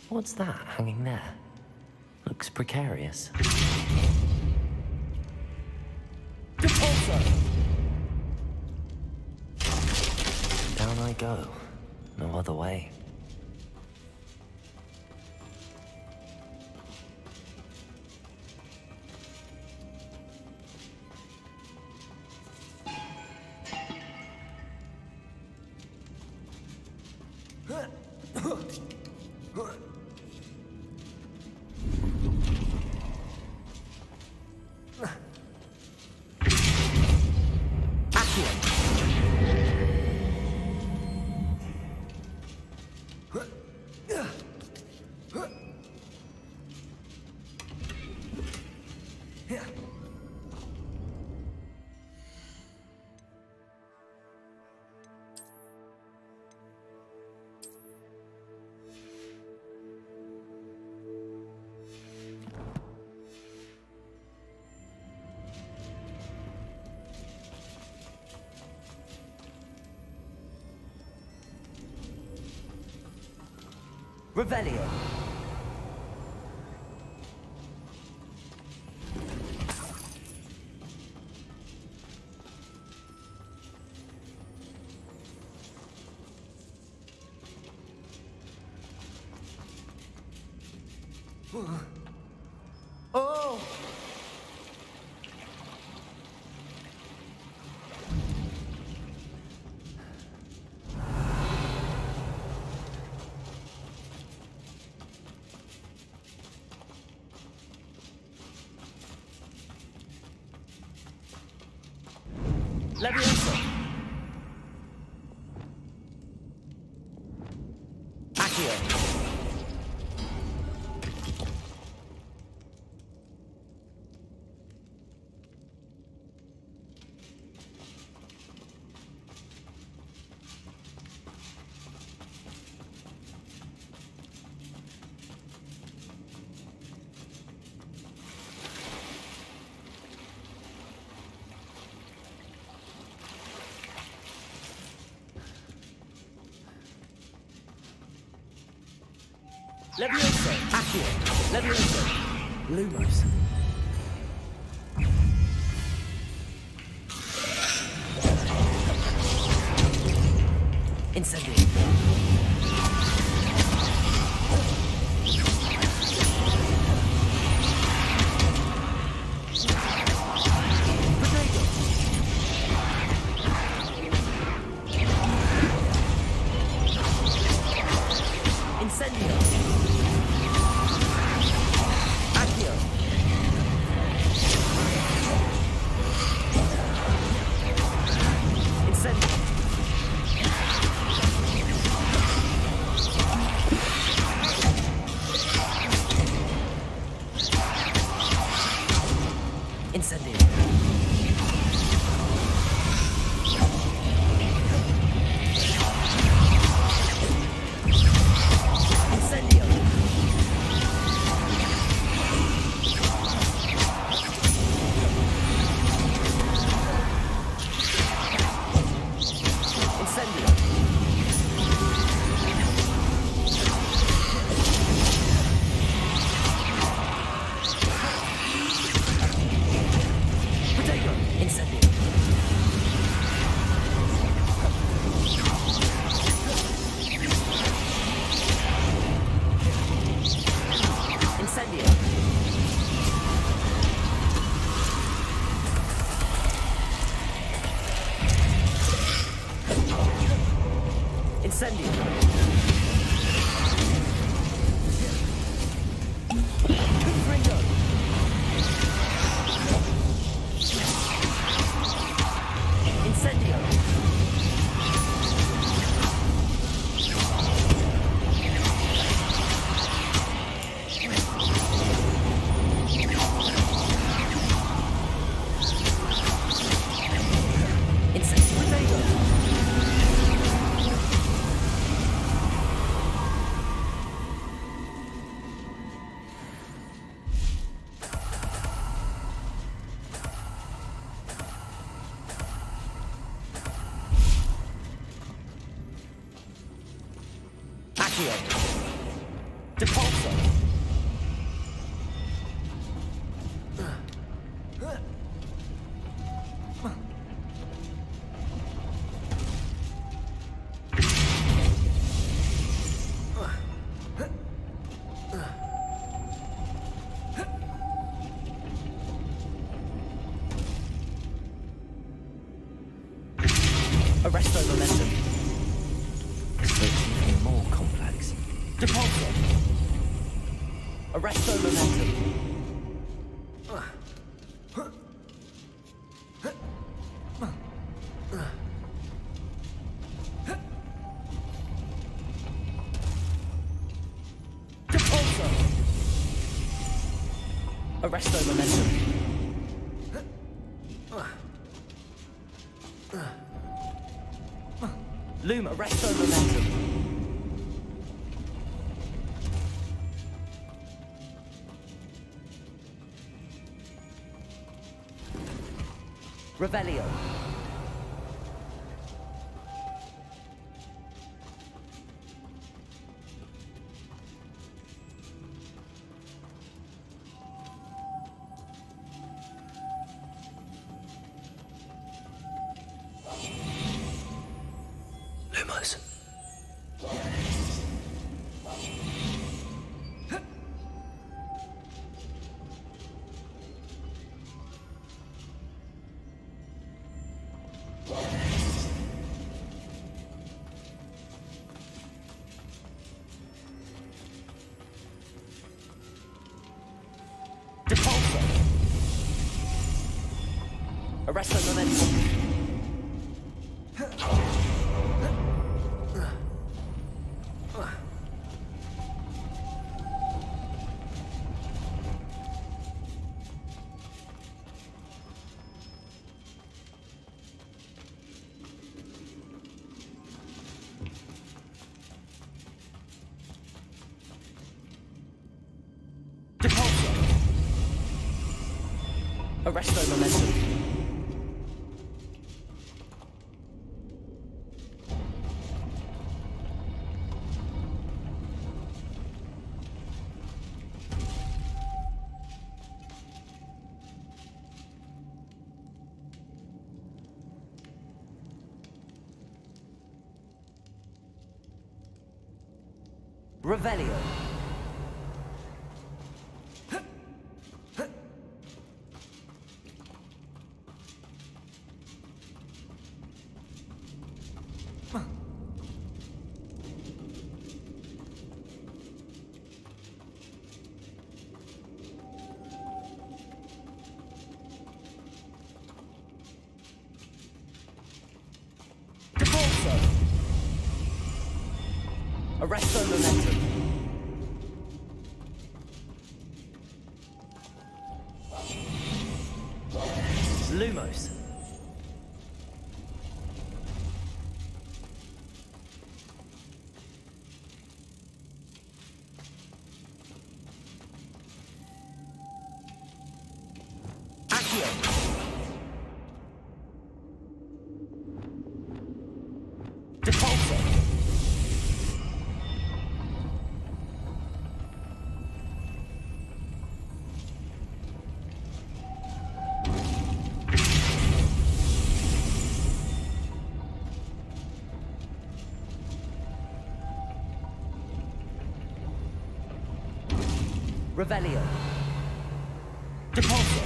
What's that hanging there? Looks precarious. Down I go. No other way. Revelio. Oh! Leviosa! Accio! Leviosa! Accio! Leviosa! Lumos. Incendio. Potato. Incendio. Accio. Incendio. Incendio. Incendio. Incendio. Potato. Incendio. Incendio. Incendio. Confringo. Incendio. Incendio. Potato. Accio. Depulso. Arresto momentum. It's even more complex. Depulso. Arresto momentum. Depulso. Arresto momentum. Loom, arresto momentum. Revelio. Arresto momentum. Arresto momentum. Revelio. Arresto momentum. Lumos. Accio. Depulso. Revelio. Depulso.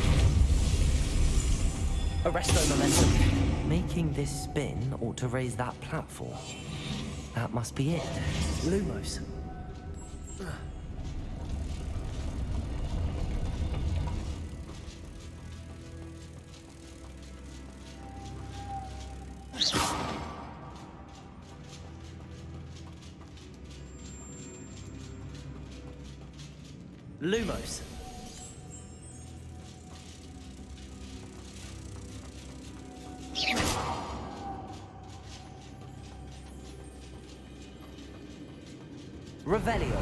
Arresto momentum. Making this spin ought to raise that platform. That must be it. Lumos. Lumos. Revelio.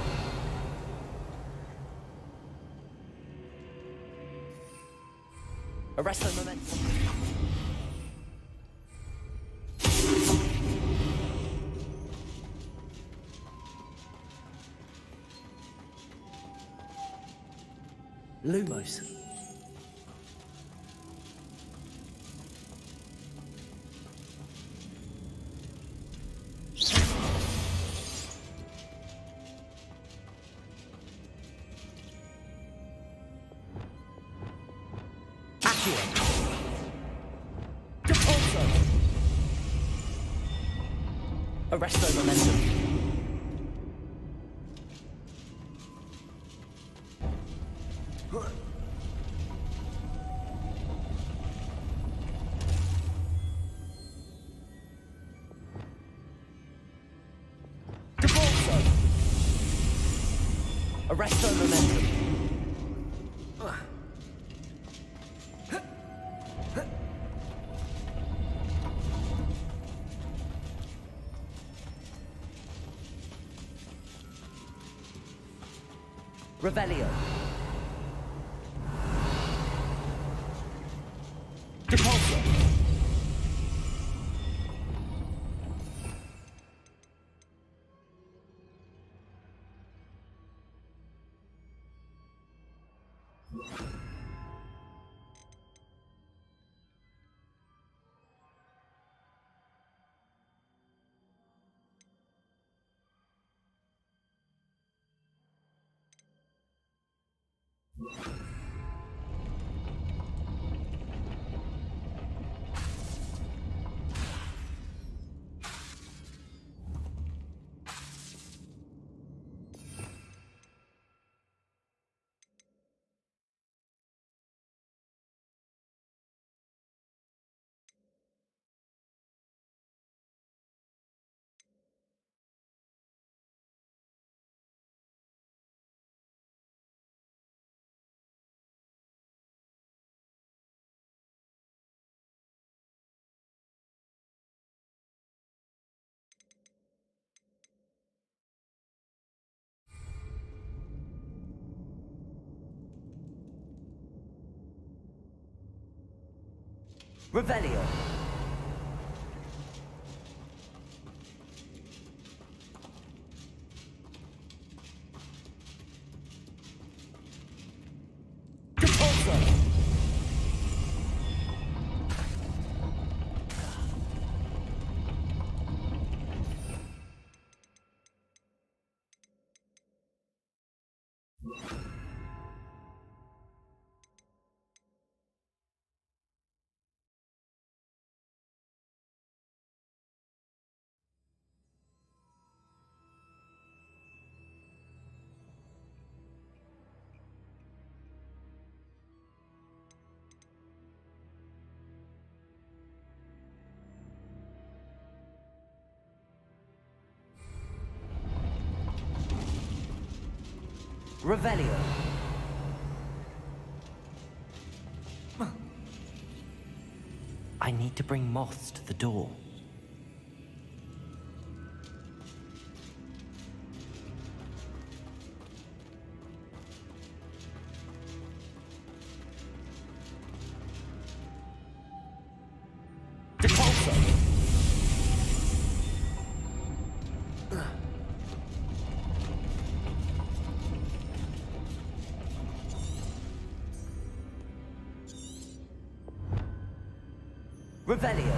Arresto momentum. Lumos. Accio. Depulso. Arresto momentum. Arresto momentum. Revelio. Depulso. Revelio. Revelio. I need to bring moths to the door. Revelio.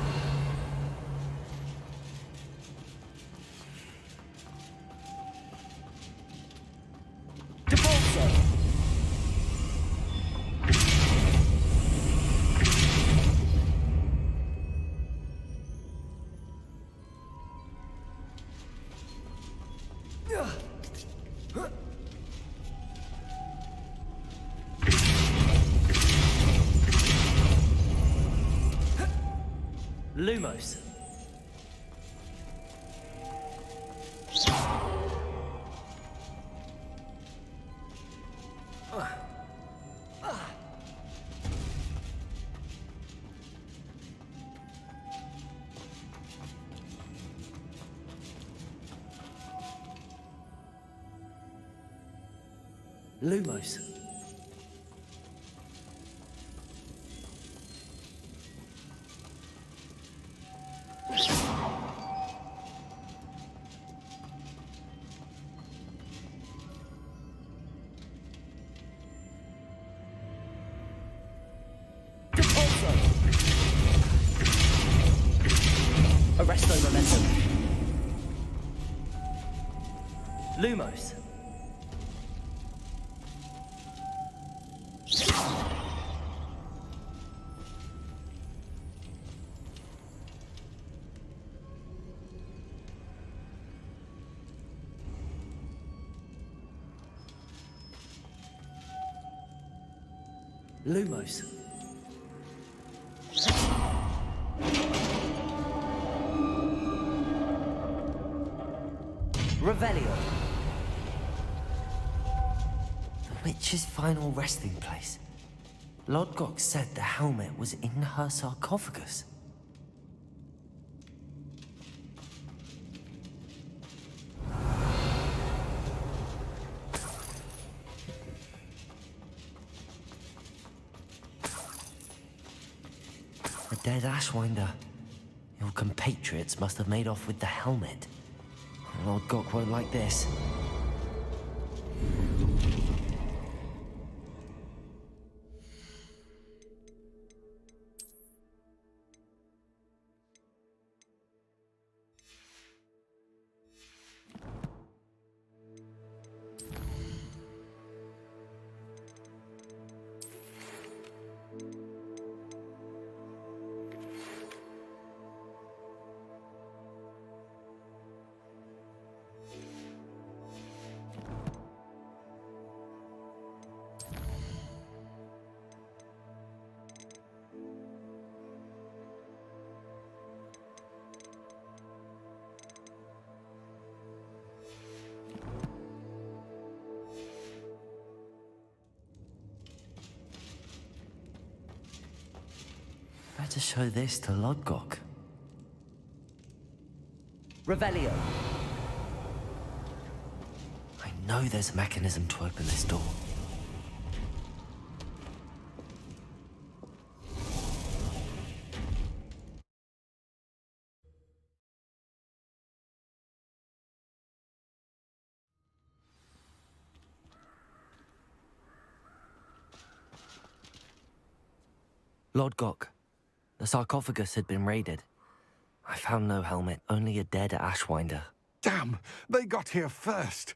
Lumos. Lumos. Arresto momentum. Lumos. Lumos. Revelio. The witch's final resting place. Lodgok said the helmet was in her sarcophagus. A dead Ashwinder. Your compatriots must have made off with the helmet. Lodgok won't like this. Better show this to Lodgok. Revelio. I know there's a mechanism to open this door. Lord Gok, the sarcophagus had been raided. I found no helmet, only a dead Ashwinder. Damn! They got here first!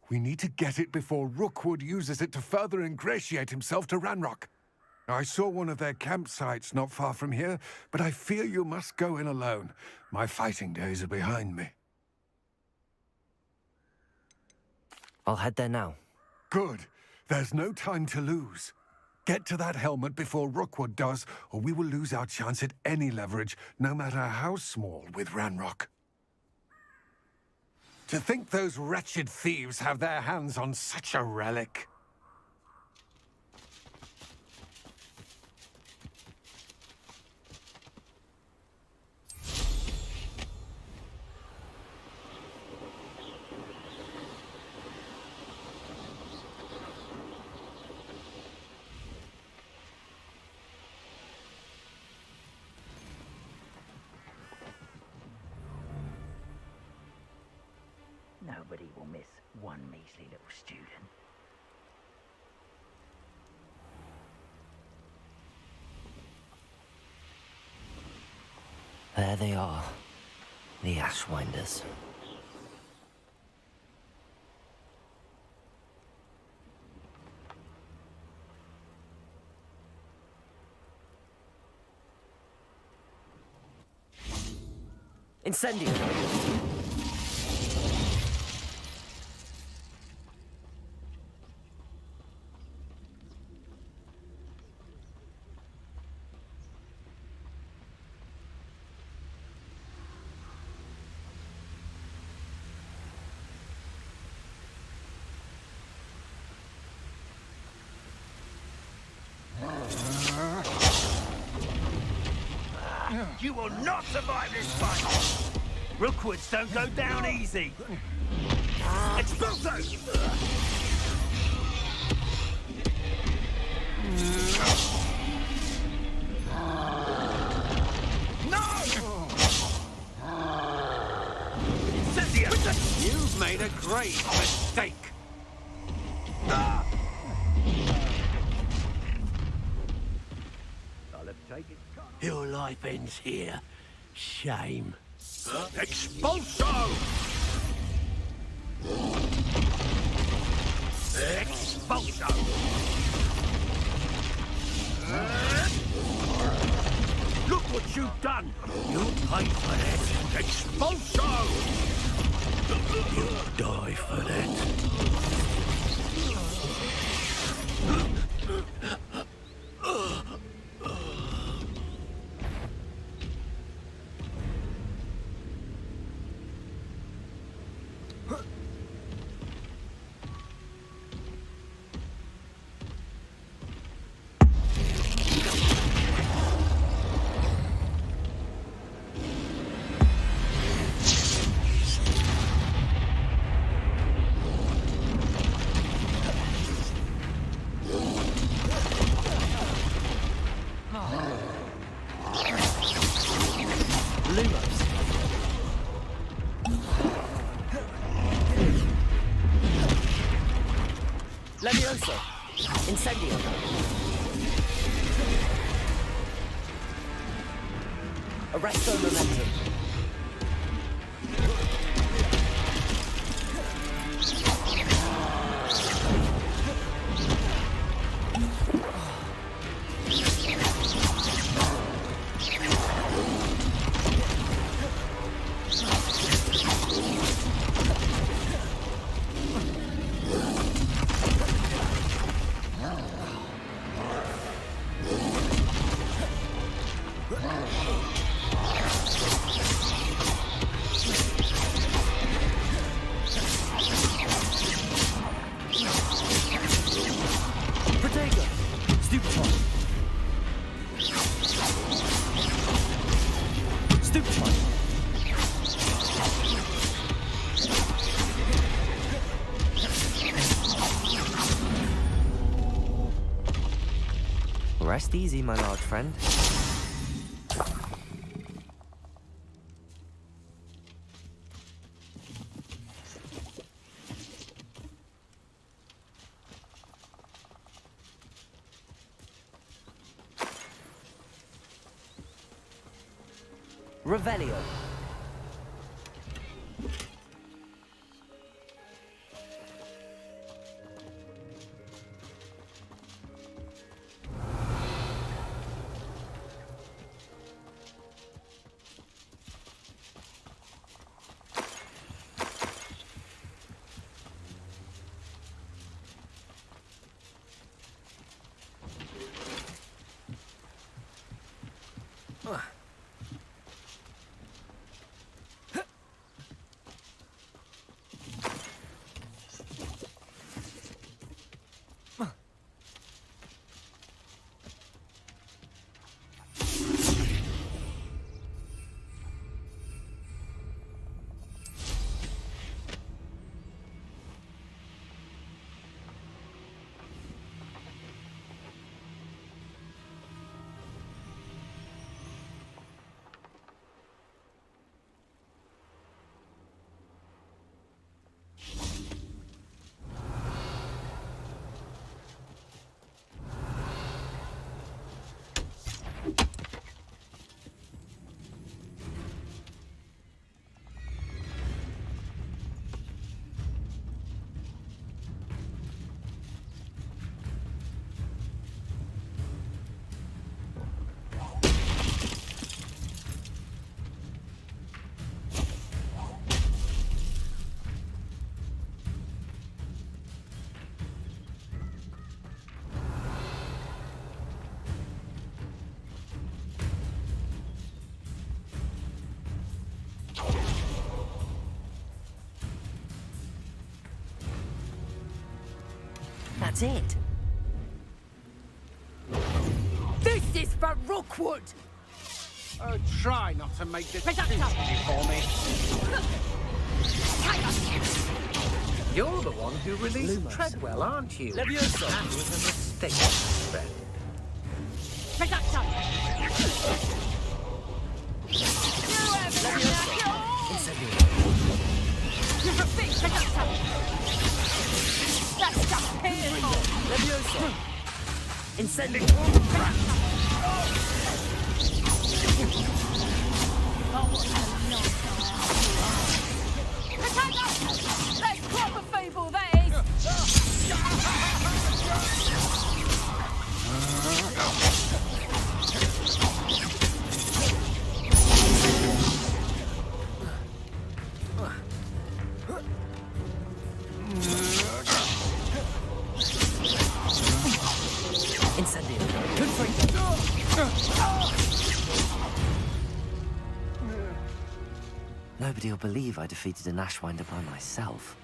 We need to get it before Rookwood uses it to further ingratiate himself to Ranrock. I saw one of their campsites not far from here, but I fear you must go in alone. My fighting days are behind me. I'll head there now. Good. There's no time to lose. Get to that helmet before Rookwood does, or we will lose our chance at any leverage, no matter how small, with Ranrock. To think those wretched thieves have their hands on such a relic. Nobody will miss one measly little student. There they are, the Ashwinders. Incendio! You will not survive this fight! Rookwoods don't go down easy! Expulso! No! Incendio! You've made a great mistake. I'll have taken. Your life ends here. Shame. Expulso! Expulso! Look what you've done! You'll pay for that! Expulso! You'll die for that! Levioso! Incendio! Arresto momentum! Rest easy, my large friend. Revelio. That's it. This is for Rookwood! Try not to make this too Reducto. easy for me. You're the one who released Lumos. Treadwell, aren't you? Levioso. That was a mistake, friend. Reducto! You're a big Reducto! That's just painful! Levioso! Incendio! That's proper fable, that Incendio. Good for you. Nobody will believe I defeated an Ashwinder by myself.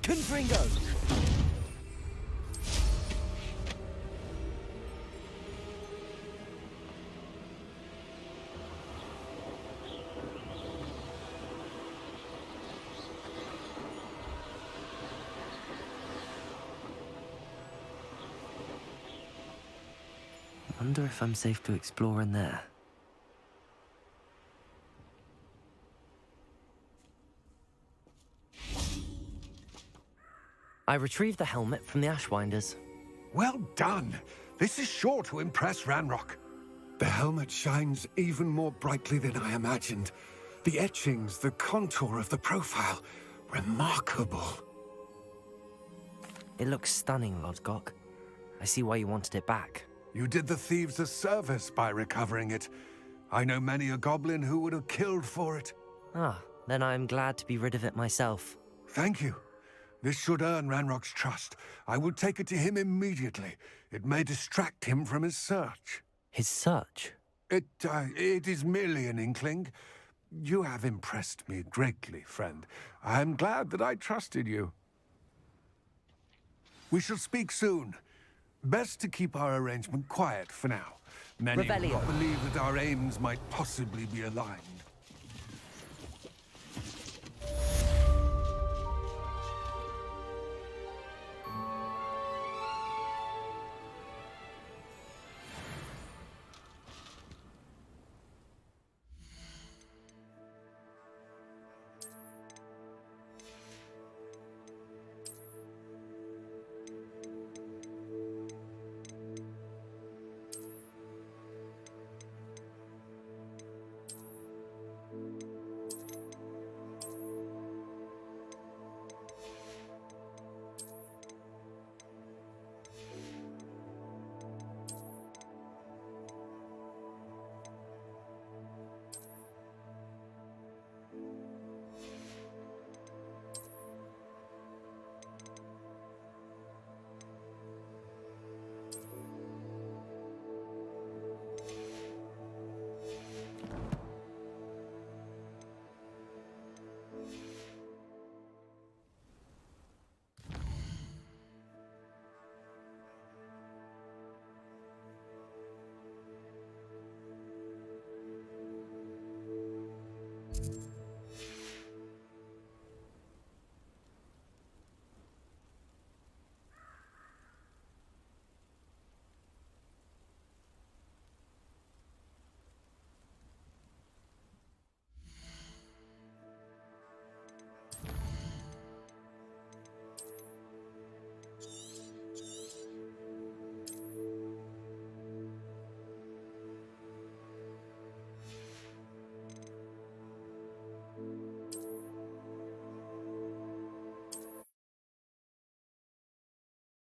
Confringo! I wonder if I'm safe to explore in there. I retrieved the helmet from the Ashwinders. Well done. This is sure to impress Ranrock. The helmet shines even more brightly than I imagined. The etchings, the contour of the profile, remarkable. It looks stunning, Lodgok. I see why you wanted it back. You did the thieves a service by recovering it. I know many a goblin who would have killed for it. Ah, then I'm glad to be rid of it myself. Thank you. This should earn Ranrock's trust. I will take it to him immediately. It may distract him from his search. His search? It is merely an inkling. You have impressed me greatly, friend. I am glad that I trusted you. We shall speak soon. Best to keep our arrangement quiet for now. Many will not believe that our aims might possibly be aligned.